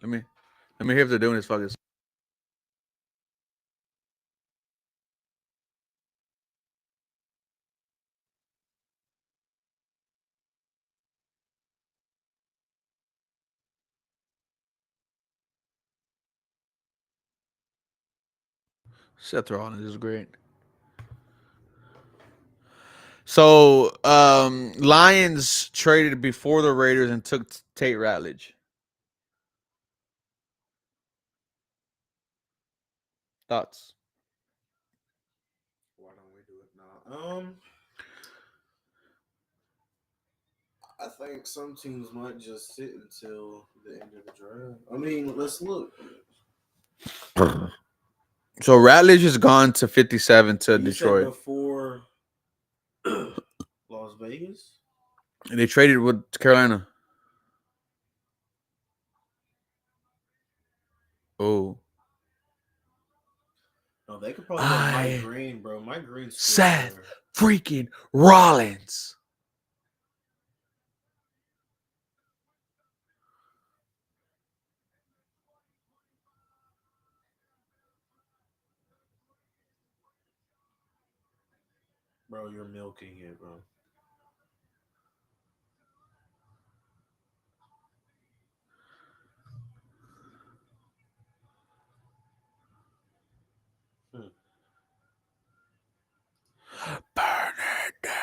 Let me hear if they're doing this fucking. Seth Rollins is great. So, Lions traded before the Raiders and took Tate Ratledge. Thoughts? Why don't we do it now. I think some teams might just sit until the end of the draft. I mean, let's look. So Ratledge is gone to 57 to You said Detroit. before Las Vegas. And they traded with Carolina. Oh. No, they could probably get Mike Green, bro. Mike Green's still Seth there. freaking Rollins. Bro, you're milking it, bro. Burn it down.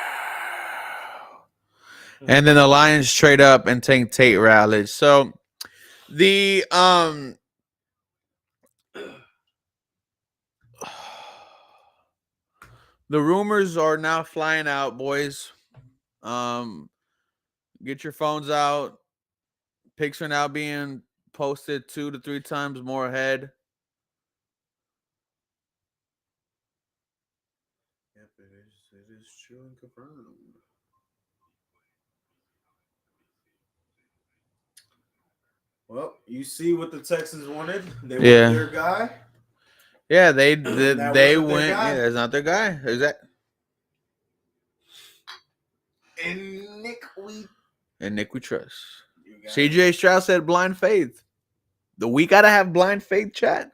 And then the Lions trade up and take Tate Ratledge. So the the rumors are now flying out, boys. Get your phones out. Picks are now being posted 2 to 3 times more ahead. Yep, it is true and confirmed. Well, you see what the Texans wanted. They wanted their guy. Yeah, they went. Yeah, that's not their guy. Who's that? And Nick we trust. CJ Stroud said blind faith. We gotta have blind faith, chat.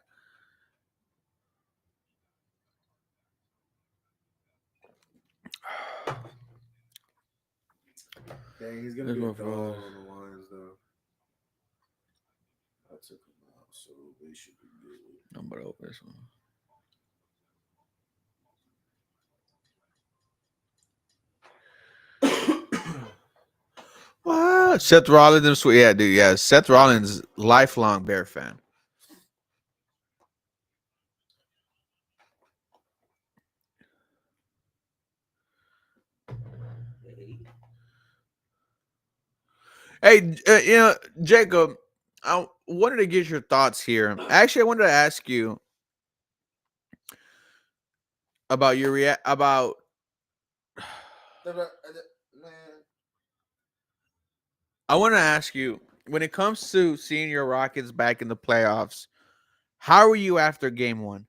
Dang, he's gonna be a dog on the Lions though. I took him out, so they should be good. Number over this one. What? Seth Rollins, yeah, dude, yeah. Seth Rollins, lifelong Bear fan. Hey, Jacob, I wanted to get your thoughts here. Actually, I wanted to ask you about your about. I want to ask you, when it comes to seeing your Rockets back in the playoffs, how are you after game one?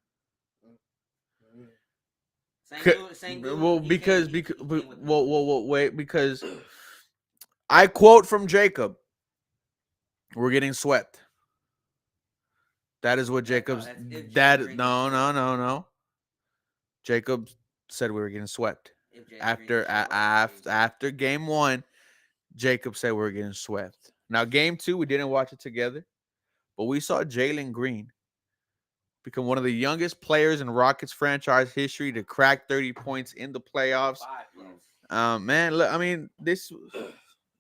Because I quote from Jacob, we're getting swept. That is what Jacob's no. Jacob said we were getting swept. After game one, Jacob said we were getting swept. Now, game two, we didn't watch it together, but we saw Jaylen Green become one of the youngest players in Rockets franchise history to crack 30 points in the playoffs. Man, look, I mean, this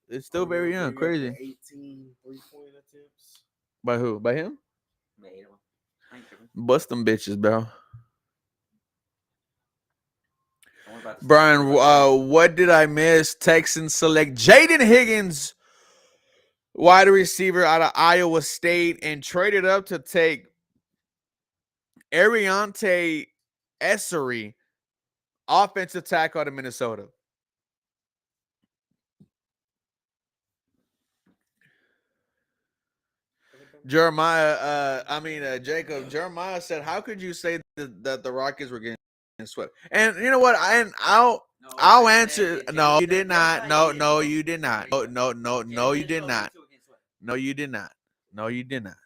is still very young, crazy. 18 3-point attempts. By who? By him? Bust them bitches, bro. Brian, what did I miss? Texans select Jaden Higgins, wide receiver out of Iowa State, and traded up to take Ariante Essery, offensive tackle out of Minnesota. Jacob, Jeremiah said, how could you say that the Rockets were getting swept? And you know what? I'll answer. No, you did not. No, you did not. No, you did not. No, you did not. No, you did not.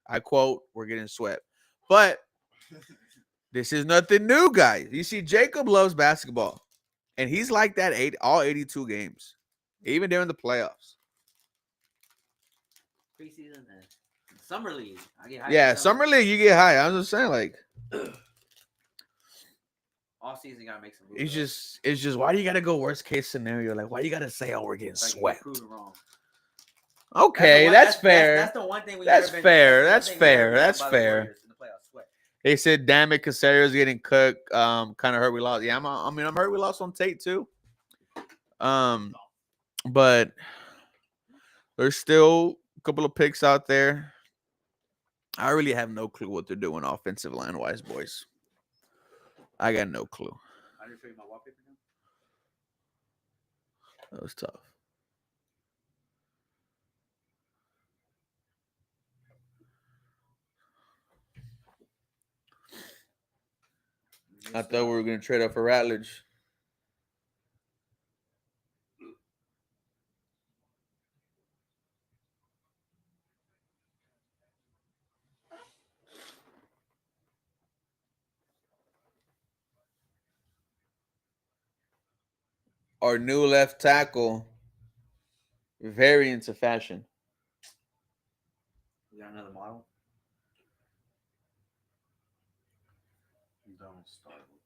I quote, we're getting swept. But this is nothing new, guys. You see, Jacob loves basketball. And he's like that all 82 games, even during the playoffs. Preseason and summer league. I get high. Yeah, summer league, you get high. I'm just saying, like, all season gotta make some moves. It's just why do you gotta go worst case scenario? Like, why you gotta say, oh, we're getting swept? Okay, that's fair. That's the one thing. That's fair. That's fair. That's fair. They said, "Damn it, Casario's getting cooked. Kind of hurt we lost." Yeah, I'm hurt we lost on Tate too. But there's still a couple of picks out there. I really have no clue what they're doing offensive line wise, boys. I got no clue. I didn't show you my wallpaper now. That was tough. I thought we were gonna trade up for Ratledge. Our new left tackle, very into fashion. We got another model. Don't start with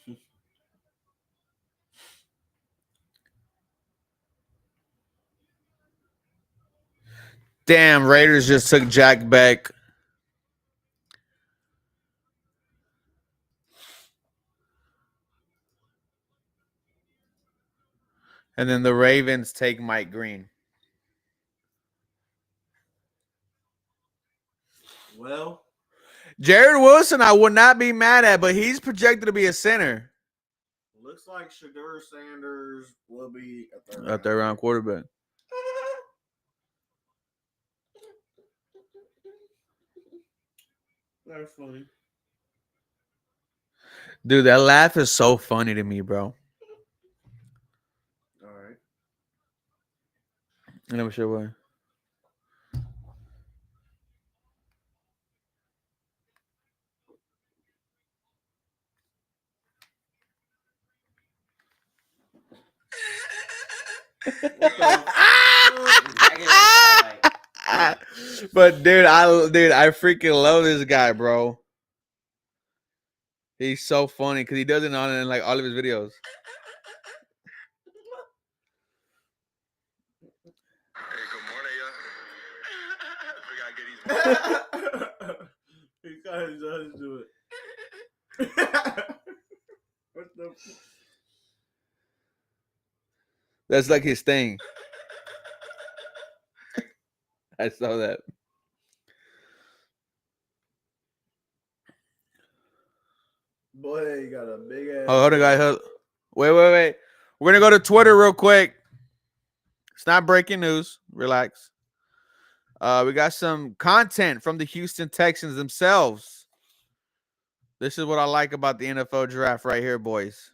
this. Damn, Raiders just took Jack Beck. And then the Ravens take Mike Green. Well, Jared Wilson, I would not be mad at, but he's projected to be a center. looks like Shadur Sanders will be A third round quarterback. That's funny. Dude, that laugh is so funny to me, bro. All right. I never sure why. But dude, I freaking love this guy, bro. He's so funny because he does it on in like all of his videos. Hey, good morning, y'all. We gotta get these. He kind of does do it. What the? That's like his thing. I saw that. Boy, you got a big ass. Oh, hold on, guys. Wait. We're gonna go to Twitter real quick. It's not breaking news. Relax. We got some content from the Houston Texans themselves. This is what I like about the NFL draft right here, boys.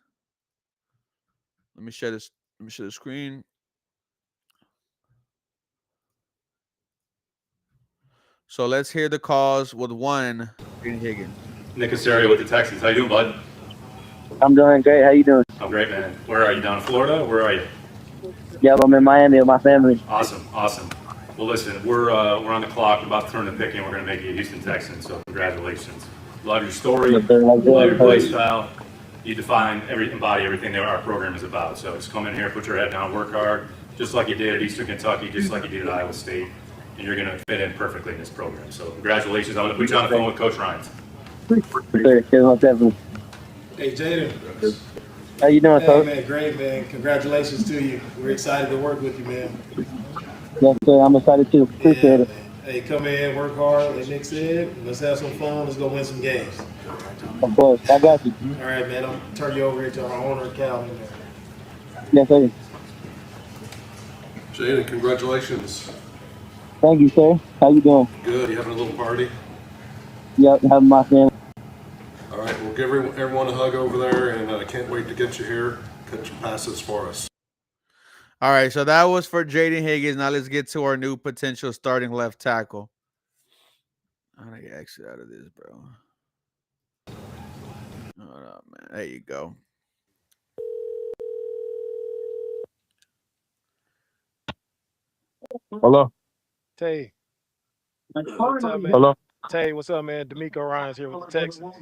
Let me share this. Let me share the screen. So let's hear the calls with one. Higgins. Nick Casario with the Texans. How you doing, bud? I'm doing great. How you doing? I'm great, man. Where are you? Down in Florida? Where are you? Yeah, I'm in Miami with my family. Awesome. Well, listen, we're on the clock, about to turn the pick in. We're going to make you a Houston Texan, so congratulations. Love your story. Yes, sir. Love your play style. You define embody everything that our program is about. So just come in here, put your head down, work hard, just like you did at Eastern Kentucky, just like you did at Iowa State, and you're going to fit in perfectly in this program. So congratulations. I'm going to put you on the phone with Coach Ryan. Hey, Jaylen. How you doing, Hey, coach? man, great, man. Congratulations to you. We're excited to work with you, man. Yes, sir. I'm excited too. Appreciate it. Man. Hey, come in, work hard, like Nick said. Let's have some fun. Let's go win some games. Of course. I got you. All right, man. I'll turn you over here to our owner, Calvin. Yes, sir. Jaylen, congratulations. Thank you, sir. How you doing? Good. You having a little party? Yep, having my family. All right. We'll give everyone a hug over there, and I can't wait to get you here. Cut your passes for us. All right, so that was for Jayden Higgins. Now let's get to our new potential starting left tackle. I'm gonna get exit out of this, bro. Hold up, man. There you go. Hello. Tay. What's up, man? Hello. Tay, what's up, man? D'Amico Ryan's here with the Texans.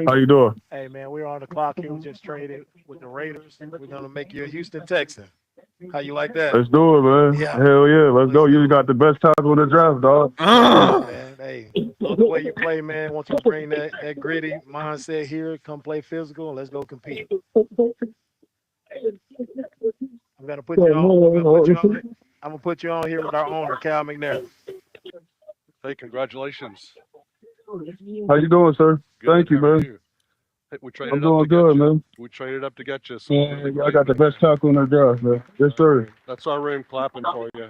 How you doing? Hey, man, we're on the clock here. We just traded with the Raiders. We're going to make you a Houston Texan. How you like that? Let's do it, man. Yeah. Hell yeah, let's go. Let's You do got the best tackle in the draft, dog. Man, hey, love the way you play, man. Want you to bring that gritty mindset here. Come play physical and let's go compete. I'm gonna put you on. I'm gonna put you on here with our owner, Cal McNair. Hey, congratulations. How you doing, sir? Good. Thank you, How are man. you? Hey, we traded I'm up doing to get good, you. man. We traded up to get you. So Man, I got the best tackle in the draft, man. Yes, sir. that's our room clapping for you.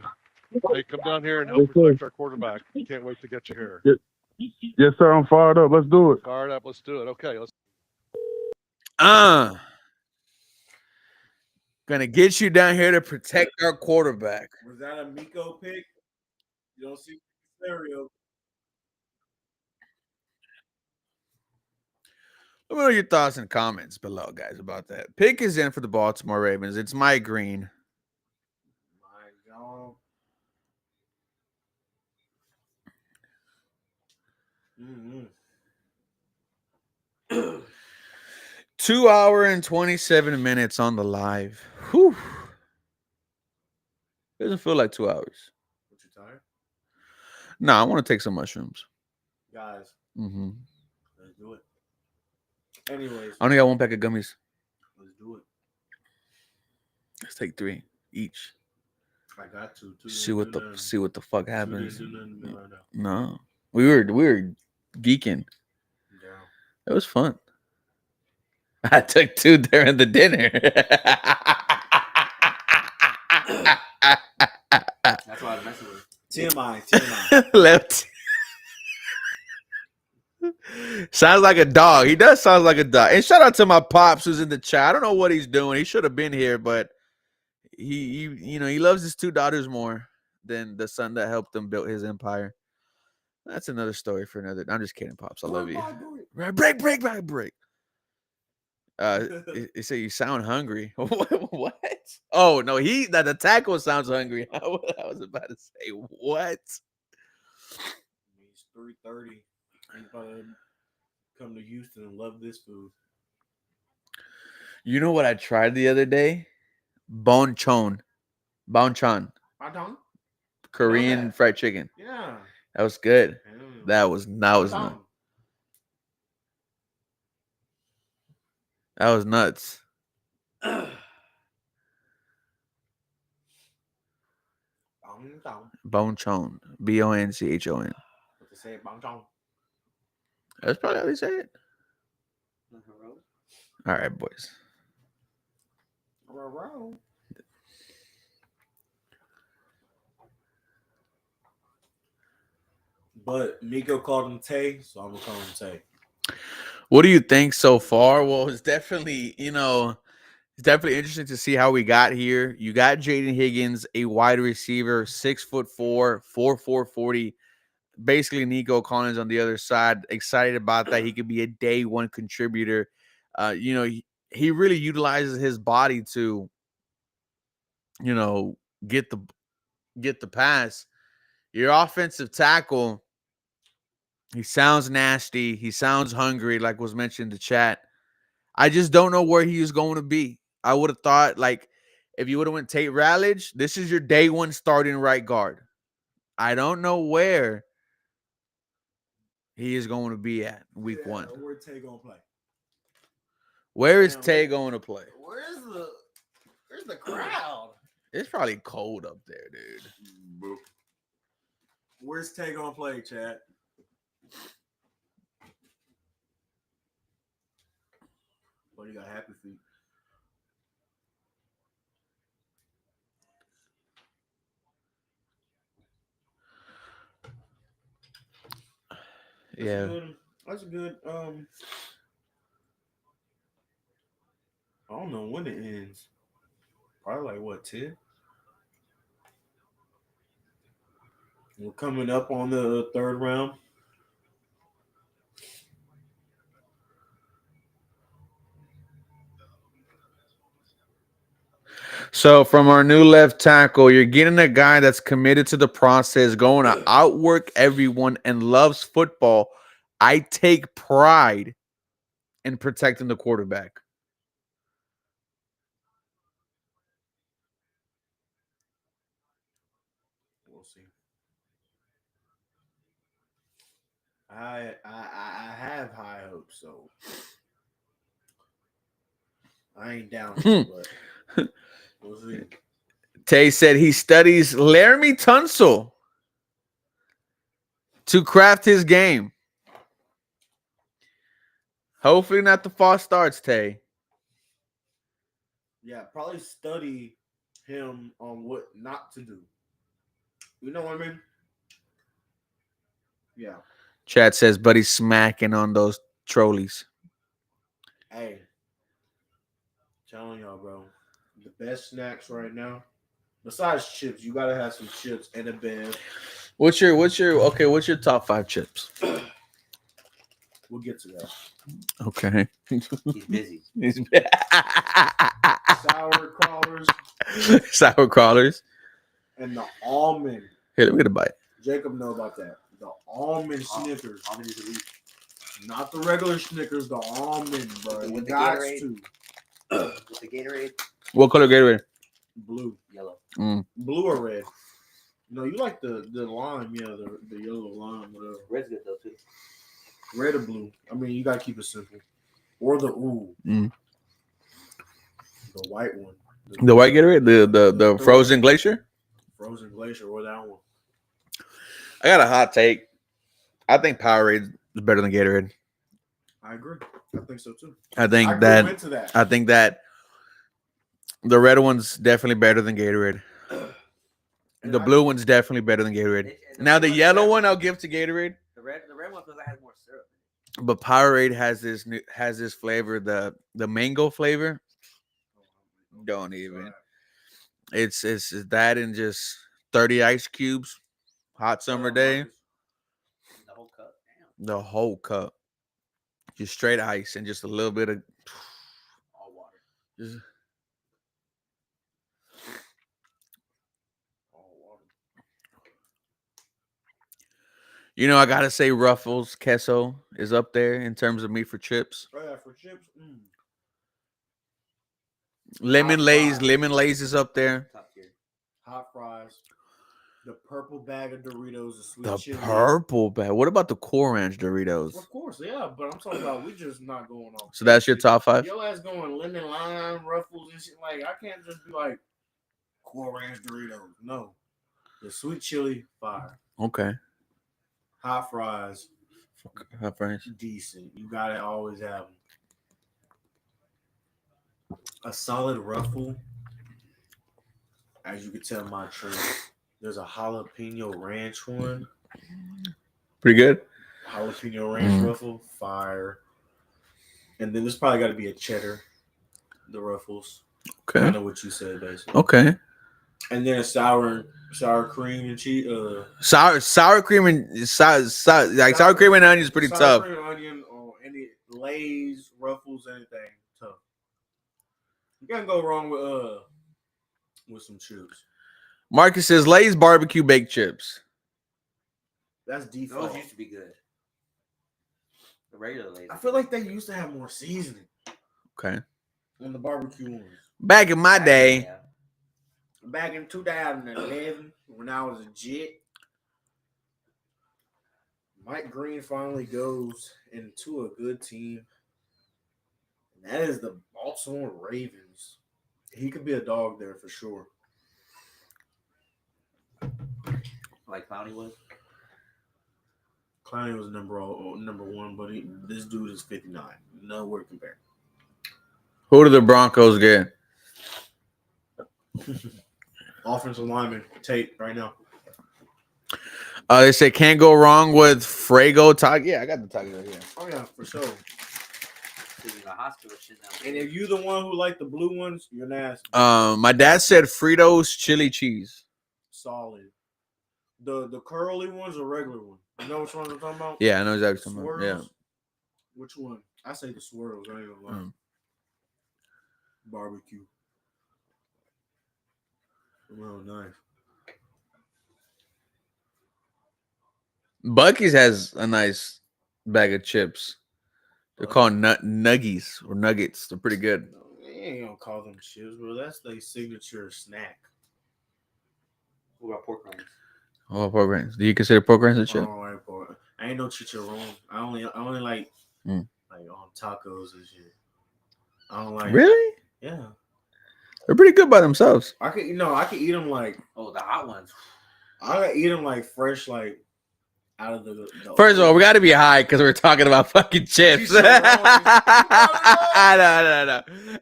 Hey, come down here and help Yes, sir. protect our quarterback. Can't wait to get you here. Yes, sir. I'm fired up. Let's do it. Fired up. Let's do it. Okay. Let's. Gonna get you down here to protect our quarterback. Was that a Miko pick? You don't see scenario. Let me know your thoughts and comments below, guys, about that. Pick is in for the Baltimore Ravens. It's Mike Green. My God. 2 hour and 27 minutes on the live. Whew. Doesn't feel like 2 hours. What, you tired? No, I want to take some mushrooms. Guys, Mm-hmm. let's do it. Anyways, I only got one pack of gummies. let's do it. Let's take 3 each. I got to. See what the fuck happens. Do nothing right now. No, we were geeking. Down. It was fun. I took 2 during the dinner. That's why I'm messing with. TMI. Left. Sounds like a dog. He does sound like a dog. And shout out to my pops who's in the chat. I don't know what he's doing. He should have been here, but he loves his 2 daughters more than the son that helped him build his empire. That's another story for another. I'm just kidding, pops. I love you. Break. He said you sound hungry. What? Oh no, the tackle sounds hungry. I was about to say what? He's 3:30. He's about to come to Houston and love this food. You know what I tried the other day? Bonchon. Korean fried chicken. Yeah. That was good. Damn. That was nuts. That was nuts. Bonchon. Bonchon. What they say, Bonchon. That's probably how they say it. All right, boys. But Miko called him Tay, so I'm gonna call him Tay. What do you think so far? Well, it's definitely, it's definitely interesting to see how we got here. You got Jaden Higgins, a wide receiver, 6'4", 440. Basically, Nico Collins on the other side. Excited about that. He could be a day one contributor. He really utilizes his body to, get the pass. Your offensive tackle, he sounds nasty. He sounds hungry, like was mentioned in the chat. I just don't know where he is going to be. I would have thought, if you would have went Tate Rallage, this is your day one starting right guard. I don't know where he is going to be at week 1. Where Tay gonna play? Where is Tay going to play? Where's the crowd? It's probably cold up there, dude. Where's Tay gonna play, Chad? What you got, happy feet? That's good. I don't know when it ends. Probably like what, 10? We're coming up on the 3rd round. So from our new left tackle, you're getting a guy that's committed to the process, going to outwork everyone and loves football. I take pride in protecting the quarterback. I have high hopes, so I ain't down yet, but we'll see. Tay said he studies Laramie Tunsil to craft his game. Hopefully not the false starts, Tay. Yeah, probably study him on what not to do. You know what I mean? Yeah. Chat says, but he's smacking on those trolleys. Hey, telling y'all, bro, the best snacks right now, besides chips, you gotta have some chips and a bev. What's your top 5 chips? We'll get to that. Okay. He's busy. Sour crawlers Sour crawlers. and the almond. Here, let me get a bite. Jacob know about that. The almond Snickers. Almond is elite. Not the regular Snickers, the almond, bro. With You the got Gatorade. to. With the Gatorade, What color Gatorade? Blue. yellow. Blue or red? No, you like the lime, yeah, the yellow lime, whatever. Red's good though too. Red or blue. I mean, you gotta keep it simple. Or the the white one. The white Gatorade? The frozen glacier? Frozen glacier or that one. I got a hot take. I think Powerade is better than Gatorade. I agree. I think so too. I think I that grew into that. I think that the red one's definitely better than Gatorade. And The blue one's definitely better than Gatorade. Now the yellow one I'll give to Gatorade, The red one because I had more syrup. but Powerade has this flavor, the mango flavor. Don't even. It's that and just 30 ice cubes, hot summer day. The whole cup. Damn. The whole cup, just straight ice and just a little bit of All water. just, All water. you know, I gotta say Ruffles queso is up there in terms of meat for chips. Oh yeah, for chips. Lemon Hot Lay's fries. is up there. Top tier. Hot fries. The purple bag of Doritos, the sweet The chili. purple bag. What about the Cool Ranch Doritos? Of course, yeah, but I'm talking about we just not going off. So that's your top 5? Your ass going lemon lime ruffles and shit. Like I can't just be like Cool Ranch Doritos. No, the sweet chili fire. Okay. Hot fries Hot fries. decent. You gotta always have them. A solid ruffle. As you can tell, my trend. There's a jalapeno ranch one. Pretty good. Jalapeno ranch ruffle, fire. And then there's probably got to be a cheddar, the ruffles. I Okay. know what you said, basically. Okay. And then a sour cream and cheese. Sour cream and sour cream and onion is pretty sour tough. cream, onion, or any Lay's, Ruffles, anything tough. You can't go wrong with some chips. Marcus says Lay's barbecue baked chips. That's default. Those used to be good. The regular Lay's. I feel like they used to have more seasoning Okay. on the barbecue ones. Back in my day, Yeah. Back in 2011, when I was a jit, Mike Green finally goes into a good team. And that is the Baltimore Ravens. He could be a dog there for sure. Like Clowney was. Clowney was number one, but this dude is 59. Nowhere compared. who do the Broncos get? Offensive lineman, Tate, right now. They say can't go wrong with Frago Tag. Yeah, I got the tag right here. Oh, yeah, for sure. He's in the hospital shit now. And if you the one who like the blue ones, you're nasty. My dad said Fritos chili cheese. Solid. The curly ones or regular ones? You know which ones I'm talking about? Yeah, I know exactly what you're talking about. Swirls? Which one? I say the swirls. I ain't gonna lie. Barbecue. Well, nice. Bucky's has a nice bag of chips. They're called nuggies or nuggets. They're pretty good. You ain't gonna call them chips, bro. That's their signature snack. What about pork rinds? Oh, pork rinds. Do you consider pork rinds a chip? All right, pork. I ain't no chicharron. I only like Mm. like on tacos and shit. I don't like. Really? Yeah. They're pretty good by themselves. I could eat them like. Oh, the hot ones. I could eat them like fresh, like out of the First of all, we got to be high because we're talking about fucking chips. so wrong.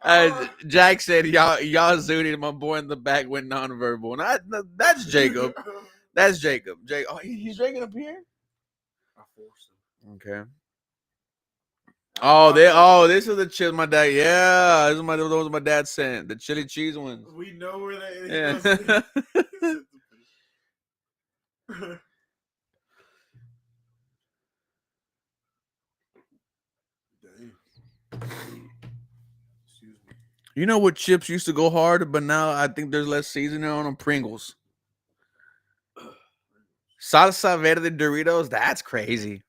No. Jack said y'all zooted. My boy in the back went nonverbal. That's Jacob. That's Jacob. Oh, he's drinking up here. I forced him. Okay. This is the chips my dad. Yeah, those my dad sent. The chili cheese ones. We know where that is. Yeah. Excuse me. You know what chips used to go hard, but now I think there's less seasoning on them. Pringles. Salsa verde Doritos. That's crazy.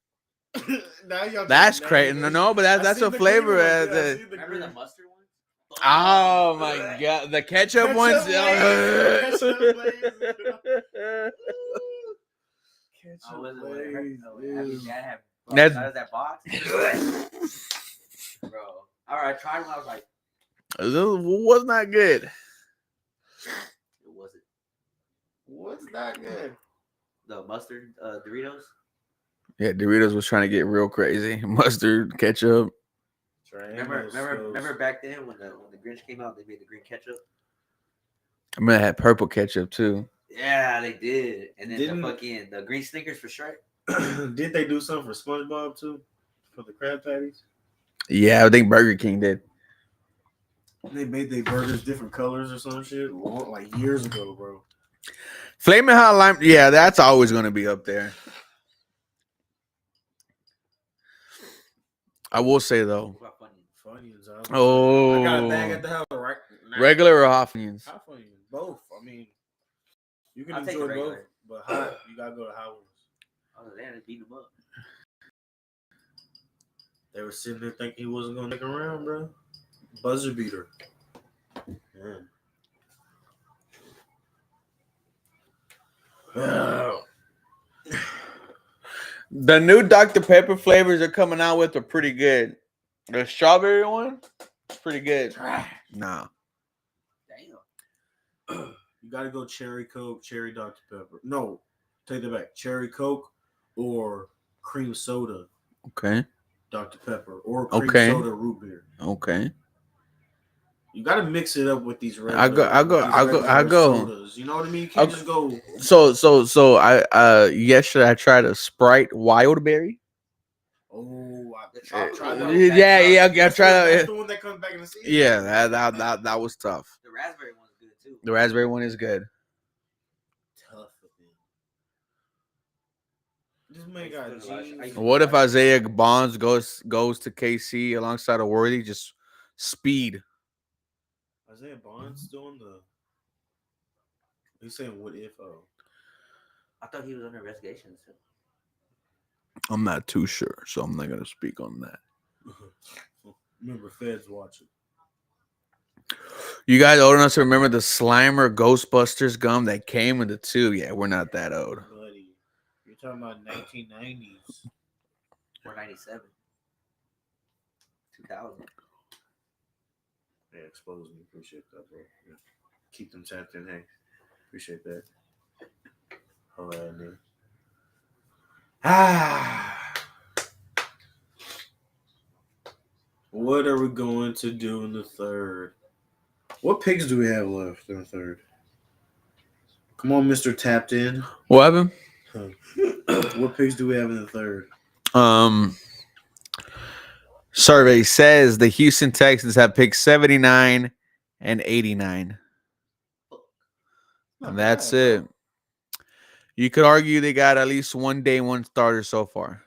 That's crazy. No, but that's a flavor. Remember the mustard one? Oh my god, the ketchup ones. That's that box, bro. All right, I tried one. I was like, it was not good. it wasn't. What's not good? The mustard Doritos. Yeah, Doritos was trying to get real crazy. Mustard, ketchup. Remember back then when the Grinch came out, they made the green ketchup. I mean, I had purple ketchup too. Yeah, they did. And then the green Snickers for Shrek. Did they do something for SpongeBob too? For the crab patties? Yeah, I think Burger King did. They made their burgers different colors or some shit like years ago, bro. Flamin' Hot Lime. Yeah, that's always going to be up there. I will say though. Funyuns. Oh, I got a bag at the house right now. Regular or hot Funyuns? Hot Funyuns. Both. I mean, you can I'll take enjoy the both, regular. but hot, you gotta go to hot ones. Oh, damn, they beat them up. They were sitting there thinking he wasn't gonna make around, bro. Buzzer beater. Yeah. The new Dr. Pepper flavors are coming out with are pretty good. The strawberry one, it's pretty good. Nah. Damn. You gotta go cherry Coke, cherry Dr. Pepper. No, take that back. Cherry Coke or cream soda. Okay. Dr. Pepper or cream soda root beer. Okay. You gotta mix it up with these regular. I go. Sodas. You know what I mean? You can't just go. So I yesterday I tried a Sprite Wild Berry. Oh, I tried that. Yeah. I tried That's it. the one that comes back in the season. Yeah, that was tough. The raspberry one's good too. The raspberry one is good. Tough. This man got jeans. What if Isaiah Bonds goes to KC alongside of Worthy? Just speed. Isaiah Bonds doing the. He's saying what if? Oh, I thought he was under investigation. So. I'm not too sure, so I'm not gonna speak on that. Remember, feds watching. You guys old enough to remember the Slimer Ghostbusters gum that came with the two? Yeah, we're not that old. Buddy, you're talking about 1990s or 97, 2000. Yeah, expose me. Appreciate that, bro. Yeah. Keep them tapped in. Hey, appreciate that. Hold on, man. What are we going to do in the third? What picks do we have left in the third? Come on, Mr. Tapped In. What happened? What picks do we have in the third? Survey says the Houston Texans have picked 79 and 89. And that's it. You could argue they got at least one day one starter so far.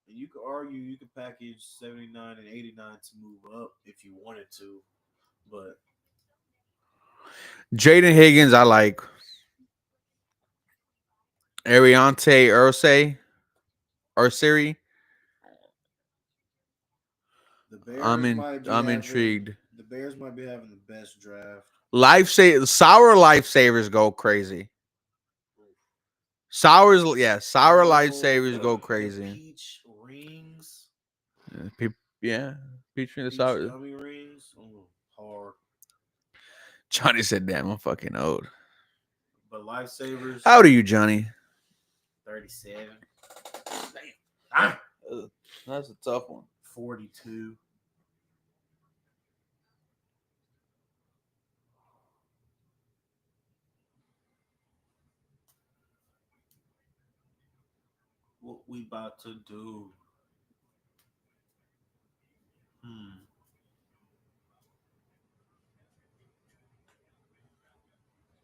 You could argue you could package 79 and 89 to move up if you wanted to, but Jaden Higgins, I like. Ariante Ursary. the Bears I'm intrigued. The Bears might be having the best draft. Sour lifesavers go crazy. Sours, yeah, sour Oh, lightsabers go the crazy. peach rings. Yeah, peach ring, the Peach sour. gummy rings. Oh, hard. Johnny said, "Damn, I'm fucking old." But lifesavers. How old are you, Johnny? 37. Damn. That's a tough one. 42. What we about to do?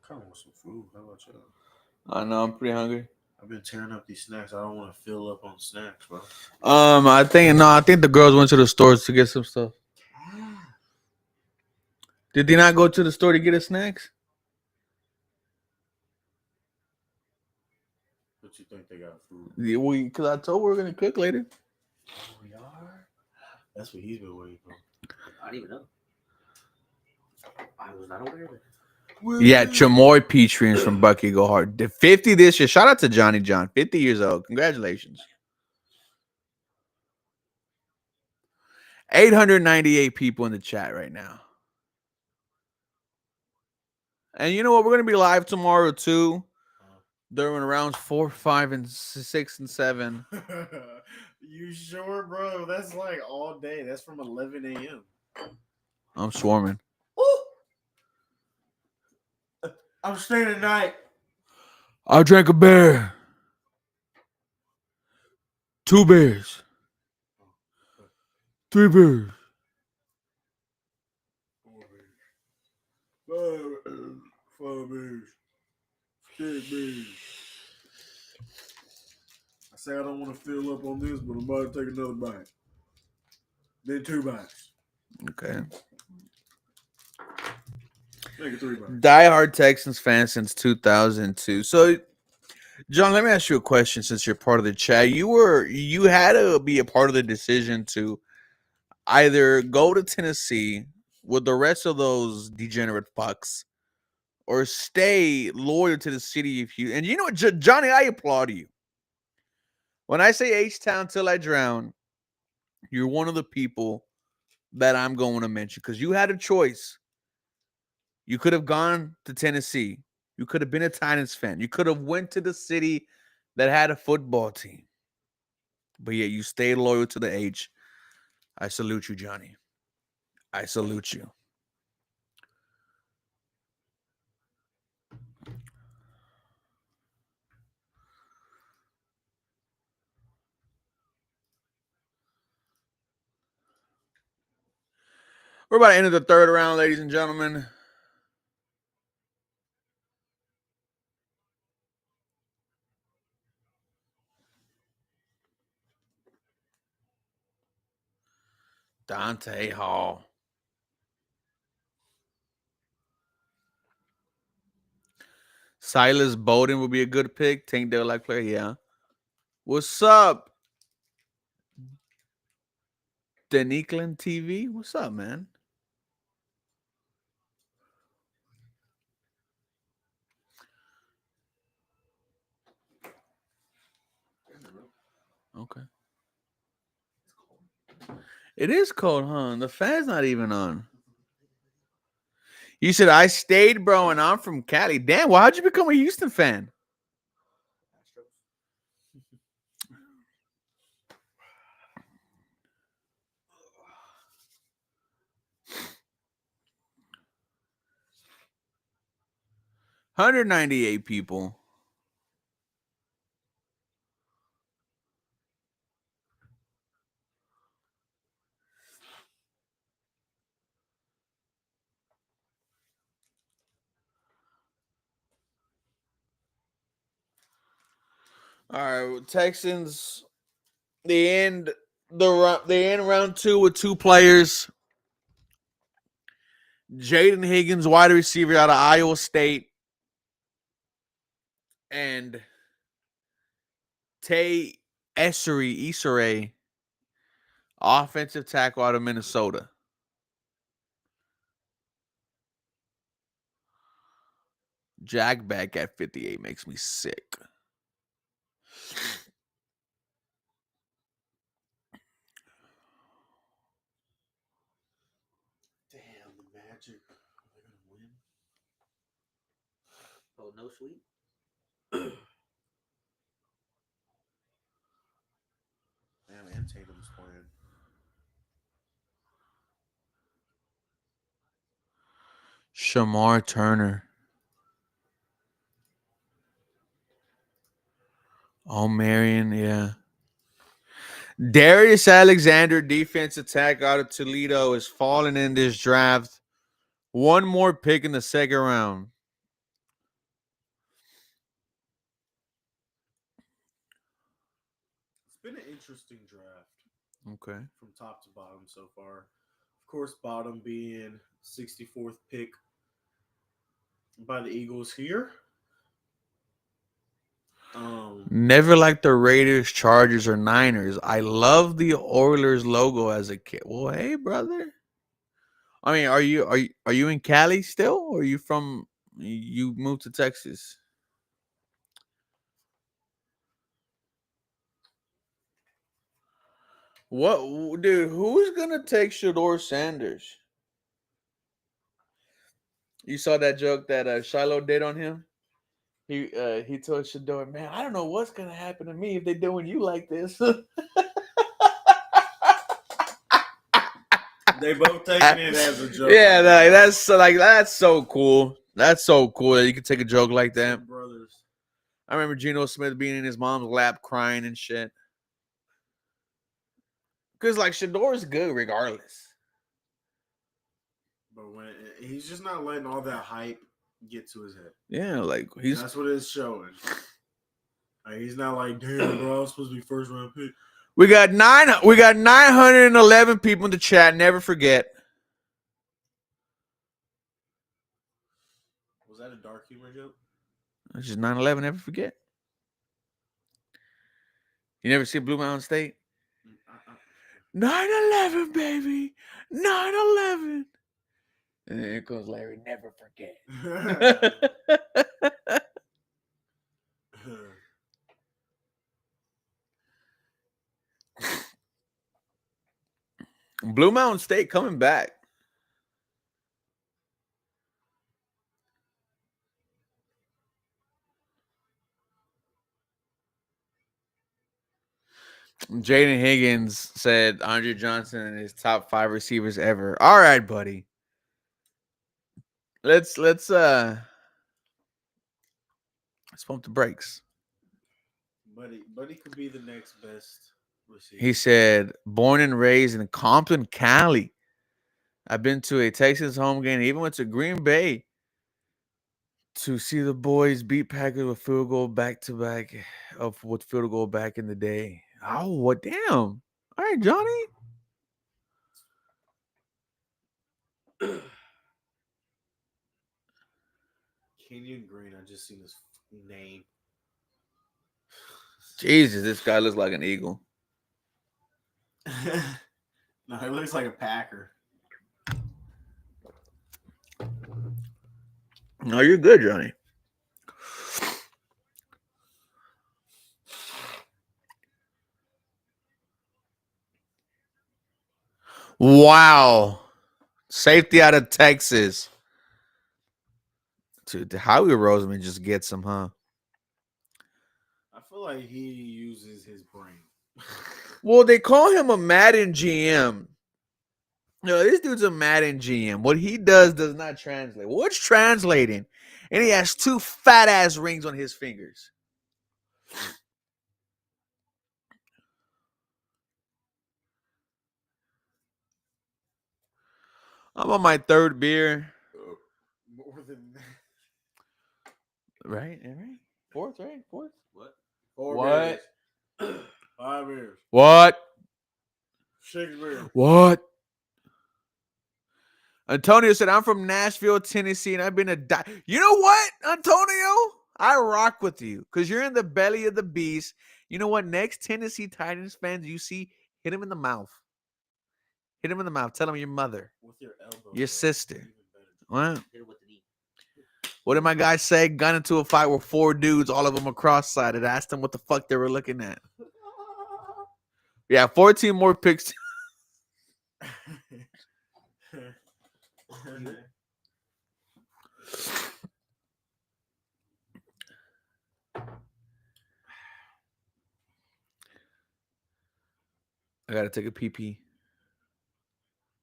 Kind of want some food. How about you? I know, I'm pretty hungry. I've been tearing up these snacks. I don't want to fill up on snacks, bro. I think the girls went to the stores to get some stuff. Did they not go to the store to get us snacks? What you think they got food? Yeah, because I told we were gonna cook later. Oh, we are. That's what he's been waiting for. I don't even know. I was not aware of it. Yeah, Chamoy peach rings from Bucky go hard. The 50 this year. Shout out to Johnny John, 50 years old. Congratulations. 898 people in the chat right now. And you know what? We're gonna be live tomorrow too. During rounds 4, 5, and 6, and 7. You sure, bro? That's like all day. That's from 11 a.m. I'm swarming. I'm staying tonight. I drank a beer. 2 beers. 3 beers. 4 beers. 5 beers. 6 beers. I say I don't want to fill up on this, but I'm about to take another bite. Then 2 bites. Okay. Make it 3 bites. Diehard Texans fan since 2002. So, John, let me ask you a question. Since you're part of the chat, you had to be a part of the decision to either go to Tennessee with the rest of those degenerate fucks, or stay loyal to the city of Houston. And you know what, Johnny, I applaud you. When I say H-Town till I drown, you're one of the people that I'm going to mention because you had a choice. You could have gone to Tennessee. You could have been a Titans fan. You could have went to the city that had a football team. But yet you stayed loyal to the H. I salute you, Johnny. I salute you. We're about to enter the third round, ladies and gentlemen. Dante Hall. Silas Bowden would be a good pick. Tank Dale like player, yeah. What's up? Denikland TV? What's up, man? Okay. It is cold, huh? The fan's not even on. You said I stayed, bro, and I'm from Cali. Damn, well, how'd you become a Houston fan? 198 people. All right, Texans. They end round 2 with 2 players. Jaden Higgins, wide receiver out of Iowa State, and Tay Essery, offensive tackle out of Minnesota. Jack back at 58 makes me sick. Magic. Are they gonna win? Oh, no sweep. Damn, and Tatum's playing. Shamar Turner. Oh, Marion, yeah. Darius Alexander, defensive tackle out of Toledo, is falling in this draft. One more pick in the second round. It's been an interesting draft. Okay. From top to bottom so far. Of course, bottom being 64th pick by the Eagles here. Never liked the Raiders, Chargers, or Niners. I love the Oilers logo as a kid. Well, hey, brother. I mean, are you in Cali still, or are you from? You moved to Texas? What, dude? Who's gonna take Shador Sanders? You saw that joke that Shiloh did on him. He told Shador, man, I don't know what's gonna happen to me if they're doing you like this. They both taking it as a joke. Yeah, that's so cool. That's so cool that you can take a joke like that. Brothers. I remember Geno Smith being in his mom's lap crying and shit. Because like Shador's good regardless. But when he's just not letting all that hype get to his head. Yeah, like that's what it's showing. Like, he's not like, damn, bro, I was supposed to be first round pick. We got 911 people in the chat. Never forget. Was that a dark humor joke? It's just 9/11. Never forget. You never see Blue Mountain State? 9/11, baby. 9/11. And then here comes Larry. Never forget. Blue Mountain State coming back. Jaden Higgins said Andre Johnson is top 5 receivers ever. All right, buddy. Let's pump the brakes. Buddy could be the next best receiver. He said, born and raised in Compton, Cali. I've been to a Texans home game, even went to Green Bay to see the boys beat Packers with field goal back to back with field goal back in the day. Oh, what damn. All right, Johnny. Kenyon Green, I just seen his name. Jesus, this guy looks like an eagle. No, he looks like a Packer. No, you're good, Johnny. Wow. Safety out of Texas. Dude, Howie Roseman just gets him, huh? I feel like he uses his brain. Well, they call him a Madden GM. No, this dude's a Madden GM. What he does not translate. What's translating? And he has 2 fat-ass rings on his fingers. I'm on my 3rd beer. More than that. Right? 4th, right? 4th? What? 4 What? beers. 5 beers. What? 6 beers. What? Antonio said, I'm from Nashville, Tennessee, and I've been You know what, Antonio? I rock with you because you're in the belly of the beast. You know what? Next Tennessee Titans fans you see, hit him in the mouth. Hit him in the mouth. Tell him your mother. With your elbow. Your sister. What? Hit it with the knee. What did my guy say? Got into a fight with 4 dudes, all of them are cross-sided. I asked them what the fuck they were looking at. Yeah, 14 more picks. I gotta take a pee pee.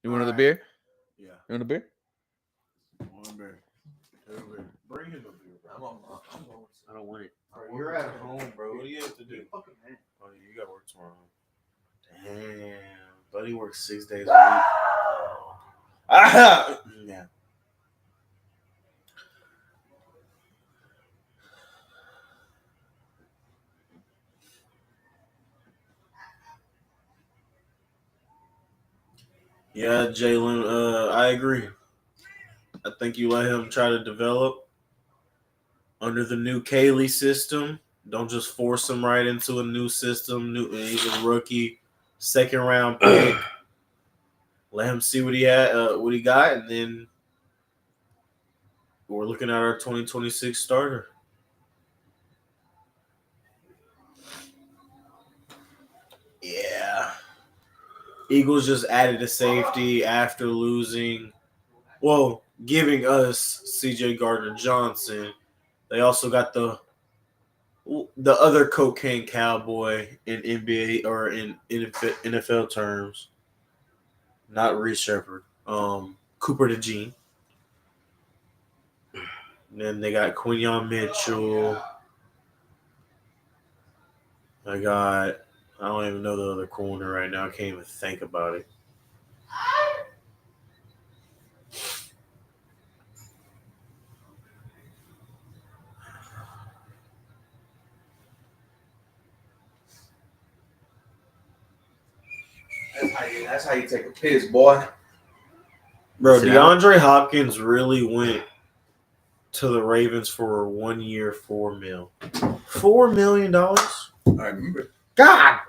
You want All another right. beer? Yeah. You want a beer? One beer. Two beer. Bring him a beer, bro. I don't want it. Bro, you're at home, bro. What do you have to do? Fucking man. Oh, you got work tomorrow. Damn. Buddy works 6 days a week. Ah! Yeah. Yeah, Jaylen, I agree. I think you let him try to develop under the new Kaylee system. Don't just force him right into a new system. He's a rookie, second round pick. Let him see what he got, and then we're looking at our 2026 starter. Yeah. Eagles just added a safety after giving us CJ Gardner-Johnson. They also got the other cocaine cowboy in NBA or in NFL terms, not Reese Shepard, Cooper DeJean. And then they got Quinyon Mitchell. I don't even know the other corner right now. I can't even think about it. That's how you take a piss, boy. Bro, Sit down. DeAndre Hopkins really went to the Ravens for 1 year, $4 million. $4 million? I remember. God!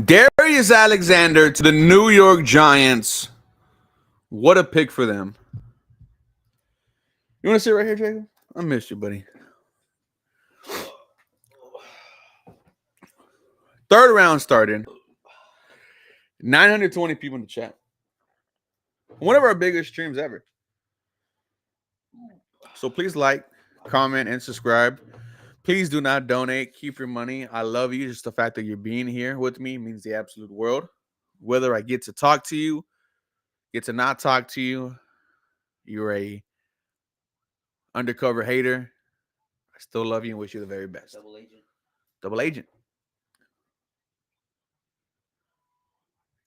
Darius Alexander to the New York Giants. What a pick for them. You want to sit right here, Jacob? I missed you, buddy. Third round started. 920 people in the chat. One of our biggest streams ever. So please like, comment, and subscribe. Please do not donate. Keep your money. I love you. Just the fact that you're being here with me means the absolute world. Whether I get to talk to you, get to not talk to you, you're a undercover hater, I still love you and wish you the very best. Double agent. Double agent.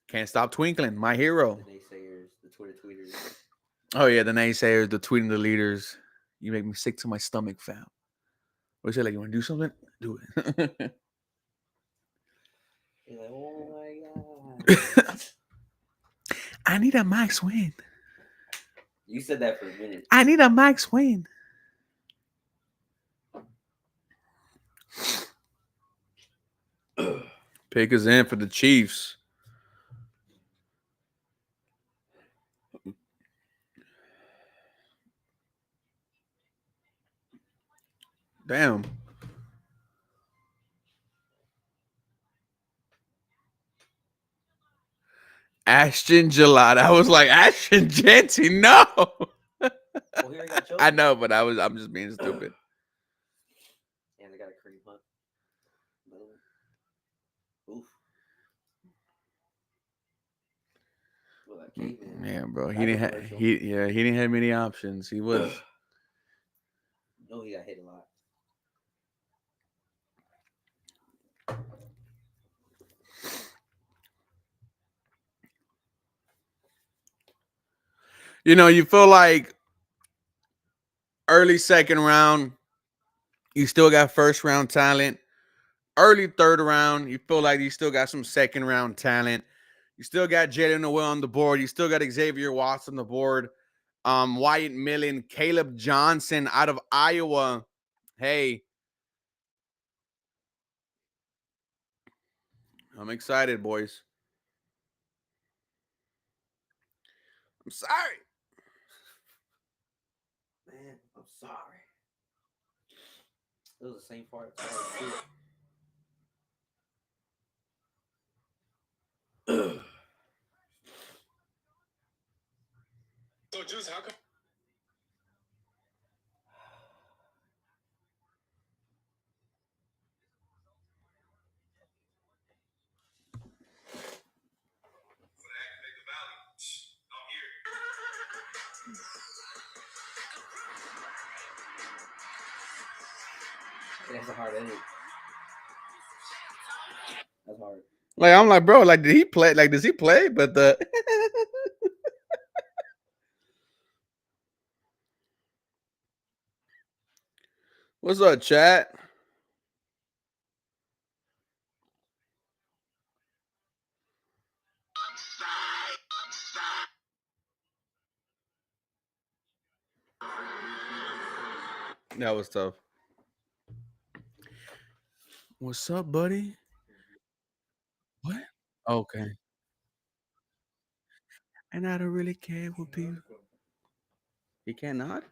Can't stop twinkling. My hero. The naysayers, the Twitter tweeters. Oh, yeah, the naysayers, the tweeting the leaders. You make me sick to my stomach, fam. What you say, like, you want to do something? Do it. You're like, oh my god. I need a max win. You said that for a minute. I need a max win. Pick is in for the Chiefs. Damn. Ashton Gillette. I was like, Ashton Genty, no. Well, here I got chosen. I know, but I'm just being stupid. And they got a cream hunt. Boom. Oof. Yeah, bro. He didn't have many options. He was. No, he got hit a lot. You know, you feel like early second round, you still got first round talent. Early third round, you feel like you still got some second round talent. You still got Jaylen Null on the board. You still got Xavier Watts on the board. Wyatt Millen, Caleb Johnson out of Iowa. Hey, I'm excited, boys. I'm sorry. Man, I'm sorry. It was the same part. So, Juice, how come? That's a hard edit. That's hard. Like, I'm like, bro, like, did he play? Like, does he play? But the what's up, chat? That was tough. What's up, buddy? What? Okay. And I don't really care what people. He cannot.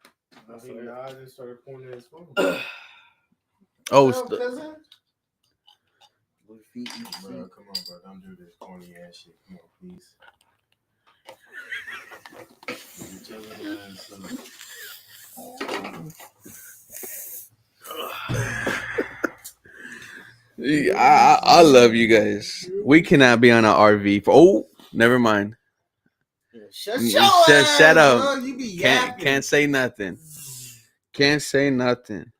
He nodded and started pointing at his phone. Oh, What's up, cousin? Blue feet. Bro, come on, bro. Don't do this corny ass shit. Come on, please. I love you guys. We cannot be on an RV. Never mind. Shut up. Bro. You be Can't say nothing. Can't say nothing.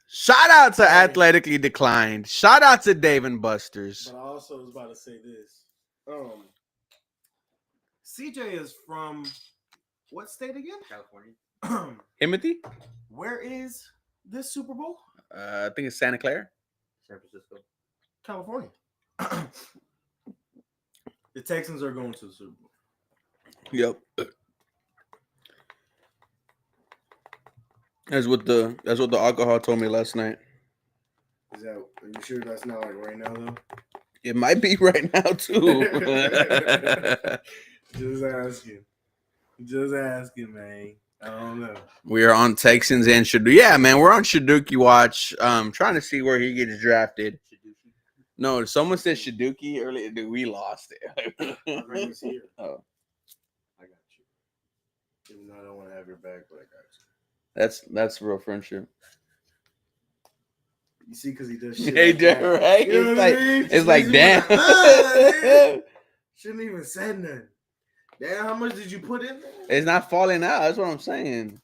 Shout out to Athletically Declined. Shout out to Dave and Buster's. But I also was about to say this. CJ is from what state again? California. Timothy? Where is this Super Bowl? I think it's Santa Clara. San Francisco. California. The Texans are going to the Super Bowl. Yep. That's what the alcohol told me last night. Are you sure that's not like right now though? It might be right now too. Just asking, man. I don't know. We are on Texans and Shaduki. Yeah, man, we're on Shaduki watch. Trying to see where he gets drafted. No, someone said Shaduki earlier. Dude, we lost it. He's here. Oh, I got you. Even though I don't want to have your back, but I got you. That's real friendship. You see, because he does shit. Hey, like that. right? You know what I mean? It's like damn. Shouldn't even said nothing. Damn, how much did you put in there? It's not falling out. That's what I'm saying.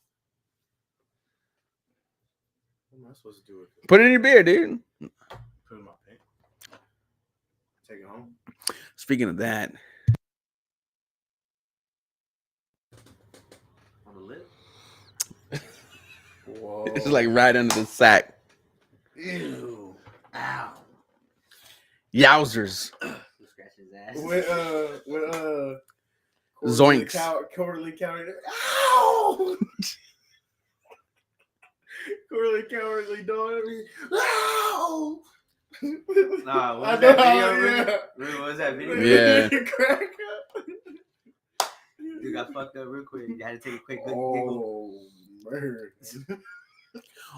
What am I supposed to do with it? Put it in your beer, dude. Put it in my pants. Take it home. Speaking of that, On the lip. Whoa. it's like right under the sack. Ew. Ow. Yowzers. He scratched his ass. With Zoinks. Quarterly cowardly. Ow! Quarterly cowardly dog. Ow! Nah, what was that video? What was that video? Yeah. Crack up. You got fucked up real quick. You had to take a quick giggle. Oh, man.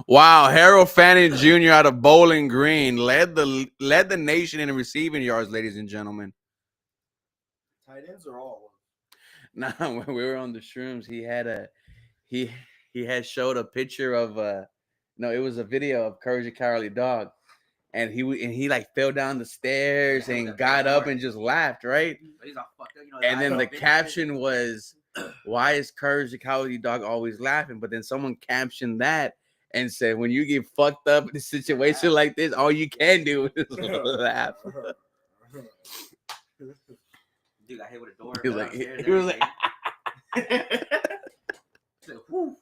Wow, Harold Fanning Jr. out of Bowling Green led the nation in receiving yards, ladies and gentlemen. Tight ends are all. Nah, when we were on the shrooms, he had showed a picture of it was a video of Courage the Cowardly Dog, and he like fell down the stairs and got up and just laughed, right? He's all fucked up, And then the caption was, "Why is Courage the Cowardly Dog always laughing?" But then someone captioned that and said, "When you get fucked up in a situation like this, all you can do is laugh." Dude got hit with a door. He was like, he was like, whoo.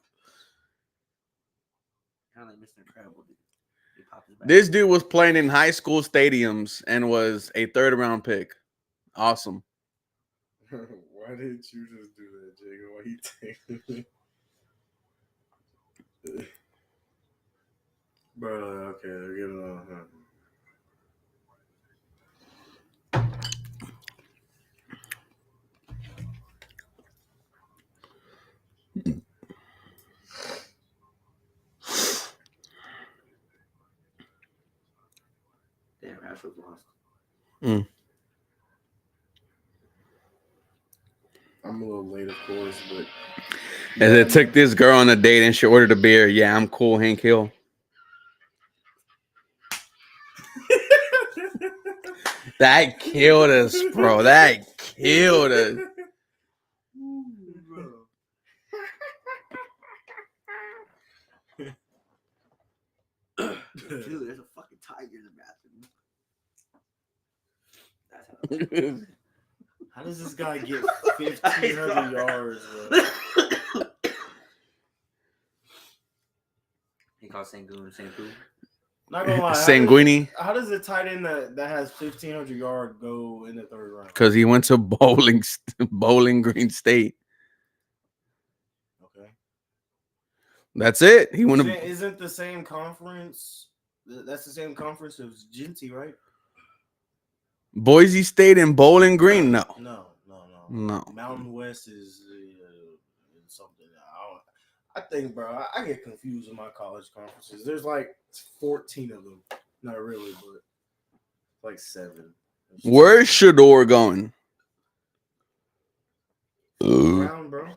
Kind of like Mr. Incredible, dude. He popped his back. this dude was playing in high school stadiums and was a 3rd round pick. Awesome. Why didn't you just do that, Jacob? Why you take Bro, okay, they're giving on. Damn, Rashford lost. I'm a little late, of course, but And they took this girl on a date and she ordered a beer. Yeah, I'm cool, Hank Hill. That killed us, bro. That killed us. Dude, there's a fucking tiger in the bathroom. That's how does this guy get 1,500 yards, bro? He called Sangoon Sanku. Not gonna lie. Sanguini. How does a tight end that has 1,500 yards go in the 3rd round? Because he went to Bowling Green State. Okay. That's it. He went to. Isn't the same conference? That's the same conference as Genty, right? Boise State and Bowling Green? No. No. Mountain West is something. I think, bro, I get confused with my college conferences. There's like 14 of them. Not really, but like 7. Where's Shador going? 4th round, bro.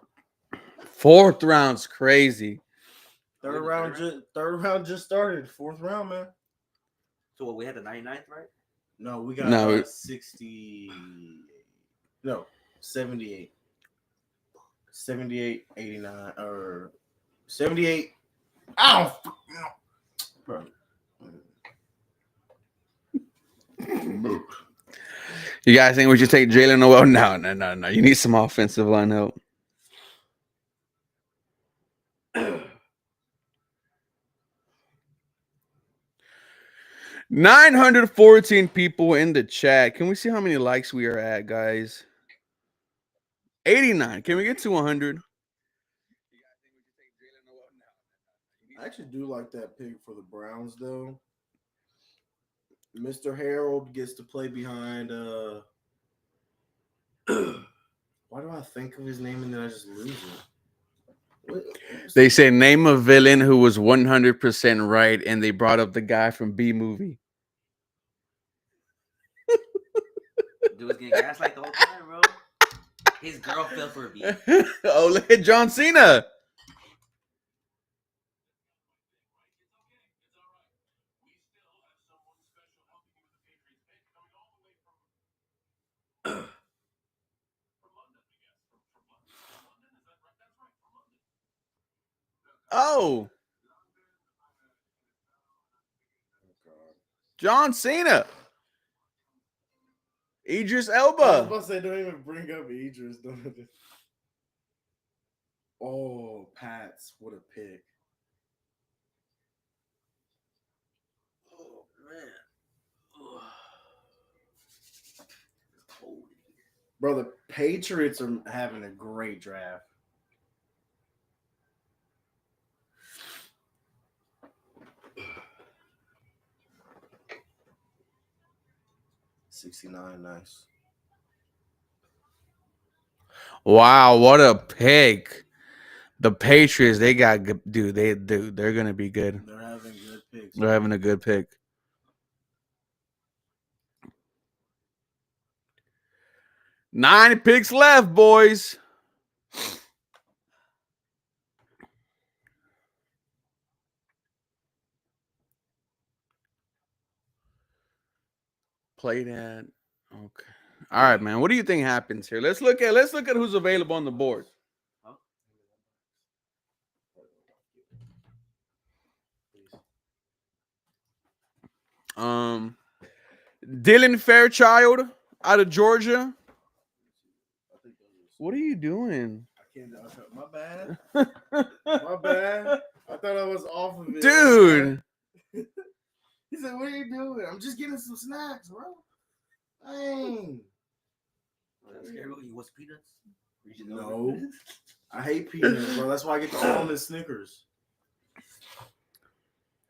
4th round's crazy. 3rd round just started. 4th round, man. So what, we had the 99th, right? No, we got 60. No, 78. 78, 89, or 78. I don't fucking know. Bro. You guys think we should take Jaylen Null? No. You need some offensive line help. $914 people in the chat. Can we see how many likes we are at, guys? 89. Can we get to 100? I actually do like that pick for the Browns, though. Mr. Harold gets to play behind. Why do I think of his name and then I just lose it? They say name a villain who was 100% right, and they brought up the guy from B movie. Dude was getting gaslight the whole time, bro. His girl fell for a beat. Oh, look at John Cena. Oh. John Cena. Idris Elba. I was about to say, don't even bring up Idris. Oh, Pats. What a pick. Oh, man. It's cold. Bro, the Patriots are having a great draft. $69, nice. Wow, what a pick. The Patriots, they got good, they're gonna be good. They're having good picks. They're having a good pick. 9 picks left, boys. played at. Okay. All right, man. What do you think happens here? Let's look at who's available on the board. Dylan Fairchild out of Georgia. What are you doing? I can't. My bad. My bad. I thought I was off of it. Dude. He said, "What are you doing? I'm just getting some snacks, bro." Dang. You want peanuts? No. I hate peanuts, bro. That's why I get the almond Snickers.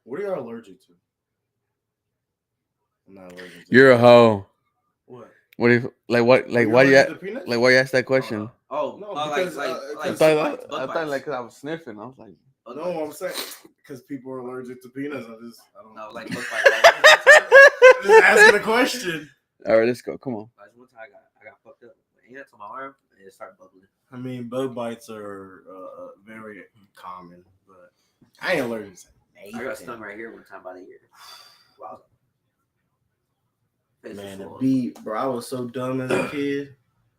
What are y'all allergic to? I'm not allergic to. You're a hoe. What? What if what why you ask that question? Oh, no, because I thought like cause I was sniffing. I was like, no, I'm saying because people are allergic to peanuts. I don't know. Like bug bites. Just asking a question. All right, let's go. Come on. One time I got fucked up. It got to my arm and it started bubbling. I mean, bug bites are very common, but I ain't allergic to anything. I got stung right here one time by the ear. Wow. Man, a bee, bro. I was so dumb as a kid.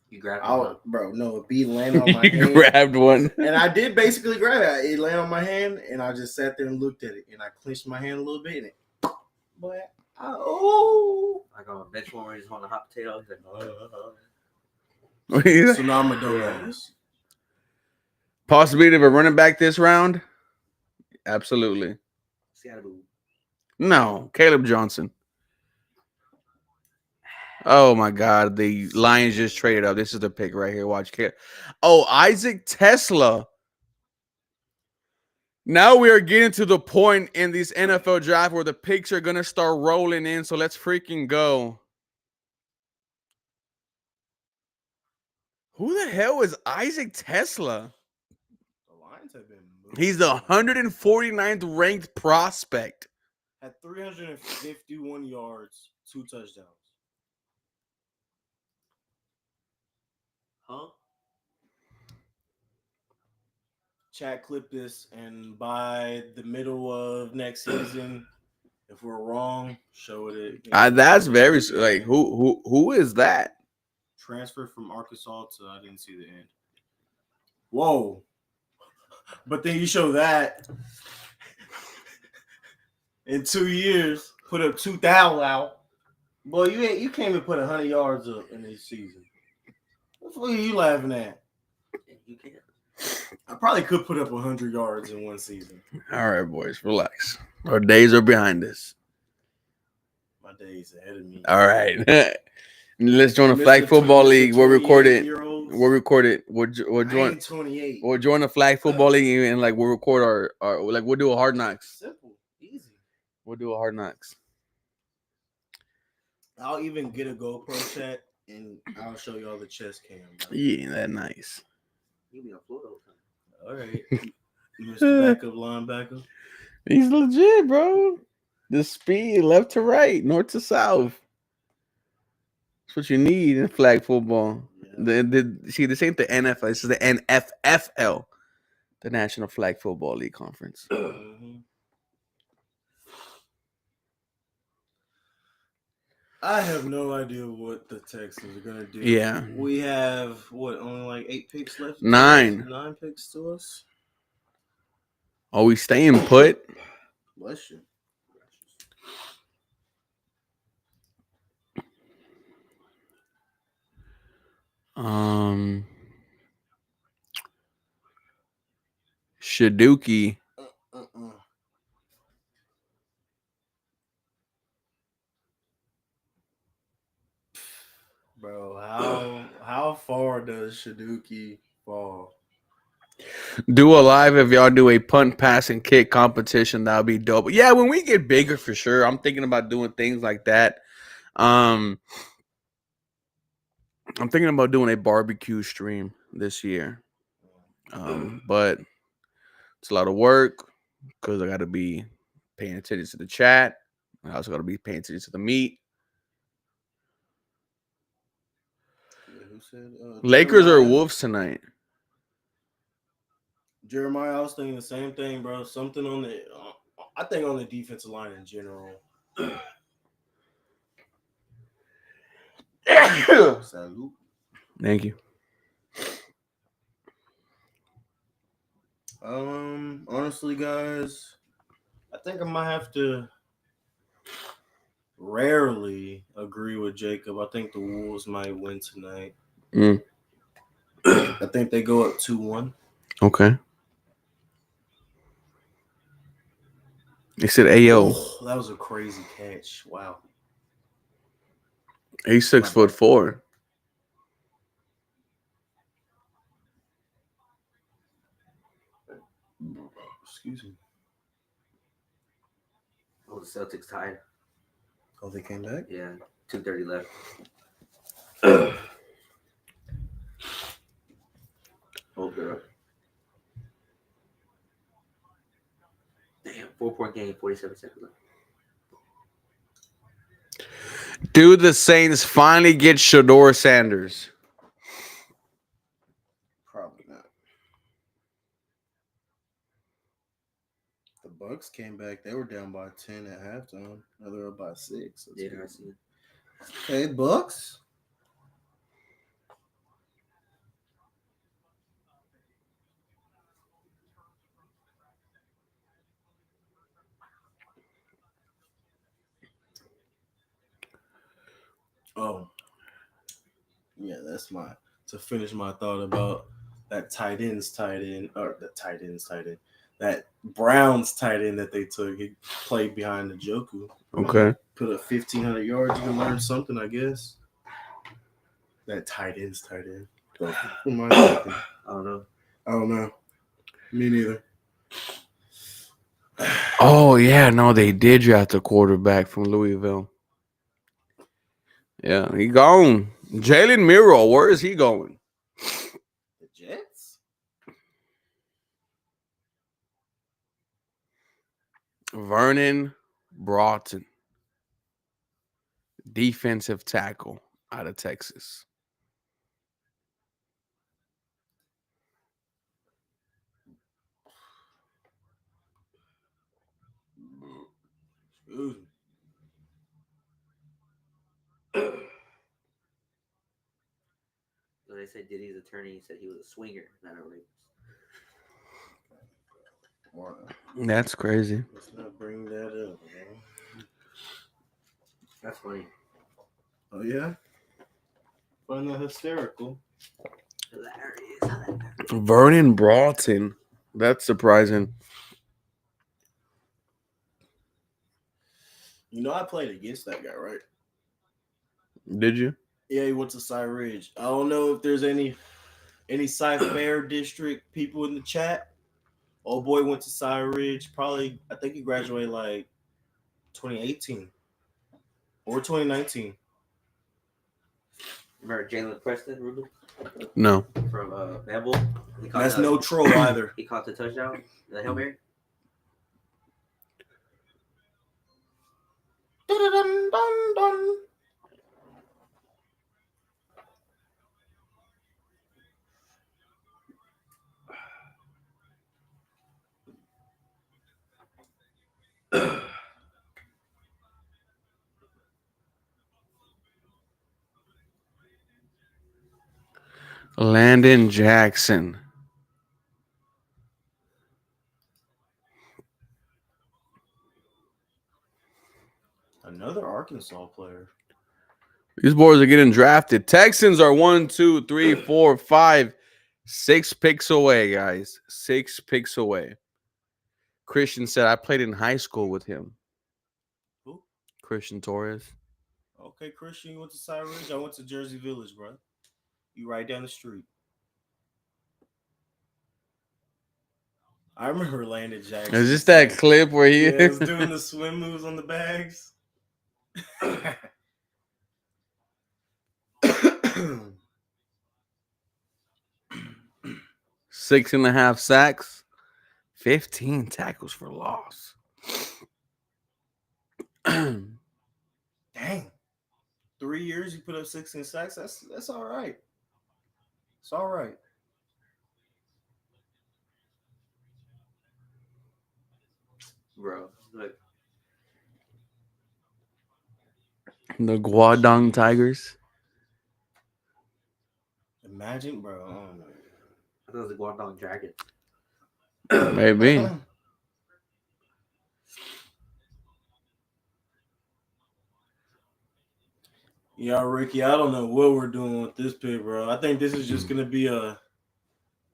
You grabbed one? Bro, no, a bee landed on my hand. You grabbed one. And I did basically grab it. It landed on my hand, and I just sat there and looked at it. And I clenched my hand a little bit, and it, boy, like on a bench warmer, just on a hot potato. He's like, So now I'm a dumbass. Possibility of a running back this round? Absolutely. Seattle. No, Caleb Johnson. Oh my God, the Lions just traded up. This is the pick right here. Watch. Oh, Isaac Tesla. Now we are getting to the point in this NFL draft where the picks are gonna start rolling in. So let's freaking go. Who the hell is Isaac Tesla? The Lions have been moving. He's the 149th ranked prospect. Had 351 yards, 2 touchdowns. Huh? Chat clip this, and by the middle of next season, if we're wrong, show it. That's very like who is that? Transfer from Arkansas to I didn't see the end. Whoa! But then you show that in 2 years, put up 2,000 out. Boy, you can't even put 100 yards up in this season. What are you laughing at? You can't. I probably could put up 100 yards in one season. All right, boys, relax. Our days are behind us. My days ahead of me. All right. Let's join the Flag Football League. We'll record it. We'll join 28. We'll join the Flag Football League and like we'll record our like we'll do a Hard Knocks. Simple, easy. We'll do a Hard Knocks. I'll even get a GoPro chat and I'll show you all the chest cam. Yeah, that nice. You be on floor the whole time. All right. Mr. Backup linebacker. He's legit, bro. The speed, left to right, north to south. That's what you need in flag football. Yeah. See, this ain't the NFL. This is the NFFL, the National Flag Football League Conference. Mm-hmm. I have no idea what the Texans are gonna do. Yeah, we have only like 8 picks left. 9 picks to us. Are we staying put? Bless you. Shaduki. Bro, how far does Shaduki fall? Do a live if y'all do a punt, pass, and kick competition. That would be dope. Yeah, when we get bigger, for sure. I'm thinking about doing things like that. I'm thinking about doing a barbecue stream this year. But it's a lot of work because I got to be paying attention to the chat. I also got to be paying attention to the meat. Who said, Lakers Jeremiah? or Wolves tonight? Jeremiah, I was thinking the same thing, bro. Something on the, I think on the defensive line in general. Salute. Thank you. Honestly, guys, I think I might have to rarely agree with Jacob. I think the Wolves might win tonight. Mm. I think they go up 2-1. Okay. They said Ayo. Oh, that was a crazy catch. Wow. He's 6'4". Excuse me. Oh, the Celtics tied. Oh, they came back? Yeah, 2:30 left. Oh, girl. Damn, 4-point game, 47 seconds left. Do the Saints finally get Shador Sanders? Probably not. The Bucks came back. They were down by 10 at halftime. Now they're up by 6. Yeah, I see. Okay, Bucks. Oh, yeah, that's to finish my thought about that tight end, or the tight end, that Browns tight end that they took. He played behind the Joku. Okay. Put up 1,500 yards. You can learn something, I guess. That tight end. But who am I thinking? I don't know. I don't know. Me neither. Oh, yeah. No, they did draft a quarterback from Louisville. Yeah, he gone. Jalen Miro, where is he going? The Jets? Vernon Broughton, defensive tackle out of Texas. Excuse me. So they said Diddy's attorney said he was a swinger, not a rapist. That's crazy. Let's not bring that up, man. That's funny. Oh, yeah? Find that hysterical. Hilarious. Vernon Broughton. That's surprising. You know, I played against that guy, right? Did you? Yeah, he went to Cy Ridge. I don't know if there's any Cy Fair District people in the chat. Old boy went to Cy Ridge. Probably, I think he graduated like 2018 or 2019. Remember Jalen Preston, Ruben? No. From Bamble? That's no troll either. He caught the touchdown, the Hail Mary. Dun-dun-dun-dun. Landon Jackson. Another Arkansas player. These boys are getting drafted. Texans are 1, 2, 3, 4, 5, 6 picks away, guys. 6 picks away. Christian said, I played in high school with him. Who? Christian Torres. Okay, Christian, you went to Cy Ridge. I went to Jersey Village, bro. You right down the street. I remember Landon Jackson. Is this that clip where he was doing the swim moves on the bags? 6.5 sacks, 15 tackles for loss. Dang. 3 years, you put up 16 sacks. That's all right. It's all right. Bro, look. The Guangdong Tigers. Imagine, bro. I don't know. I thought it was the Guangdong Dragons. Maybe. Yeah, Ricky, I don't know what we're doing with this pick, bro. I think this is just gonna be a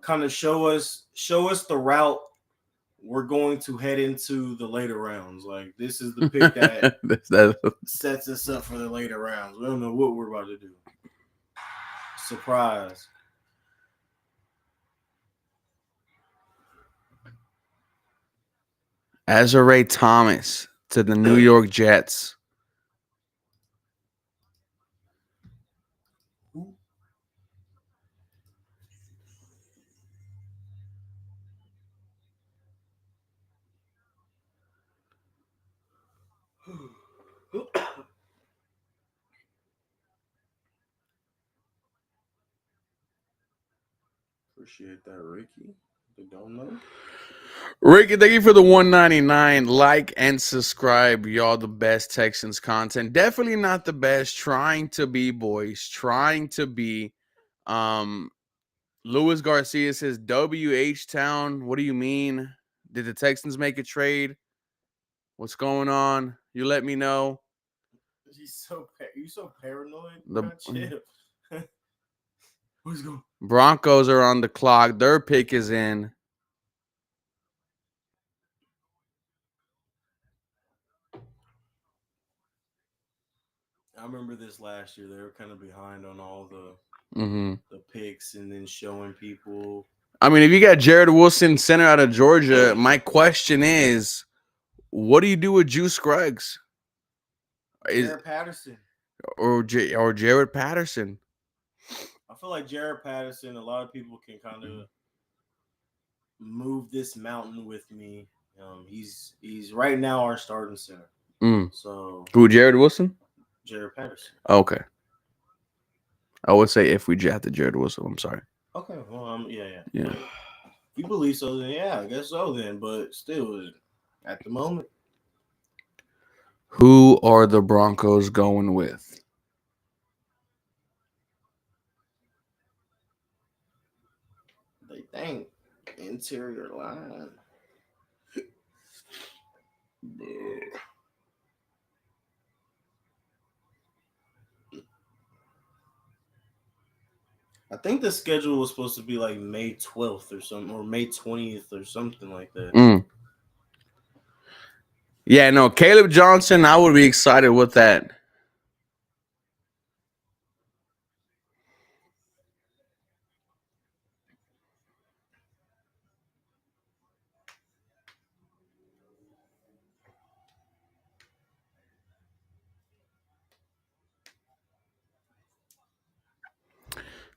kind of show us the route we're going to head into the later rounds. Like this is the pick that sets us up for the later rounds. We don't know what we're about to do. Surprise. Azure Thomas to the New York Jets. Appreciate that, Ricky. They don't know. Ricky, thank you for the 199. Like and subscribe. Y'all the best Texans content. Definitely not the best. Trying to be, boys. Trying to be. Luis Garcia says, WH Town. What do you mean? Did the Texans make a trade? What's going on? You let me know. You so paranoid. Chill. What's going? Broncos are on the clock. Their pick is in. I remember this last year. They were kind of behind on all the picks and then showing people. I mean, if you got Jared Wilson, center out of Georgia, my question is, what do you do with Juice Scruggs? Jared Patterson. Or Jared Patterson. I feel like Jared Patterson, a lot of people can kind of move this mountain with me. He's right now our starting center. So who, Jared Wilson? Jared Patterson. Okay. I would say if we drafted Jared Wilson. I'm sorry. Okay. Well, yeah. Yeah. If you believe so, then yeah, I guess so then. But still, at the moment. Who are the Broncos going with? They think interior line. I think the schedule was supposed to be like May 12th or something, or May 20th or something like that. Yeah, no, Caleb Johnson, I would be excited with that.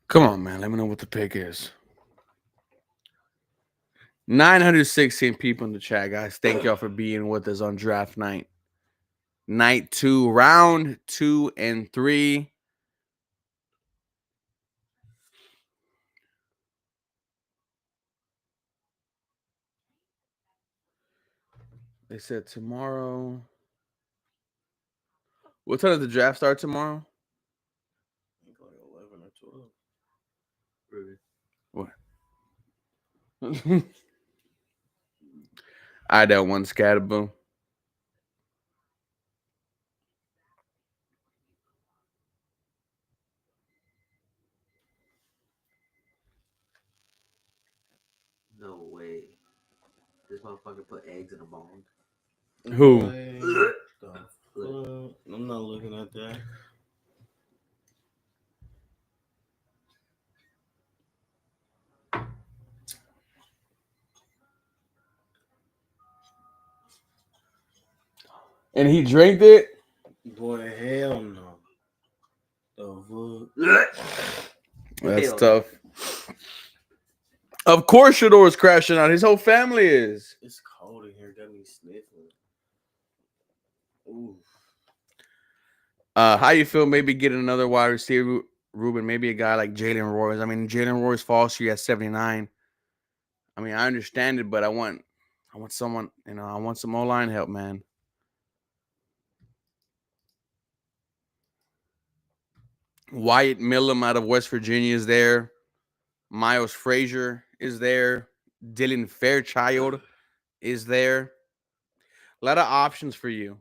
Come on, man. Let me know what the pick is. 916 people in the chat, guys. Thank y'all for being with us on draft night. Night 2, round 2 and 3. They said tomorrow. What time does the draft start tomorrow? I think like 11 or 12. Really? What? I don't want Scatterboom. No way. This motherfucker put eggs in a bong. Who? I'm not looking at that. And he drank it? Boy, hell no. That's tough. Of course Shador is crashing out. His whole family is. It's cold in here. Got me sniffling. Ooh. How you feel maybe getting another wide receiver, Ruben? Maybe a guy like Jalen Royce. I mean, Jalen Royce falls to you at 79. I mean, I understand it, but I want someone, I want some O-line help, man. Wyatt Millum out of West Virginia is there. Miles Frazier is there. Dylan Fairchild is there. A lot of options for you.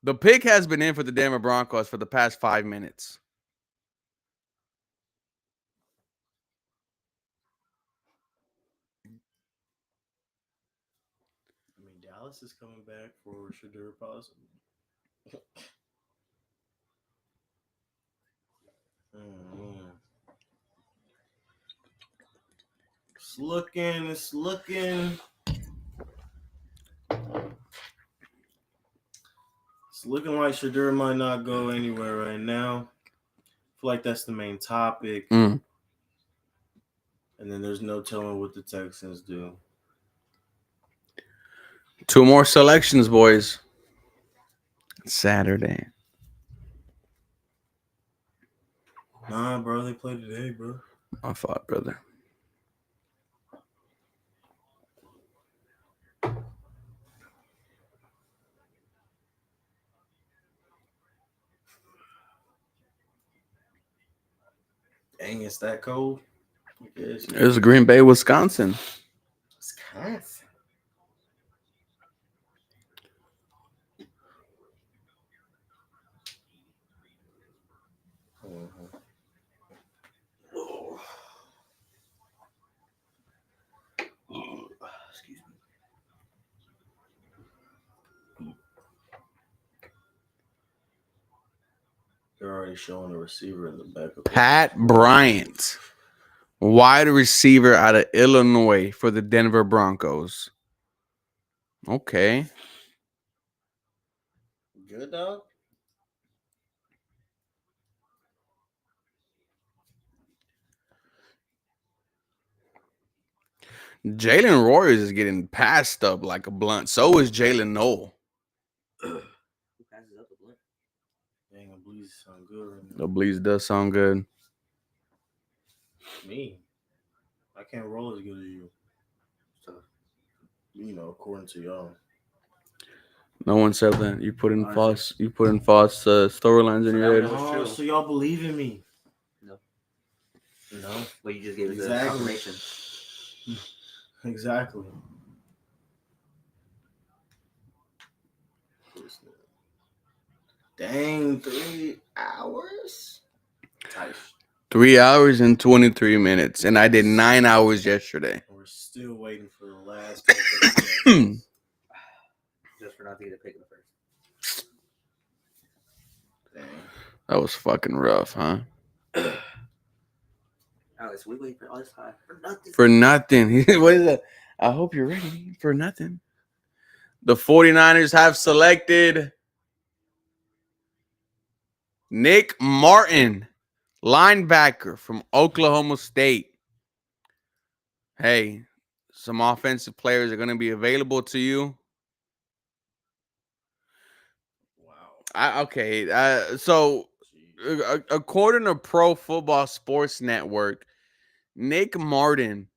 The pick has been in for the Denver Broncos for the past 5 minutes. I mean, Dallas is coming back for Shadur possibly. It's looking. It's looking like Shadur might not go anywhere right now. I feel like that's the main topic. And then there's no telling what the Texans do. 2 more selections, boys. Saturday. Nah, bro, they play today, bro. My fault, brother. Dang, it's that cold. It was Green Bay, Wisconsin. Wisconsin. Excuse me. They're already showing a receiver in the back of Pat Bryant, wide receiver out of Illinois for the Denver Broncos. Okay. Good, dog. Jalen Royers is getting passed up like a blunt. So is Jaylen Null. Who passes up the blunt? Dang, the Blues sound good right now. The Bleeze does sound good. Me, I can't roll as good as you. So, according to y'all. No one said that. You put in false storylines in your head. Oh, so y'all believe in me? No. Well, you just gave us Exactly. a confirmation. Exactly. Dang, 3 hours? Tight. 3 hours and 23 minutes. And I did 9 hours yesterday. We're still waiting for the last Just for not to get a pick in the first. Dang. That was fucking rough, huh? Alex, we wait for all this time for nothing. For nothing. What is that? I hope you're ready for nothing. The 49ers have selected Nick Martin, linebacker from Oklahoma State. Hey, some offensive players are going to be available to you. Wow. So according to Pro Football Sports Network, Nick Martin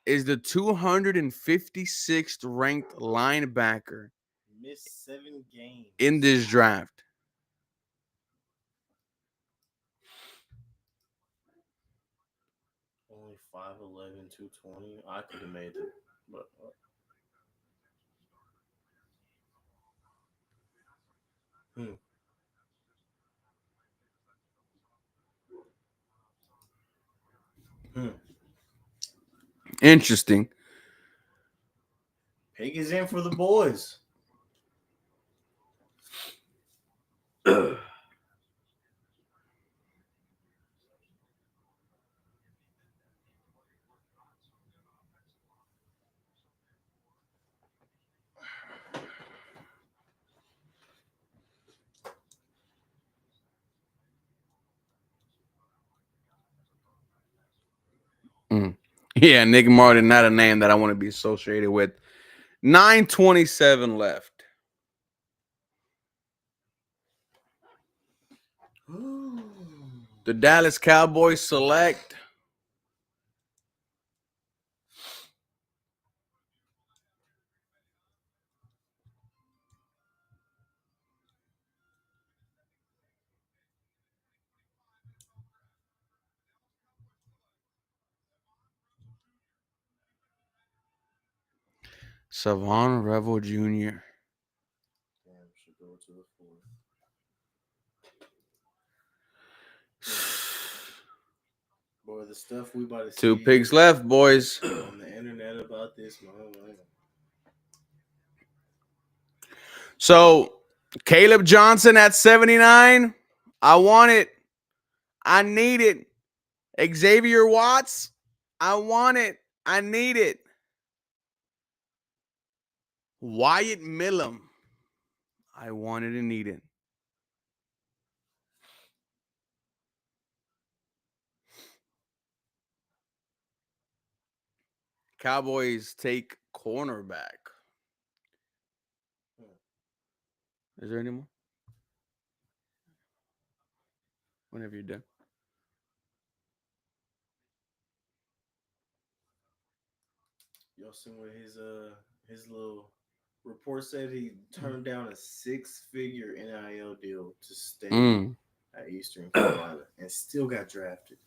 is the 256th ranked linebacker. Missed 7 games in this draft. Only 5'11", 220. I could have made it, but Interesting. Pig is in for the boys. Yeah, Nick Martin, not a name that I want to be associated with. 9:27 left. The Dallas Cowboys select Savon Revel Jr. Damn, should go to the 4th. Boy, the stuff we about to 2 see picks left, boys. on the internet about this, man. So, Caleb Johnson at 79. I want it. I need it. Xavier Watts. I want it. I need it. Wyatt Millum. I want it and need it. Cowboys take cornerback. Is there any more? Whenever you're done. Y'all seen what his little report said? He turned down a 6-figure NIL deal to stay at Eastern Carolina and still got drafted.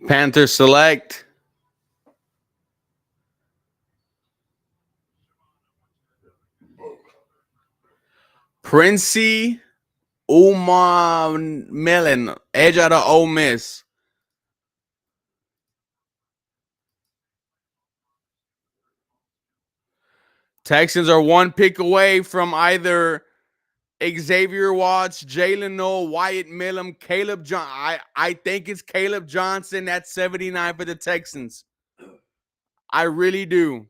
Panthers select Princey Melon, edge out of Ole Miss. Texans are 1 pick away from either Xavier Watts, Jaylen Null, Wyatt Millum, Caleb Johnson. I think it's Caleb Johnson at 79 for the Texans. I really do.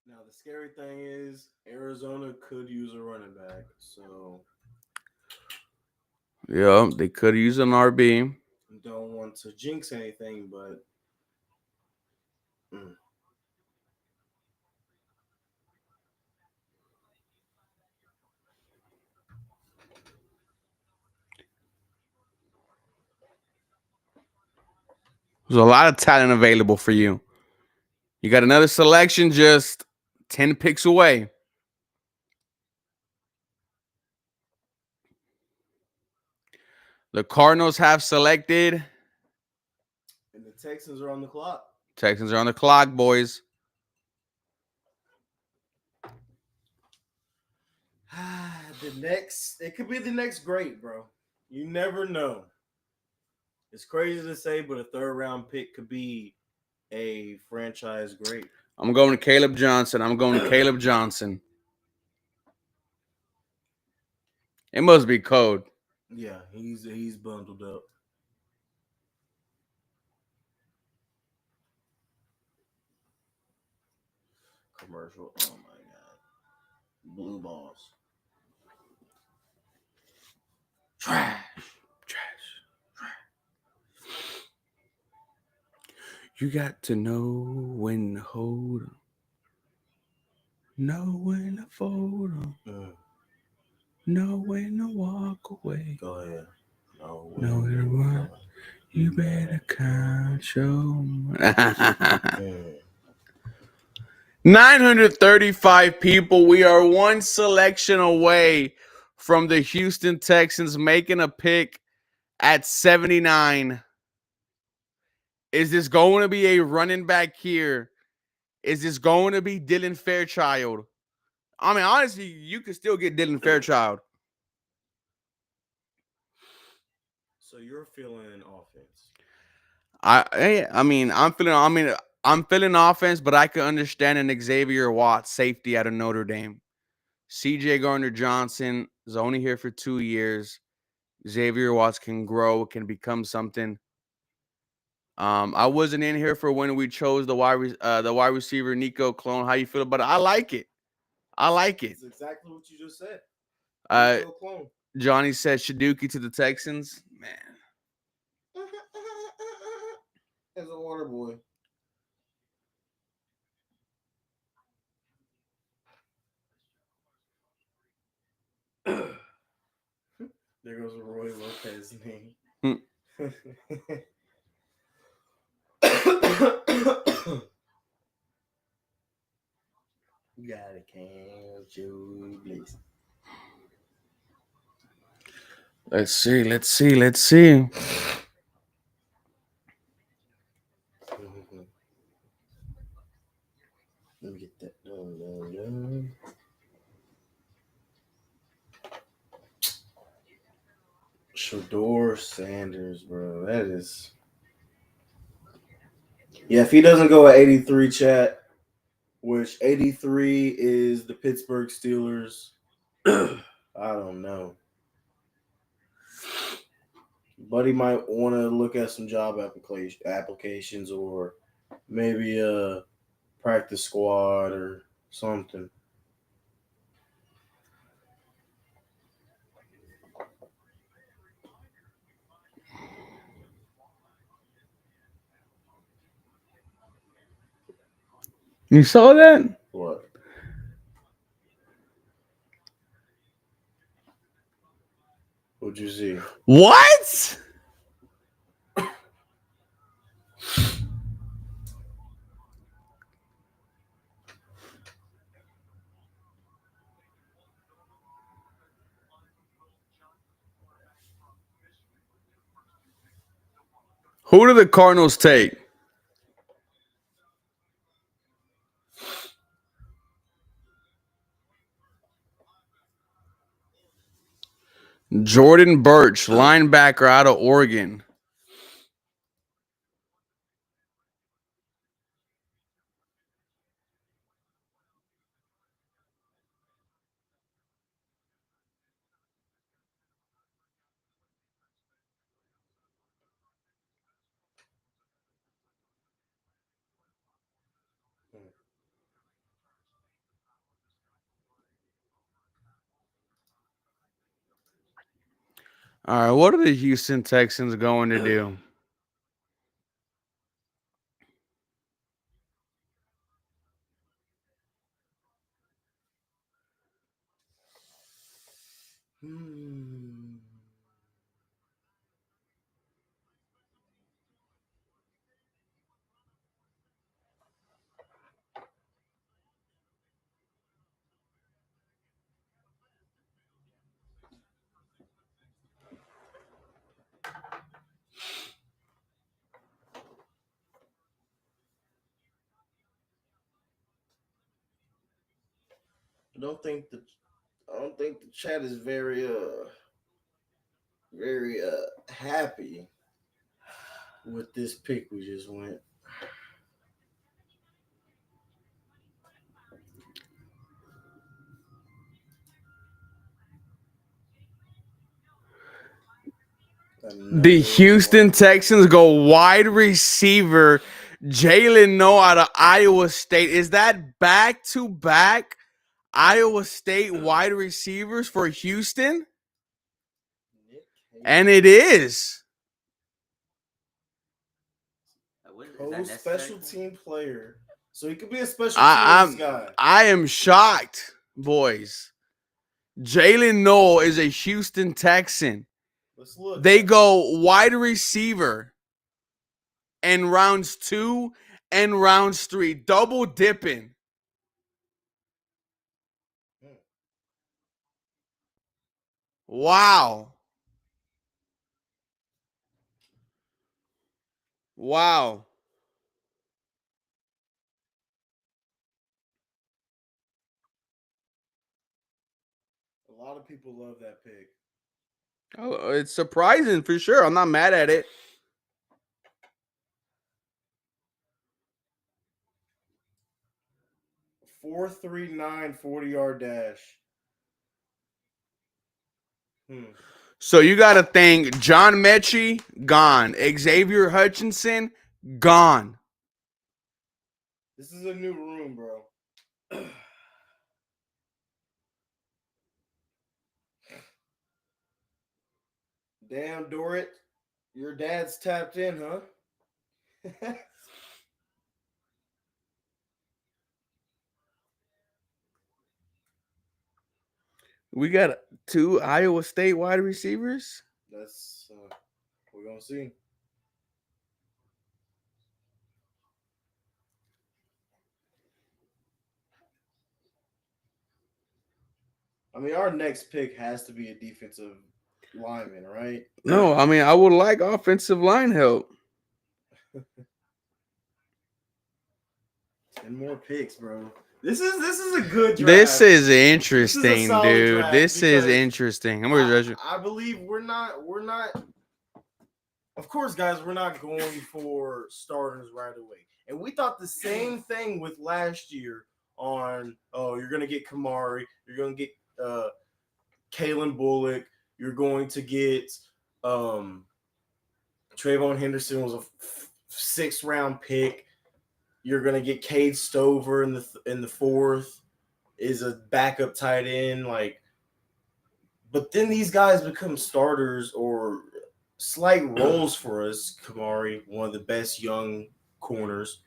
Now the scary thing is Arizona could use a running back, so Yeah, they could use an RB. don't want to jinx anything, but There's a lot of talent available for you. You got another selection just 10 picks away. The Cardinals have selected. and the Texans are on the clock. Texans are on the clock, boys. It could be the next great, bro. You never know. It's crazy to say, but a 3rd round pick could be a franchise great. I'm going to Caleb Johnson. It must be code. Yeah, he's bundled up. Commercial. Oh my god. Blue balls. Trash. You got to know when to hold 'em. Know when to fold 'em. Know when to walk away. Go ahead. Know when to run. You better count your money. 935 people. We are 1 selection away from the Houston Texans making a pick at 79. Is this going to be a running back here? Is this going to be Dylan Fairchild? I mean, honestly, you could still get Dylan Fairchild. So you're feeling offense. I'm feeling offense, but I can understand an Xavier Watts safety out of Notre Dame. CJ Gardner-Johnson is only here for 2 years. Xavier Watts can grow, can become something. I wasn't in here for when we chose the wide receiver Nico Clone. How you feel about it? I like it. It's exactly what you just said. Nico Clone. Johnny said Shaduki to the Texans. Man. As a water boy. There goes Roy Lopez name. You gotta count your blessings. Let's see. Let's see. Let's see. Let me get that done. Shador Sanders, bro. That is. Yeah, if he doesn't go at 83, chat, which 83 is the Pittsburgh Steelers, I don't know. But he might want to look at some job applications or maybe a practice squad or something. You saw that? What? What'd you see? What? Who do the Cardinals take? Jordan Birch, linebacker out of Oregon. All right, what are the Houston Texans going to do? I don't think the chat is very happy with this pick we just went. The Houston Texans go wide receiver Jaylen Null out of Iowa State. Is that back-to-back Iowa State wide receivers for Houston? And it is. Special team player. So he could be a special teams guy. I am shocked, boys. Jaylen Null is a Houston Texan. Let's look. They go wide receiver in rounds 2 and rounds 3, double dipping. Wow. Wow. A lot of people love that pick. Oh, it's surprising for sure. I'm not mad at it. – 4.39 40-yard dash. So you got to think John Mechie, gone. Xavier Hutchinson, gone. This is a new room, bro. Damn, Dorrit. Your dad's tapped in, huh? We got 2 Iowa State wide receivers. That's We're gonna see. I mean, our next pick has to be a defensive lineman, right? No, I mean I would like offensive line help. 10 more picks, bro. This is a good draft. This is interesting, solid dude. draft This is because interesting. I'm gonna I believe we're not. Of course, guys, we're not going for starters right away. And we thought the same thing with last year on, you're going to get Kamari. You're going to get Kalen Bullock. You're going to get Trayvon Henderson was a 6th round pick. You're going to get Cade Stover in the 4th is a backup tight end. But then these guys become starters or slight roles for us. Kamari, one of the best young corners.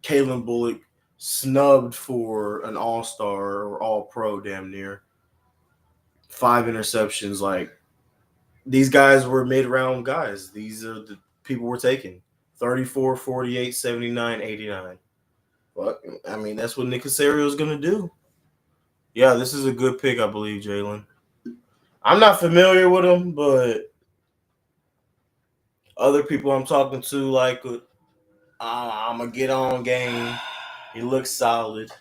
Kalen Bullock, snubbed for an all-star or all-pro damn near. 5 interceptions. These guys were mid-round guys. These are the people we're taking. 34, 48, 79, 89. But, I mean, that's what Nick Casario is going to do. Yeah, this is a good pick, I believe, Jaylen. I'm not familiar with him, but other people I'm talking to, I'm going to get on game. He looks solid.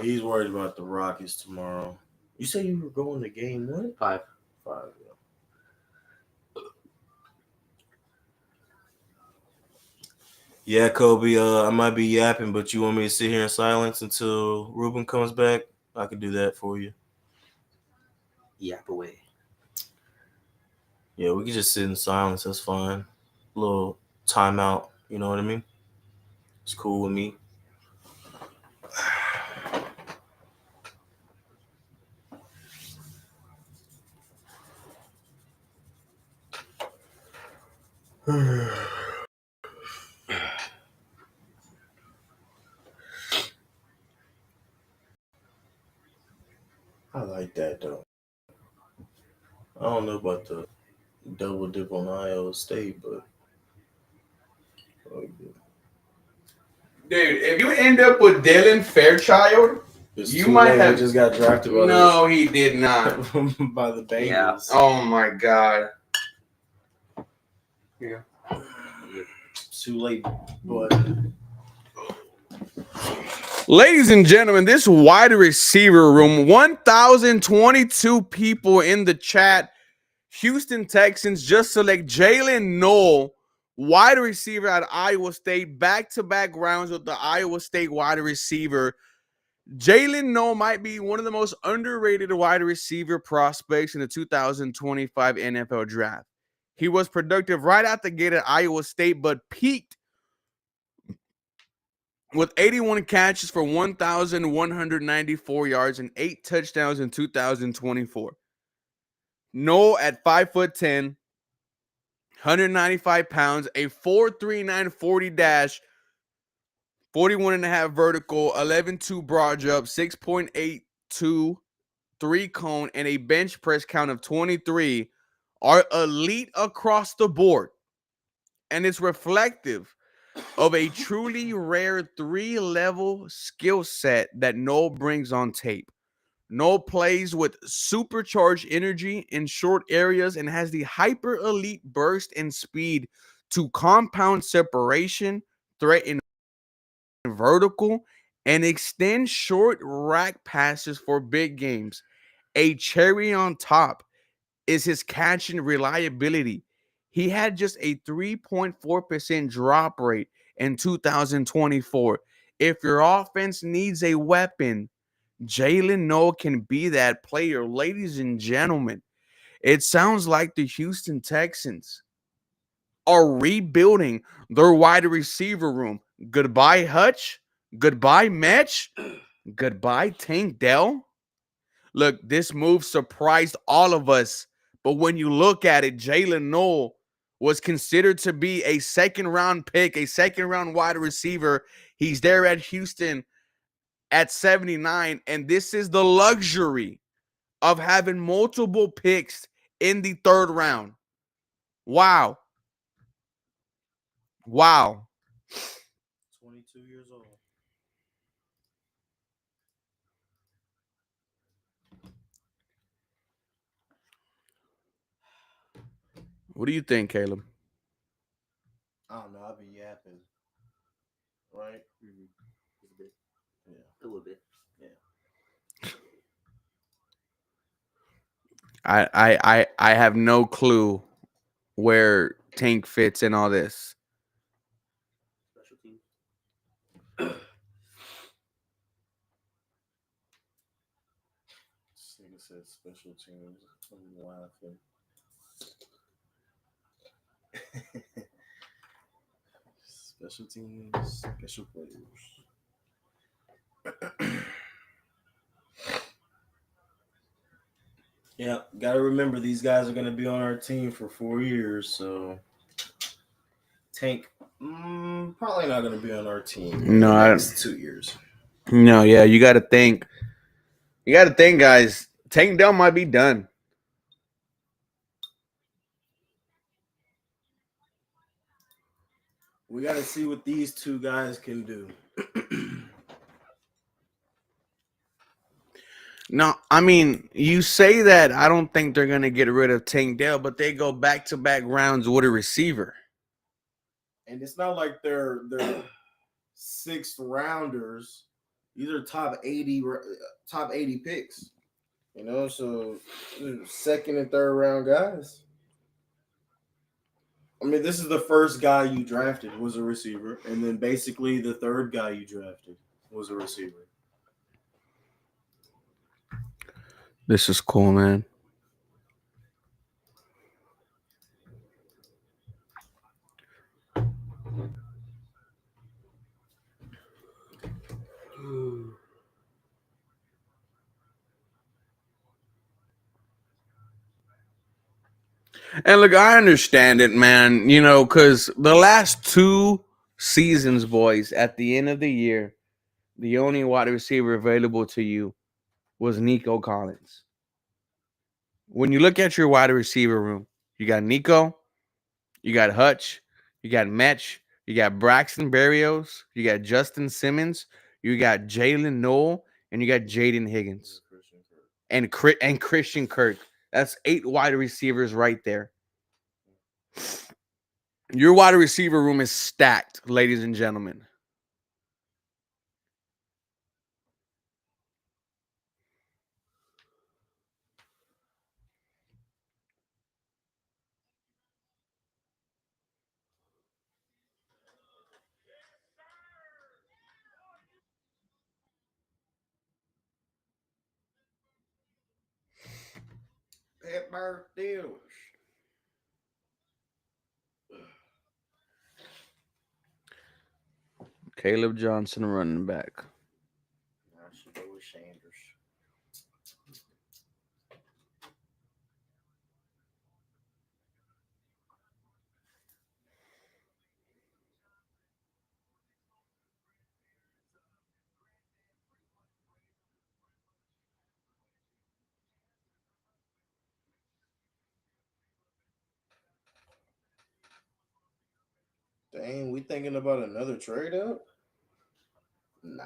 He's worried about the Rockets tomorrow. You say you were going to game what? 5. 5, yeah. Yeah, Kobe, I might be yapping, but you want me to sit here in silence until Ruben comes back? I could do that for you. Yap away. Yeah, we can just sit in silence. That's fine. A little timeout. You know what I mean? It's cool with me. I like that, though. I don't know about the double dip on Iowa State, but dude, if you end up with Dylan Fairchild, you might have just got drafted by no, he did not. by the Bengals. Yeah. Oh my god. Yeah. Too late, but Ladies and gentlemen, this wide receiver room, 1,022 people in the chat. Houston Texans just select Jaylen Null, wide receiver at Iowa State, back-to-back rounds with the Iowa State wide receiver. Jaylen Null might be one of the most underrated wide receiver prospects in the 2025 NFL draft. He was productive right out the gate at Iowa State, but peaked with 81 catches for 1,194 yards and 8 touchdowns in 2024. Null at 5'10", 195 pounds, a 4.39 40 dash, 41.5 vertical, 11.2 broad jump, 6.82 3 cone, and a bench press count of 23 are elite across the board. And it's reflective of a truly rare 3-level skill set that Null brings on tape. Null plays with supercharged energy in short areas and has the hyper elite burst and speed to compound separation, threaten vertical, and extend short rack passes for big games. A cherry on top is his catching reliability. He had just a 3.4% drop rate in 2024. If your offense needs a weapon, Jaylen Null can be that player. Ladies and gentlemen, it sounds like the Houston Texans are rebuilding their wide receiver room. Goodbye, Hutch. Goodbye, Metch. Goodbye, Tank Dell. Look, this move surprised all of us. But when you look at it, Jaylen Null was considered to be a second-round pick, a second-round wide receiver. He's there at Houston at 79, and this is the luxury of having multiple picks in the 3rd round. Wow. Wow. 22 years old. What do you think, Caleb? I don't know. I'll be yapping. Right? Mm-hmm. Just a bit. Yeah. A little bit. Yeah. I have no clue where Tank fits in all this. Special teams. This nigga said special teams. I'm laughing. Special teams, special players. Yeah, gotta remember these guys are gonna be on our team for 4 years, so Tank probably not gonna be on our team in No, the next 2 years. No, yeah, you got to think. You got to think, guys. Tank Dell might be done. We gotta see what these two guys can do. No, I mean, you say that. I don't think they're going to get rid of Tank Dell, but they go back-to-back rounds with a receiver. And it's not like they're 6th rounders. These are top 80 picks. You know, so 2nd and 3rd round guys. I mean, this is the first guy you drafted was a receiver, and then basically the 3rd guy you drafted was a receiver. This is cool, man. And look, I understand it, man. You know, because the last 2 seasons, boys, at the end of the year, the only wide receiver available to you was Nico Collins. When you look at your wide receiver room, you got Nico, you got Hutch, you got Metch, you got Braxton Berrios, you got Justin Simmons, you got Jaylen Null, and you got Jaden Higgins and Christian Kirk. That's 8 wide receivers right there. Your wide receiver room is stacked, ladies and gentlemen. Pittsburgh Steelers. Caleb Johnson running back. I should go with Sanders. Dang, we thinking about another trade up? Nah.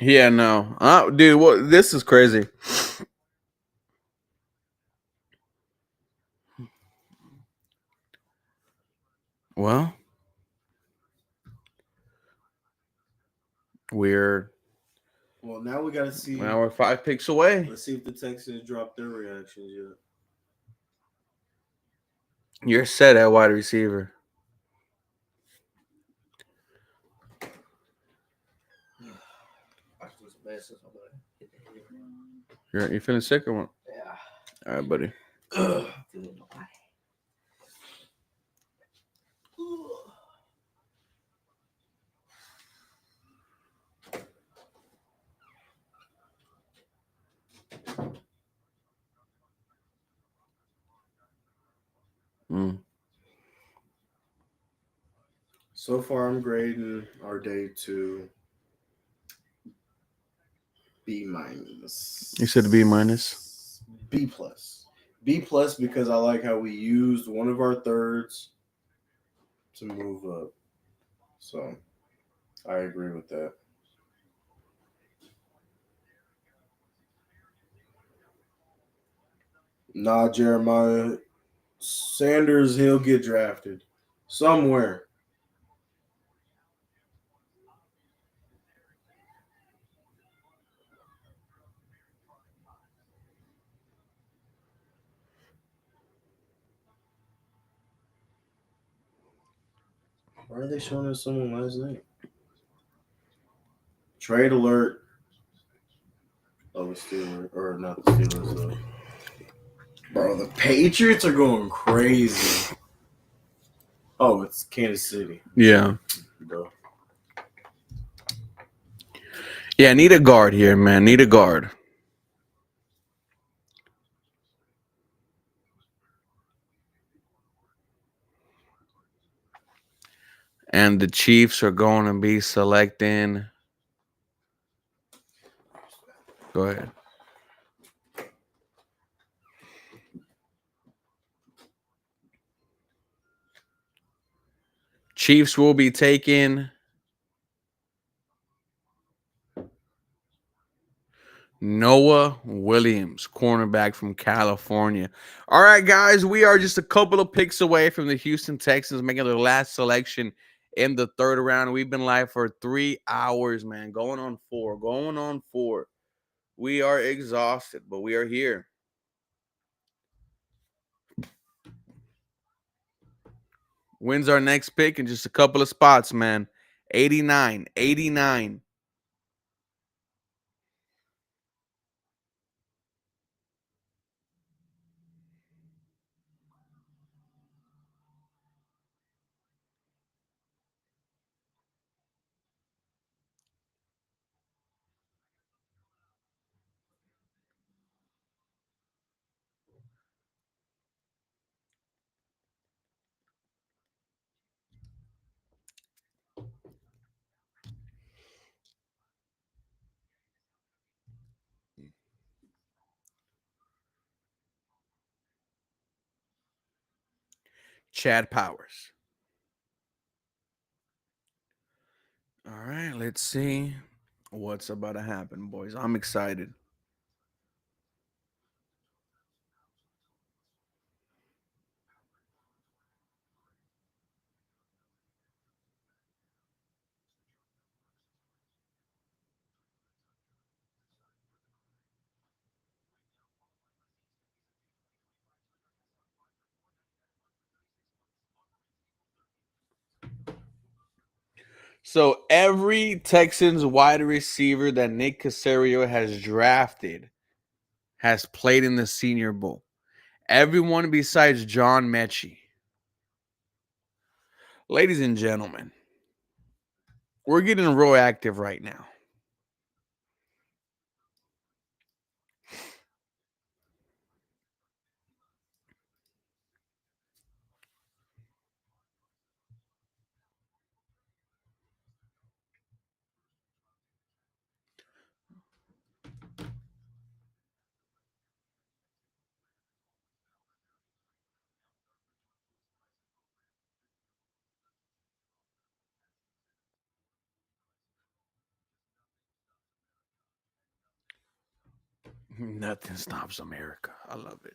Yeah, no. Dude, what this is crazy. Well, we're Now we gotta see. now we're 5 picks away. Let's see if the Texans drop their reactions yet. You're set at wide receiver. You feeling sick or what? Yeah. All right, buddy. Feeling no eye. So far, I'm grading our day to B minus. You said B minus? B plus. B plus because I like how we used one of our thirds to move up. So I agree with that. Nah, Jeremiah. Sanders, he'll get drafted somewhere. Why are they showing us someone last night? Trade alert. Oh, the Steelers. Or not the Steelers, Bro, the Patriots are going crazy. Oh, it's Kansas City. Yeah. Bro. Yeah, need a guard here, man. Need a guard. And the Chiefs are going to be selecting. Go ahead. Chiefs will be taking Noah Williams, cornerback from California. All right, guys, we are just a couple of picks away from the Houston Texans making their last selection in the third round. We've been live for 3 hours, man. Going on 4. We are exhausted, but we are here. Wins our next pick in just a couple of spots, man. 89. Chad Powers. All right, let's see what's about to happen, boys. I'm excited. So every Texans wide receiver that Nick Caserio has drafted has played in the Senior Bowl. Everyone besides John Mechie. Ladies and gentlemen, we're getting real active right now. Nothing stops America. I love it.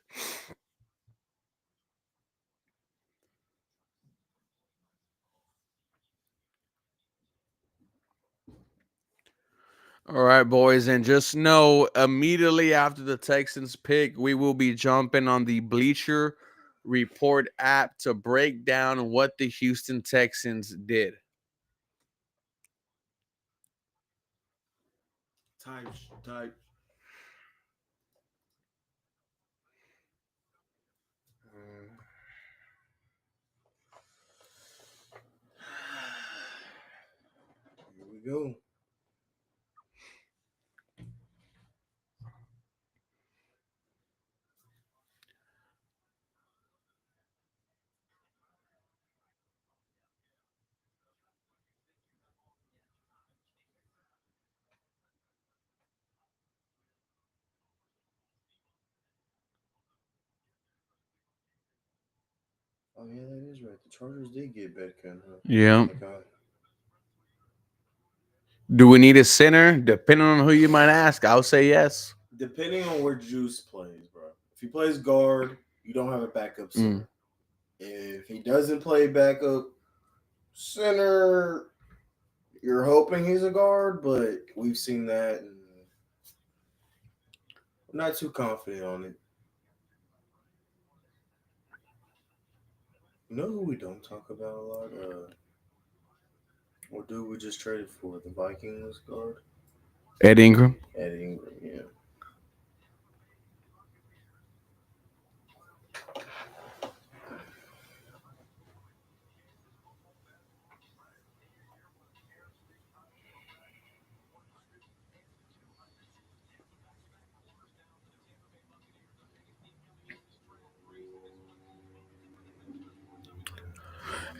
All right, boys, and just know immediately after the Texans pick, we will be jumping on the Bleacher Report app to break down what the Houston Texans did. Type. Here we go. Oh yeah, that is right. The Chargers did get Betcon, huh? Yeah. Oh my God. Do we need a center? Depending on who you might ask, I'll say yes. Depending on where Juice plays, bro. If he plays guard, you don't have a backup center. If he doesn't play backup center, you're hoping he's a guard, but we've seen that, and I'm not too confident on it. You know who we don't talk about a lot? What dude we just traded for? The Vikings guard? Ed Ingram. Ed Ingram, yeah.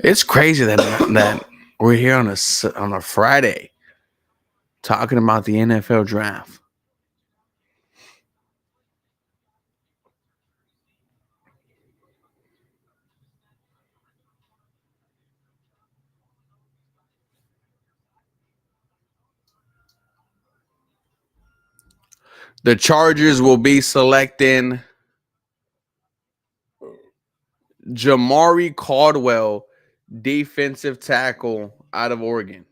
It's crazy that we're here on a Friday talking about the NFL draft. The Chargers will be selecting Jamari Caldwell, defensive tackle out of Oregon.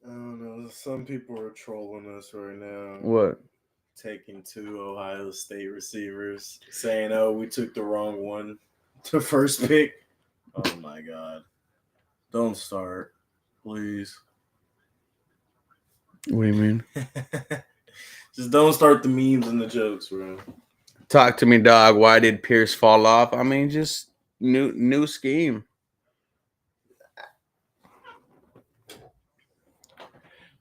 I don't know. Some people are trolling us right now. What? Taking 2 Ohio State receivers, saying, "Oh, we took the wrong one, the first pick." Oh my God! Don't start, please. What do you mean? Just don't start the memes and the jokes, bro. Talk to me, dog. Why did Pierce fall off? I mean, just new scheme.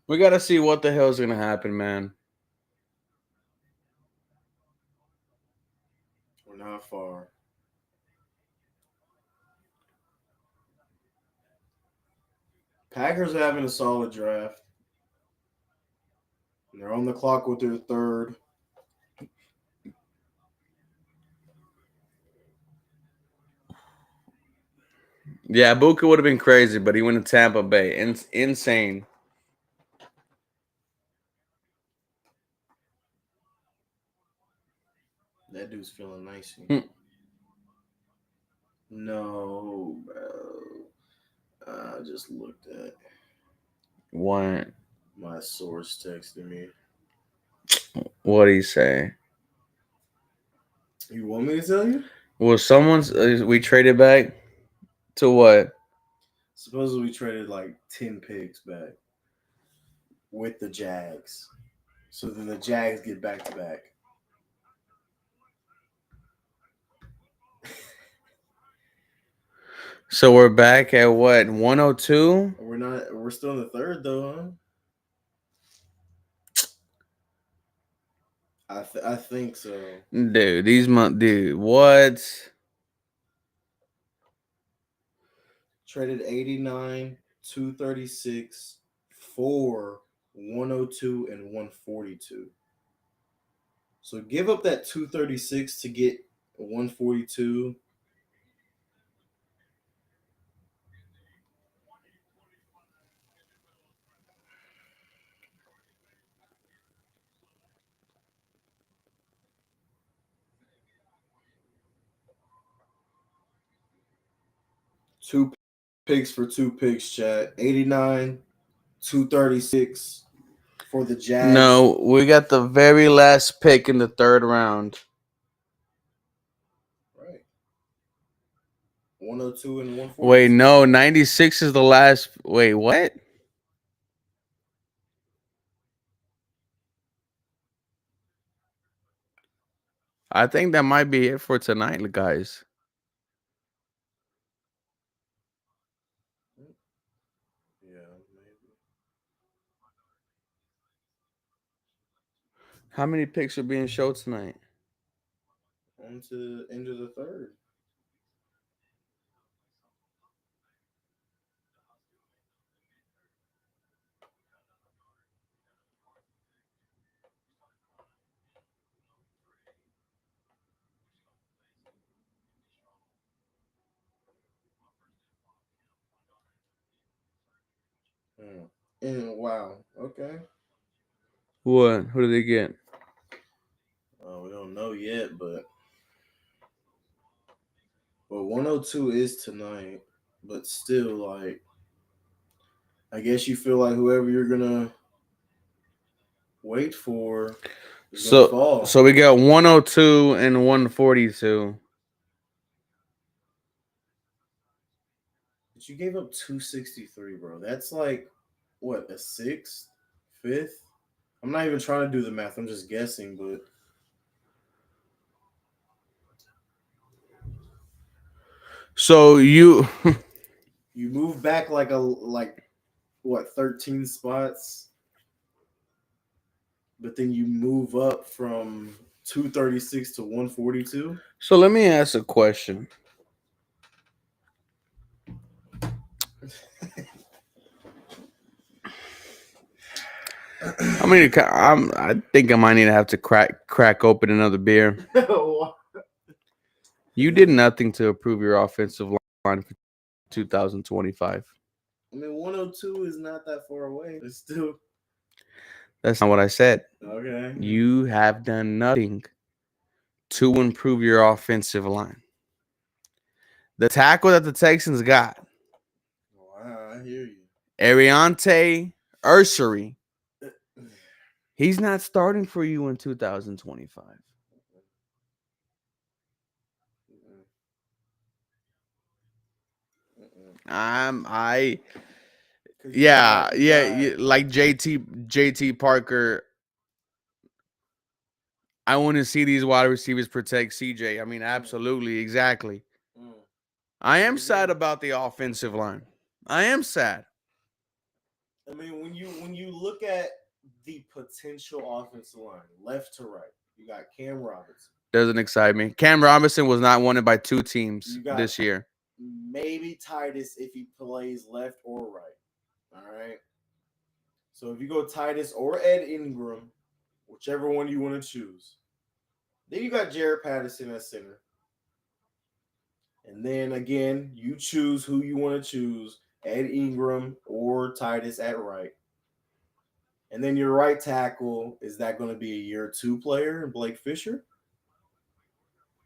We gotta see what the hell's gonna happen, man. We're not far. Packers are having a solid draft. And they're on the clock with their third. Yeah, Buka would have been crazy, but he went to Tampa Bay. Insane. That dude's feeling nice. Hmm. No, bro. I just looked at What? my source texted me. What did he say? You want me to tell you? Well, someone's we traded back to what? Supposedly we traded like 10 picks back with the Jags. So then the Jags get back to back. So we're back at what? 102? We're still in the third though, huh? I think so. Dude, what? Traded 89, 236, 4, 102, and 142. So give up that 236 to get 142. Two picks for 2 picks, chat. 89, 236 for the Jags. No, we got the very last pick in the third round. Right. 102 and 142. Wait, no, 96 is the last. Wait, what? I think that might be it for tonight, guys. Yeah, maybe. How many picks are being showed tonight? On to the end of the third. And wow, okay. What? Who did they get? We don't know yet, but 102 is tonight. But still, like, I guess you feel like whoever you're gonna wait for is gonna fall. So we got 102 and 142. But you gave up 263, bro. That's like what, a sixth, fifth? I'm not even trying to do the math. I'm just guessing, but So you you move back like what, 13 spots, but then you move up from 236 to 142. So let me ask a question. I think I might need to have to crack open another beer. You did nothing to improve your offensive line for 2025. I mean, 102 is not that far away. It's still That's not what I said. okay. You have done nothing to improve your offensive line. The tackle that the Texans got, Wow, I hear you. Ariante Ursery, he's not starting for you in 2025. Like JT Parker. I want to see these wide receivers protect CJ. I mean, absolutely, exactly. I am sad about the offensive line. I am sad. I mean, when you look at the potential offensive line, left to right, you got Cam Robinson. Doesn't excite me. Cam Robinson was not wanted by two teams this year. Maybe Titus if he plays left or right. All right. So if you go Titus or Ed Ingram, whichever one you want to choose. Then you got Jared Patterson at center. And then again, you choose who you want to choose, Ed Ingram or Titus at right. And then your right tackle, is that going to be a year 2 player in Blake Fisher?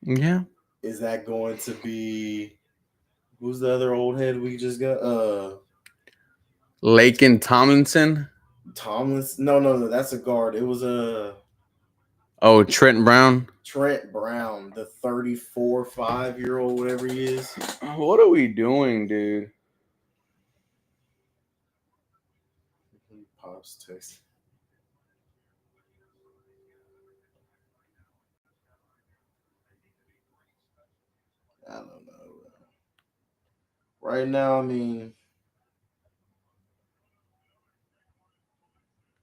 Yeah. Is that going to be, who's the other old head we just got? Laken Tomlinson. No, that's a guard. It was a Trent Brown. Trent Brown, the 34, 5-year-old, whatever he is. What are we doing, dude? Pops text. I don't know. Right now, I mean,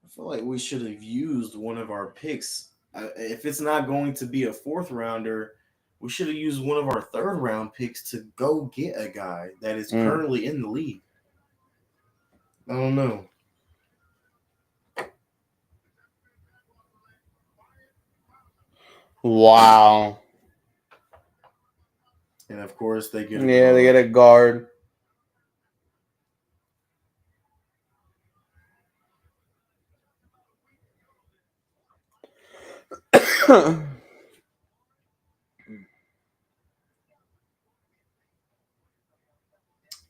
I feel like we should have used one of our picks. If it's not going to be a 4th rounder, we should have used one of our 3rd round picks to go get a guy that is currently in the league. I don't know. Wow. And of course, they get they get a guard.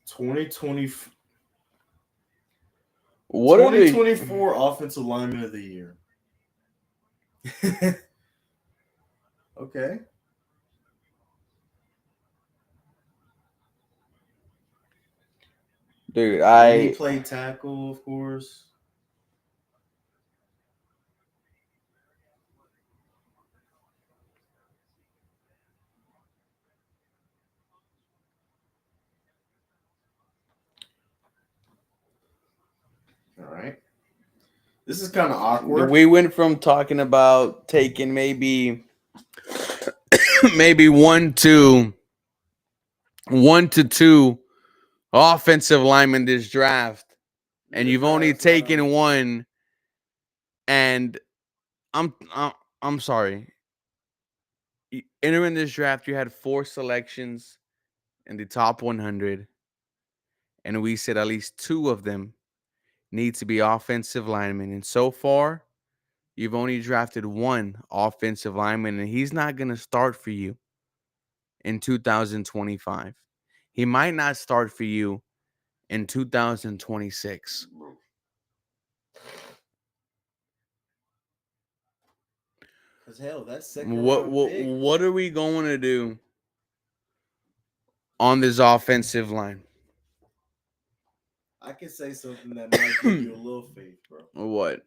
Twenty 2024 offensive lineman of the year. Okay. Dude, he played tackle, of course. All right. This is kind of awkward. We went from talking about taking maybe maybe one to two offensive linemen this draft, and you've only taken one. And I'm sorry. Entering this draft, you had 4 selections in the top 100, and we said at least 2 of them need to be offensive linemen. And so far, you've only drafted 1 offensive lineman, and he's not going to start for you in 2025. He might not start for you in 2026. Because hell, that's second round pick. What are we going to do on this offensive line? I can say something that might give you a little faith, bro. What?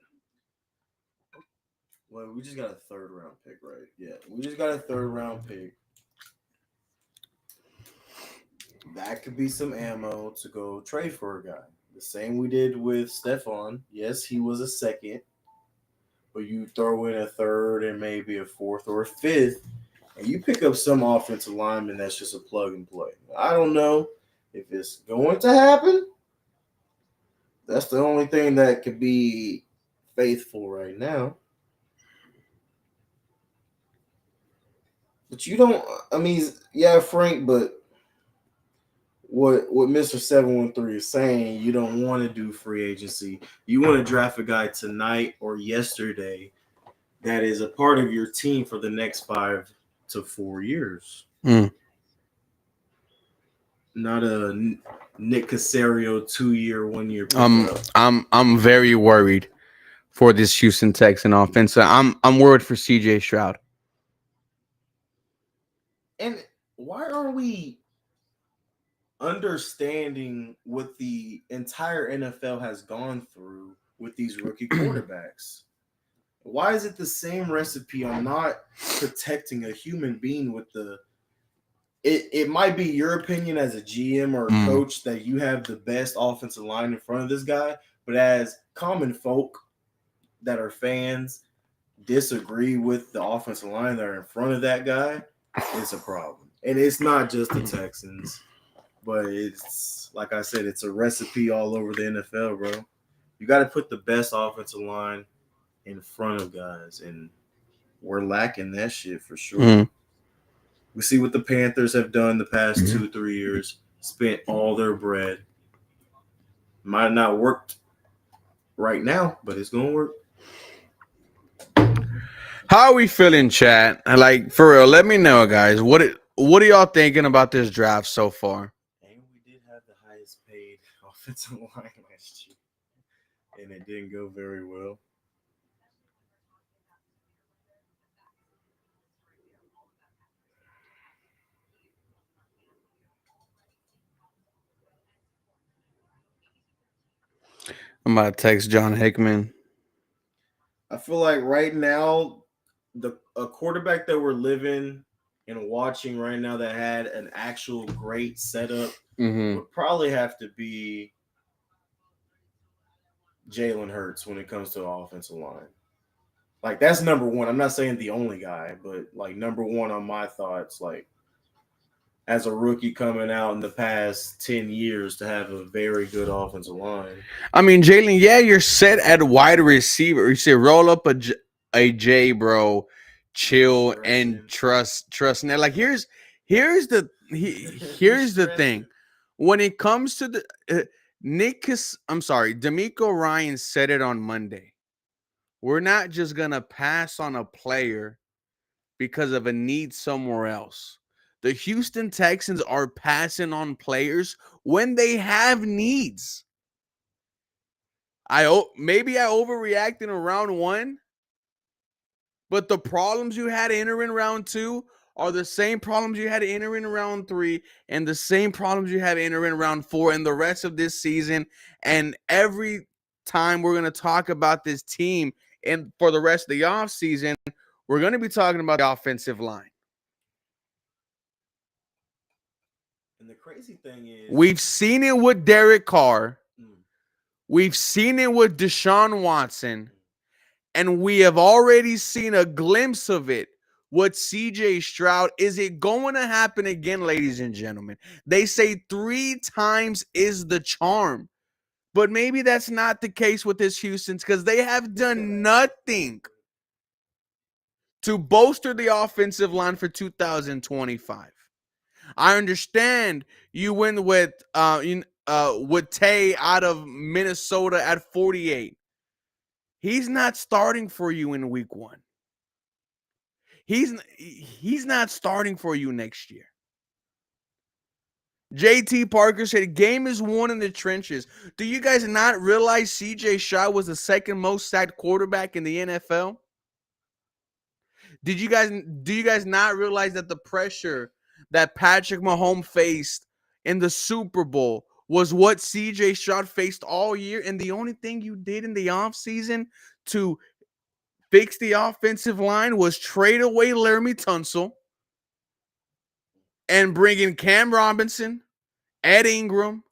Well, we just got a 3rd round pick, right? Yeah, we just got a 3rd round pick. That could be some ammo to go trade for a guy. The same we did with Stephon. Yes, he was a 2nd, but you throw in a 3rd and maybe a 4th or a 5th, and you pick up some offensive lineman that's just a plug and play. I don't know if it's going to happen. That's the only thing that could be faithful right now. But you don't, I mean, yeah, Frank, but what Mr. 713 is saying, you don't want to do free agency. You want to draft a guy tonight or yesterday that is a part of your team for the next 5 to 4 years. Not a Nick Casario 2-year, 1-year pickup. I'm very worried for this Houston Texan offense. I'm worried for CJ Stroud. And why are we understanding what the entire NFL has gone through with these rookie quarterbacks? Why is it the same recipe on not protecting a human being with the it might be your opinion as a GM or a coach that you have the best offensive line in front of this guy, but as common folk that are fans disagree with the offensive line that are in front of that guy, it's a problem. And it's not just the Texans, but it's, like I said, it's a recipe all over the NFL, bro. You got to put the best offensive line in front of guys, and we're lacking that shit for sure. We see what the Panthers have done the past 2-3 years, spent all their bread. Might not worked right now, but it's going to work. How are we feeling, chat? Like, for real, let me know, guys. What are y'all thinking about this draft so far? And we did have the highest paid offensive line last year, and it didn't go very well. I'm about to text John Hickman. I feel like right now, a quarterback that we're living and watching right now that had an actual great setup would probably have to be Jalen Hurts when it comes to the offensive line. Like, that's number one. I'm not saying the only guy, but like number one on my thoughts, like as a rookie coming out in the past 10 years to have a very good offensive line. I mean, Jalen, yeah, you're set at wide receiver. You say roll up a J, bro, chill and trust. Now, like here's the thing. When it comes to the D'Amico Ryan said it on Monday. We're not just gonna pass on a player because of a need somewhere else. The Houston Texans are passing on players when they have needs. Maybe I overreacted in round 1, but the problems you had entering round 2 are the same problems you had entering round 3 and the same problems you had entering round 4 and the rest of this season. And every time we're going to talk about this team and for the rest of the offseason, we're going to be talking about the offensive line. And the crazy thing is, we've seen it with Derek Carr. We've seen it with Deshaun Watson, and we have already seen a glimpse of it with CJ Stroud. Is it going to happen again, ladies and gentlemen? They say 3 times is the charm. But maybe that's not the case with this Houston, because they have done nothing to bolster the offensive line for 2025. I understand you win with Tay out of Minnesota at 48. He's not starting for you in week 1. He's not starting for you next year. JT Parker said, game is won in the trenches. Do you guys not realize CJ Stroud was the second most sacked quarterback in the NFL? Do you guys not realize that the pressure that Patrick Mahomes faced in the Super Bowl was what CJ Stroud faced all year? And the only thing you did in the offseason to fix the offensive line was trade away Laramie Tunsil and bring in Cam Robinson, Ed Ingram,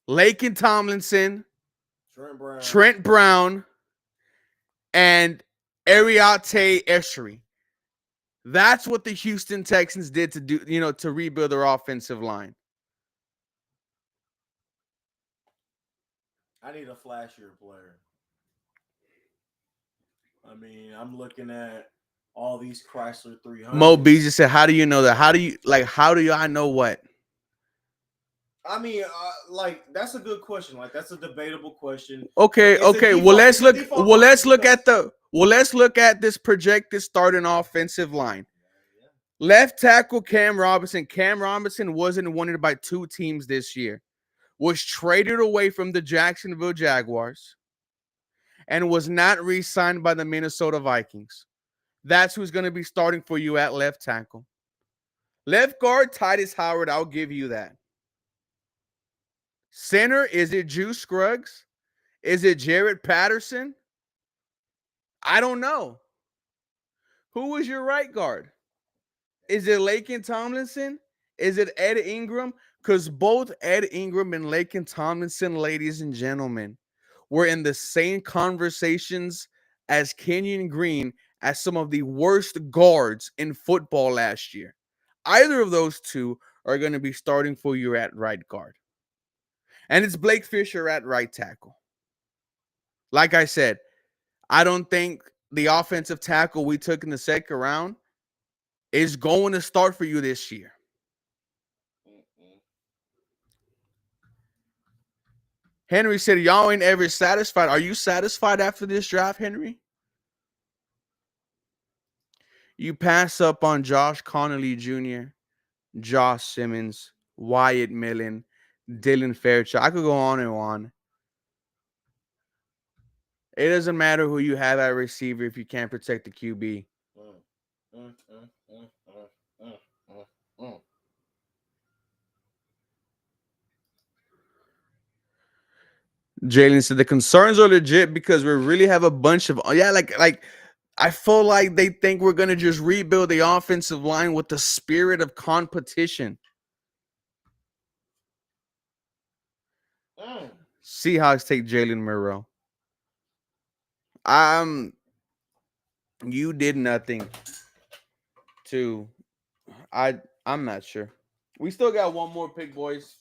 Laken Tomlinson, Trent Brown, and Ariate Eshery. That's what the Houston Texans did to do, to rebuild their offensive line. I need a flashier player. I mean, I'm looking at all these Chrysler 300s. Mo Beezy said, how do you know that? How do I know what? I mean, that's a good question. Like, that's a debatable question. Okay. Well, let's look at this projected starting offensive line. Left tackle Cam Robinson. Cam Robinson wasn't wanted by 2 teams this year. Was traded away from the Jacksonville Jaguars and was not re-signed by the Minnesota Vikings. That's who's going to be starting for you at left tackle. Left guard, Titus Howard, I'll give you that. Center, is it Juice Scruggs? Is it Jared Patterson? I don't know. Who was your right guard? Is it Laken Tomlinson? Is it Ed Ingram? Because both Ed Ingram and Laken Tomlinson, ladies and gentlemen, were in the same conversations as Kenyon Green as some of the worst guards in football last year. Either of those two are going to be starting for you at right guard. And it's Blake Fisher at right tackle. Like I said, I don't think the offensive tackle we took in the second round is going to start for you this year. Henry said, y'all ain't ever satisfied. Are you satisfied after this draft, Henry? You pass up on Josh Connolly Jr., Josh Simmons, Wyatt Millen, Dylan Fairchild. I could go on and on. It doesn't matter who you have at receiver if you can't protect the QB. Jaylen said the concerns are legit because we really have a bunch of I feel like they think we're gonna just rebuild the offensive line with the spirit of competition. Seahawks take Jalen Murrow. You did nothing to. I'm not sure. We still got one more pick, boys.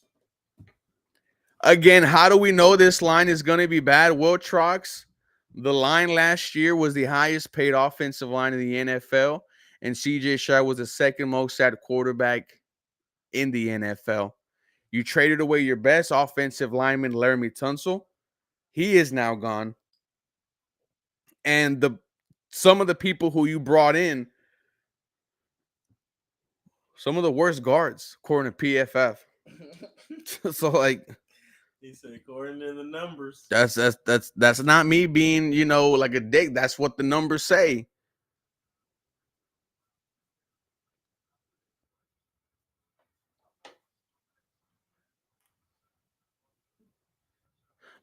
Again, how do we know this line is going to be bad? Will Trox, the line last year was the highest paid offensive line in the NFL, and CJ Stroud was the second most sacked quarterback in the NFL. You traded away your best offensive lineman, Laramie Tunsil. He is now gone. And some of the people who you brought in, some of the worst guards, according to PFF. So, he said, according to the numbers. That's not me being, like a dick. That's what the numbers say.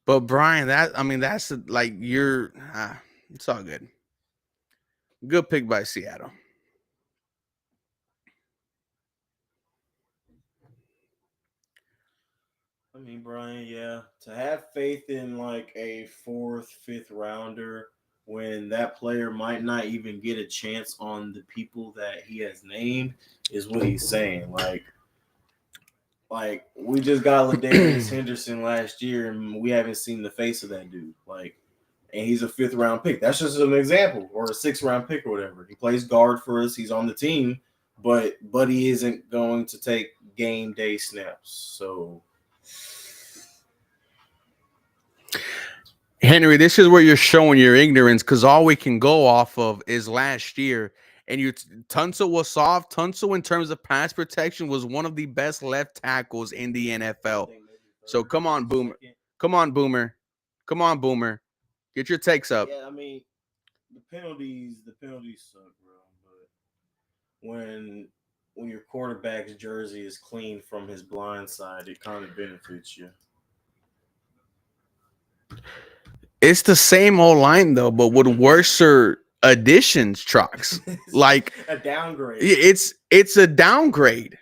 But Brian, that's it's all good. Good pick by Seattle. I mean, Brian, yeah, to have faith in like a fourth, fifth rounder when that player might not even get a chance on the people that he has named is what he's saying. Like we just got Ladavius Henderson last year, and we haven't seen the face of that dude. Like, and he's a fifth round pick. That's just an example, or a sixth round pick or whatever. He plays guard for us. He's on the team, but Buddy isn't going to take game day snaps. So, Henry, this is where you're showing your ignorance because all we can go off of is last year. And Tunsil was soft. Tunsil, in terms of pass protection, was one of the best left tackles in the NFL. So come on, Boomer. Come on, Boomer. Come on, Boomer. Get your takes up. yeah, I mean, the penalties suck, bro. But when your quarterback's jersey is clean from his blind side, it kind of benefits you. It's the same old line though, but with worser additions, trucks. Like a downgrade. It's a downgrade.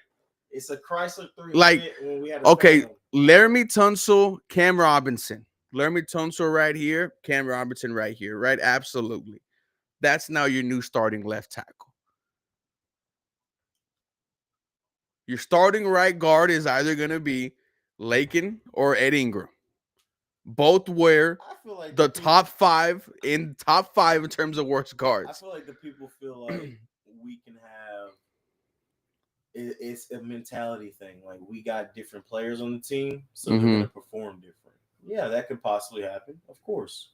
It's a Chrysler 300 like when we had okay, Laramie Tunsil, Cam Robinson. Laramie Tunsil right here, Cam Robinson right here, right? Absolutely. That's now your new starting left tackle. Your starting right guard is either going to be Lakin or Ed Ingram. Both were like the top five in terms of worst guards. I feel like the people feel like we can have it's a mentality thing. Like we got different players on the team, so they're going to perform different. Yeah, that could possibly happen. Of course.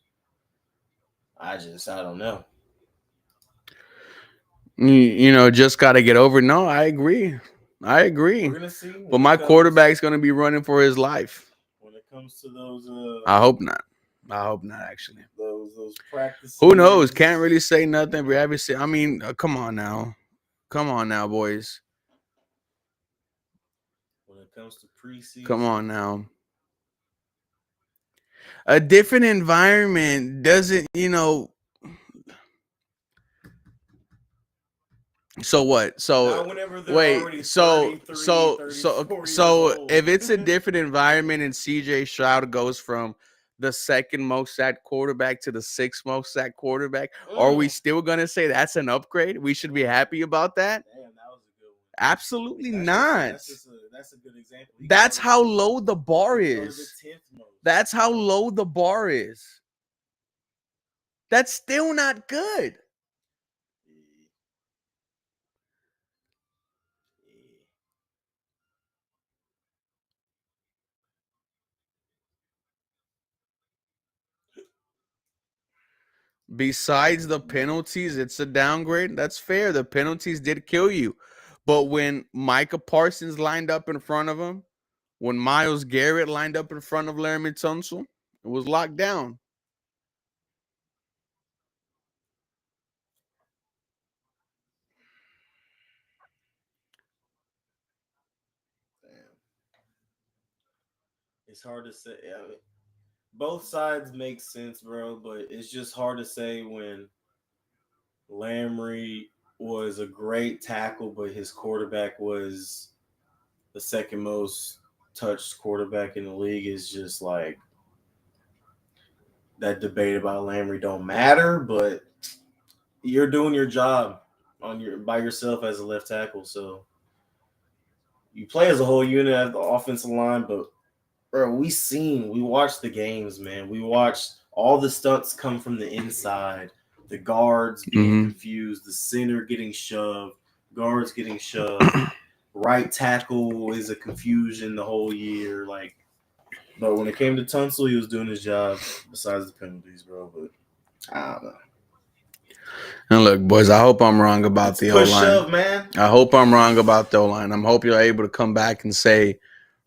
I don't know. Just got to get over. No, I agree. We're going to see. But my quarterback's going to be running for his life. When it comes to those I hope not. Actually. Those practices. Who knows? Can't really say nothing. We haven't seen. I mean, come on now, boys. When it comes to preseason, come on now. A different environment doesn't, So what? So wait. So if it's a different environment and CJ Stroud goes from the second most sacked quarterback to the sixth most sacked quarterback, are we still gonna say that's an upgrade? We should be happy about that. Damn, that was a good one. Absolutely not. That's a good example. That's how low the bar is. That's how low the bar is. That's still not good. Besides the penalties, it's a downgrade. That's fair. The penalties did kill you. But when Micah Parsons lined up in front of him, when Myles Garrett lined up in front of Laramie Tunsil, it was locked down. Damn. It's hard to say. I mean, both sides make sense, bro, but it's just hard to say when Lamry was a great tackle, but his quarterback was the second most touched quarterback in the league. Is just like that debate about Lamry don't matter, but you're doing your job by yourself as a left tackle, so you play as a whole unit at the offensive line, but bro, we watched the games, man. We watched all the stunts come from the inside, the guards being confused, the center getting shoved, guards getting shoved. Right tackle is a confusion the whole year. But when it came to Tunsil, he was doing his job besides the penalties, bro. But I don't know. And look, boys, I hope I'm wrong about the O-line. Man. I hope I'm wrong about the O-line. I hope you're able to come back and say,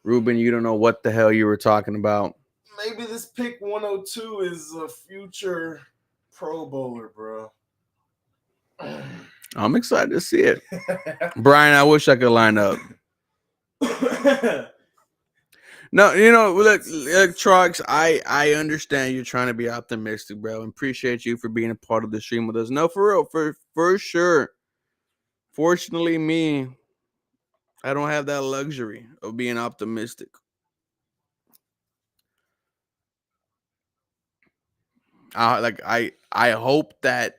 Ruben, you don't know what the hell you were talking about. Maybe this pick 102 is a future Pro Bowler, bro. I'm excited to see it. Brian, I wish I could line up. No, look, Trucks, I understand you're trying to be optimistic, bro. And appreciate you for being a part of the stream with us. No, for real, for sure. Fortunately, I don't have that luxury of being optimistic. I hope that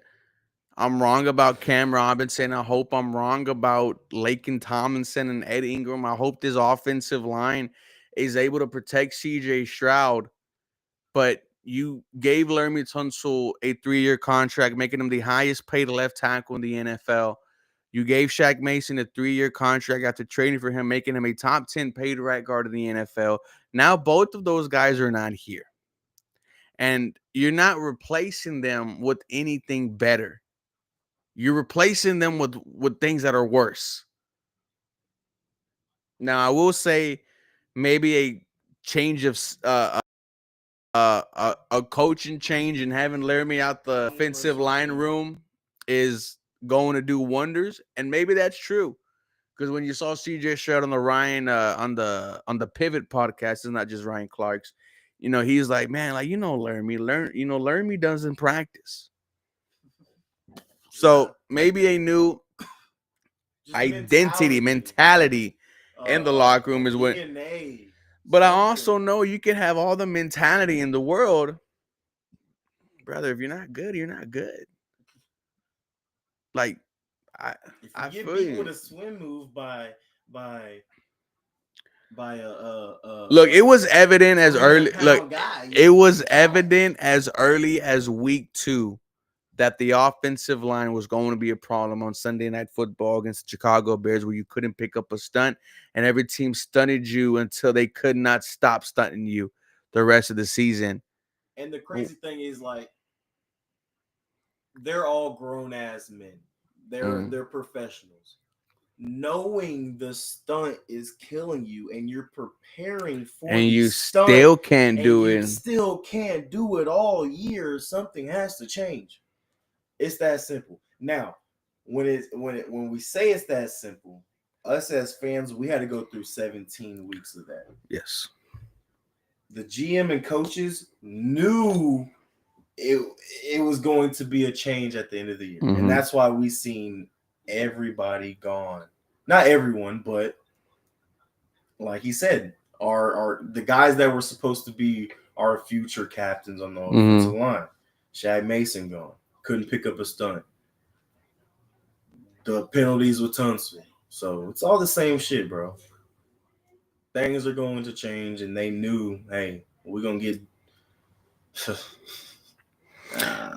I'm wrong about Cam Robinson. I hope I'm wrong about Laken Tomlinson and Ed Ingram. I hope this offensive line is able to protect CJ Stroud. But you gave Laramie Tunsil a 3-year contract, making him the highest paid left tackle in the NFL. You gave Shaq Mason a 3-year contract after trading for him, making him a top 10 paid right guard in the NFL. Now both of those guys are not here. And you're not replacing them with anything better. You're replacing them with things that are worse. Now, I will say maybe a change of a coaching change and having Laramie out the offensive line room is going to do wonders, and maybe that's true. Because when you saw CJ Stroud on the Ryan on the Pivot podcast, it's not just Ryan Clark's. He's like, man, like Laramie doesn't practice. So maybe a new identity, mentality in the locker room is what. But I also know you can have all the mentality in the world, brother. If you're not good, you're not good. Like, if you get beat with a swim move by look, it was evident as early. Look, it was evident as early as week 2 that the offensive line was going to be a problem on Sunday Night Football against the Chicago Bears, where you couldn't pick up a stunt, and every team stunted you until they could not stop stunting you the rest of the season. And the crazy thing is, like, they're all grown ass men. They're professionals. Knowing the stunt is killing you, and you're preparing for, and you stunt, still can't do you it. Still can't do it all year. Something has to change. It's that simple. Now, when we say it's that simple, us as fans, we had to go through 17 weeks of that. Yes. The GM and coaches knew it was going to be a change at the end of the year. Mm-hmm. And that's why we seen everybody gone. Not everyone, but like he said, are the guys that were supposed to be our future captains on the offensive line. Shaq Mason gone. Couldn't pick up a stunt. The penalties with Tunsil. So it's all the same shit, bro. Things are going to change, and they knew, hey, we're going to get...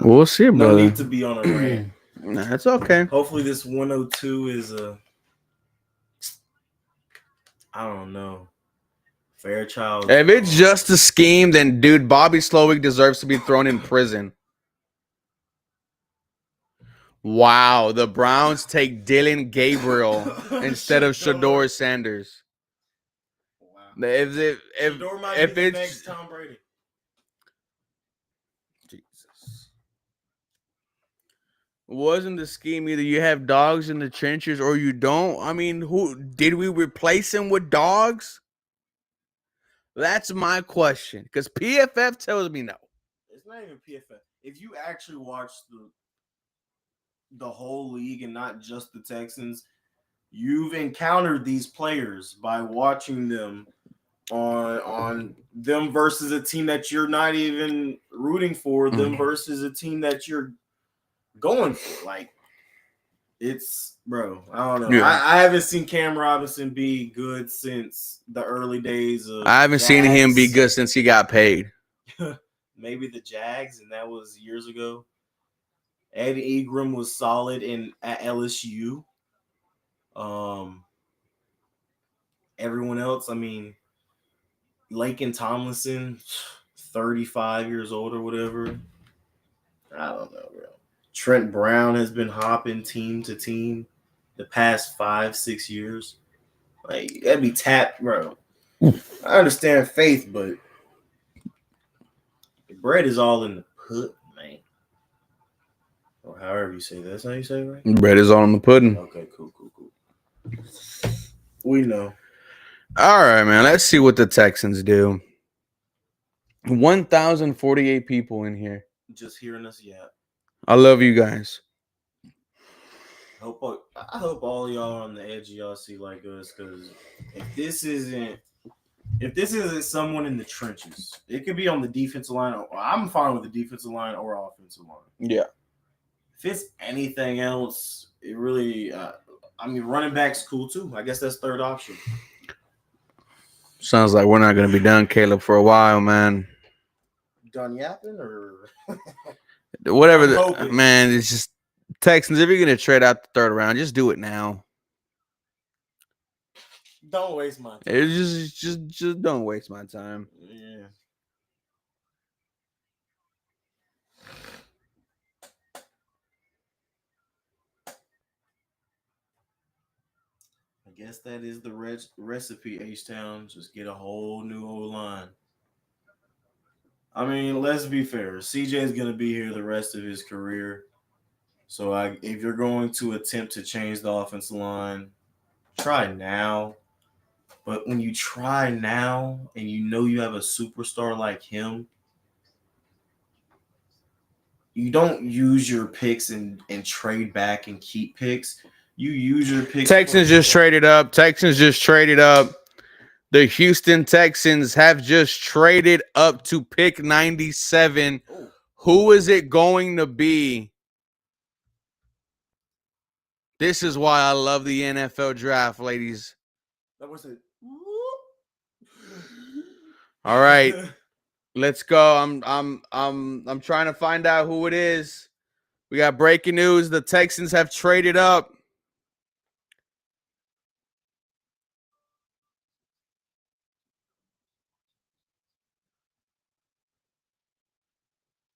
we'll see, brother. No need to be on a rant. Nah, it's okay. Hopefully this 102 is I don't know, Fairchild. If it's just a scheme, then dude, Bobby Slowick deserves to be thrown in prison. Wow, the Browns take Dylan Gabriel instead of Shador Sanders. Wow. Shador might be the next Tom Brady. Jesus. Wasn't the scheme either you have dogs in the trenches or you don't? I mean, who did we replace him with dogs? That's my question. Because PFF tells me no. It's not even PFF. If you actually watch the whole league and not just the Texans, you've encountered these players by watching them on them versus a team that you're not even rooting for, them versus a team that you're going for. Like, it's, bro, I don't know. Yeah. I haven't seen Cam Robinson be good since the early days of I haven't seen him be good since he got paid. Maybe the Jags, and that was years ago. Ed Ingram was solid at LSU. Everyone else, I mean, Laken Tomlinson, 35 years old or whatever. I don't know, bro. Trent Brown has been hopping team to team the past 5-6 years. Like, that'd be tapped, bro. I understand faith, but the bread is all in the put, man. Or however you say that. That's how you say it, right? Bread is all in the pudding. Okay, cool. We know. All right, man. Let's see what the Texans do. 1,048 people in here. Just hearing us yap. I love you guys. I hope all y'all are on the edge of y'all seat like us, because if this isn't if this isn't someone in the trenches, it could be on the defensive line. I'm fine with the defensive line or offensive line. Yeah. If it's anything else, it really. Running back's cool too. I guess that's third option. Sounds like we're not going to be done, Caleb, for a while, man. Done yapping or whatever. hoping. Man, it's just Texans. If you're going to trade out the third round, just do it now. Don't waste my time. It's just don't waste my time. Yeah. I guess that is the recipe, H-Town. Just get a whole new O-line. I mean, let's be fair. CJ is going to be here the rest of his career. So if you're going to attempt to change the offensive line, try now. But when you try now and you know you have a superstar like him, you don't use your picks and trade back and keep picks. You use your picks. Texans just traded up. The Houston Texans have just traded up to pick 97. Ooh. Who is it going to be? This is why I love the NFL draft, ladies. That was it. All right. Let's go. I'm trying to find out who it is. We got breaking news. The Texans have traded up.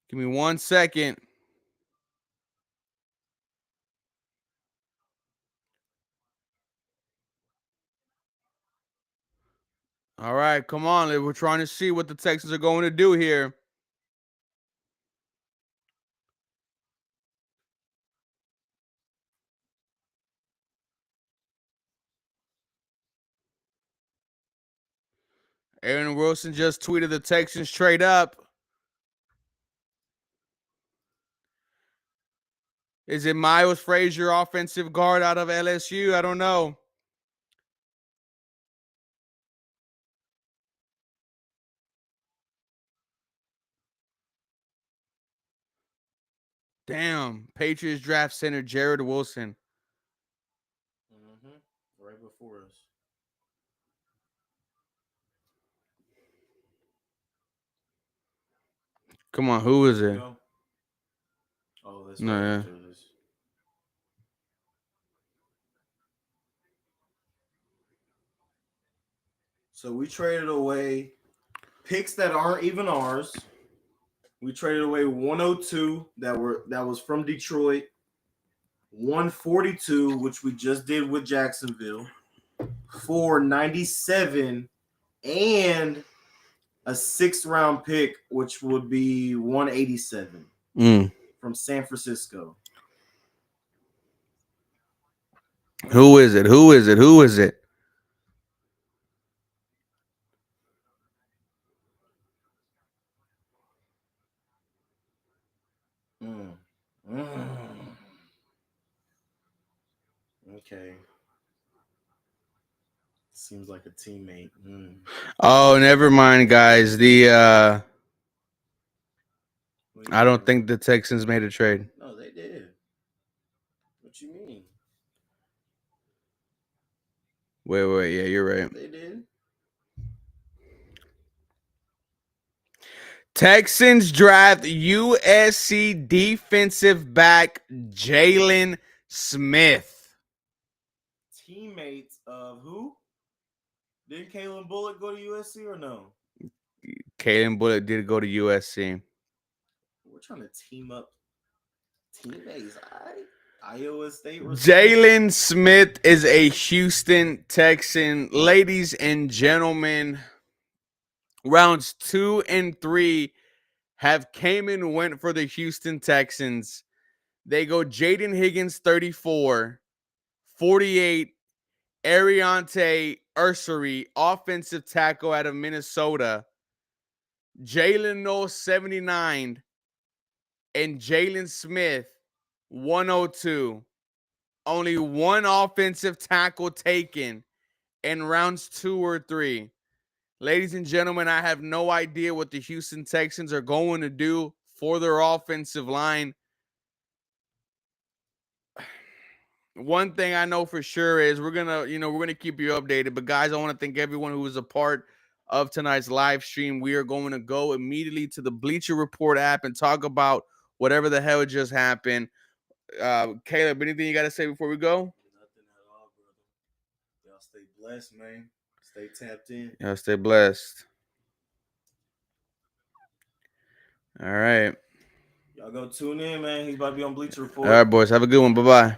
Give me 1 second. All right, come on. We're trying to see what the Texans are going to do here. Aaron Wilson just tweeted the Texans trade up. Is it Miles Frazier, offensive guard out of LSU? I don't know. Damn. Patriots draft center Jared Wilson. Right before us. Come on, who is it? Oh, that's No, right yeah. after this. So we traded away picks that aren't even ours. We traded away 102 that was from Detroit, 142, which we just did with Jacksonville, 497, and a 6th round pick, which would be 187 from San Francisco. Who is it? Who is it? Who is it? Okay. Seems like a teammate. Oh, never mind, guys. I don't think the Texans made a trade. No, they did. What you mean? Wait. Yeah, you're right. They did. Texans draft USC defensive back Jaylen Smith. Teammates of who? Did Kalen Bullock go to USC or no? Kalen Bullock did go to USC. We're trying to team up teammates. Iowa State. Jaylen Smith is a Houston Texan. Ladies and gentlemen, rounds 2 and 3 have came and went for the Houston Texans. They go Jaden Higgins, 34, 48, Ariante Ursery, offensive tackle out of Minnesota, Jaylen Null, 79, and Jaylen Smith, 102. Only one offensive tackle taken in rounds 2 or 3. Ladies and gentlemen, I have no idea what the Houston Texans are going to do for their offensive line. One thing I know for sure is we're gonna keep you updated. But guys, I want to thank everyone who was a part of tonight's live stream. We are going to go immediately to the Bleacher Report app and talk about whatever the hell just happened. Caleb, anything you got to say before we go? Nothing at all, brother. Y'all stay blessed, man. Stay tapped in. Y'all stay blessed. All right. Y'all go tune in, man. He's about to be on Bleacher Report. All right, boys. Have a good one. Bye-bye.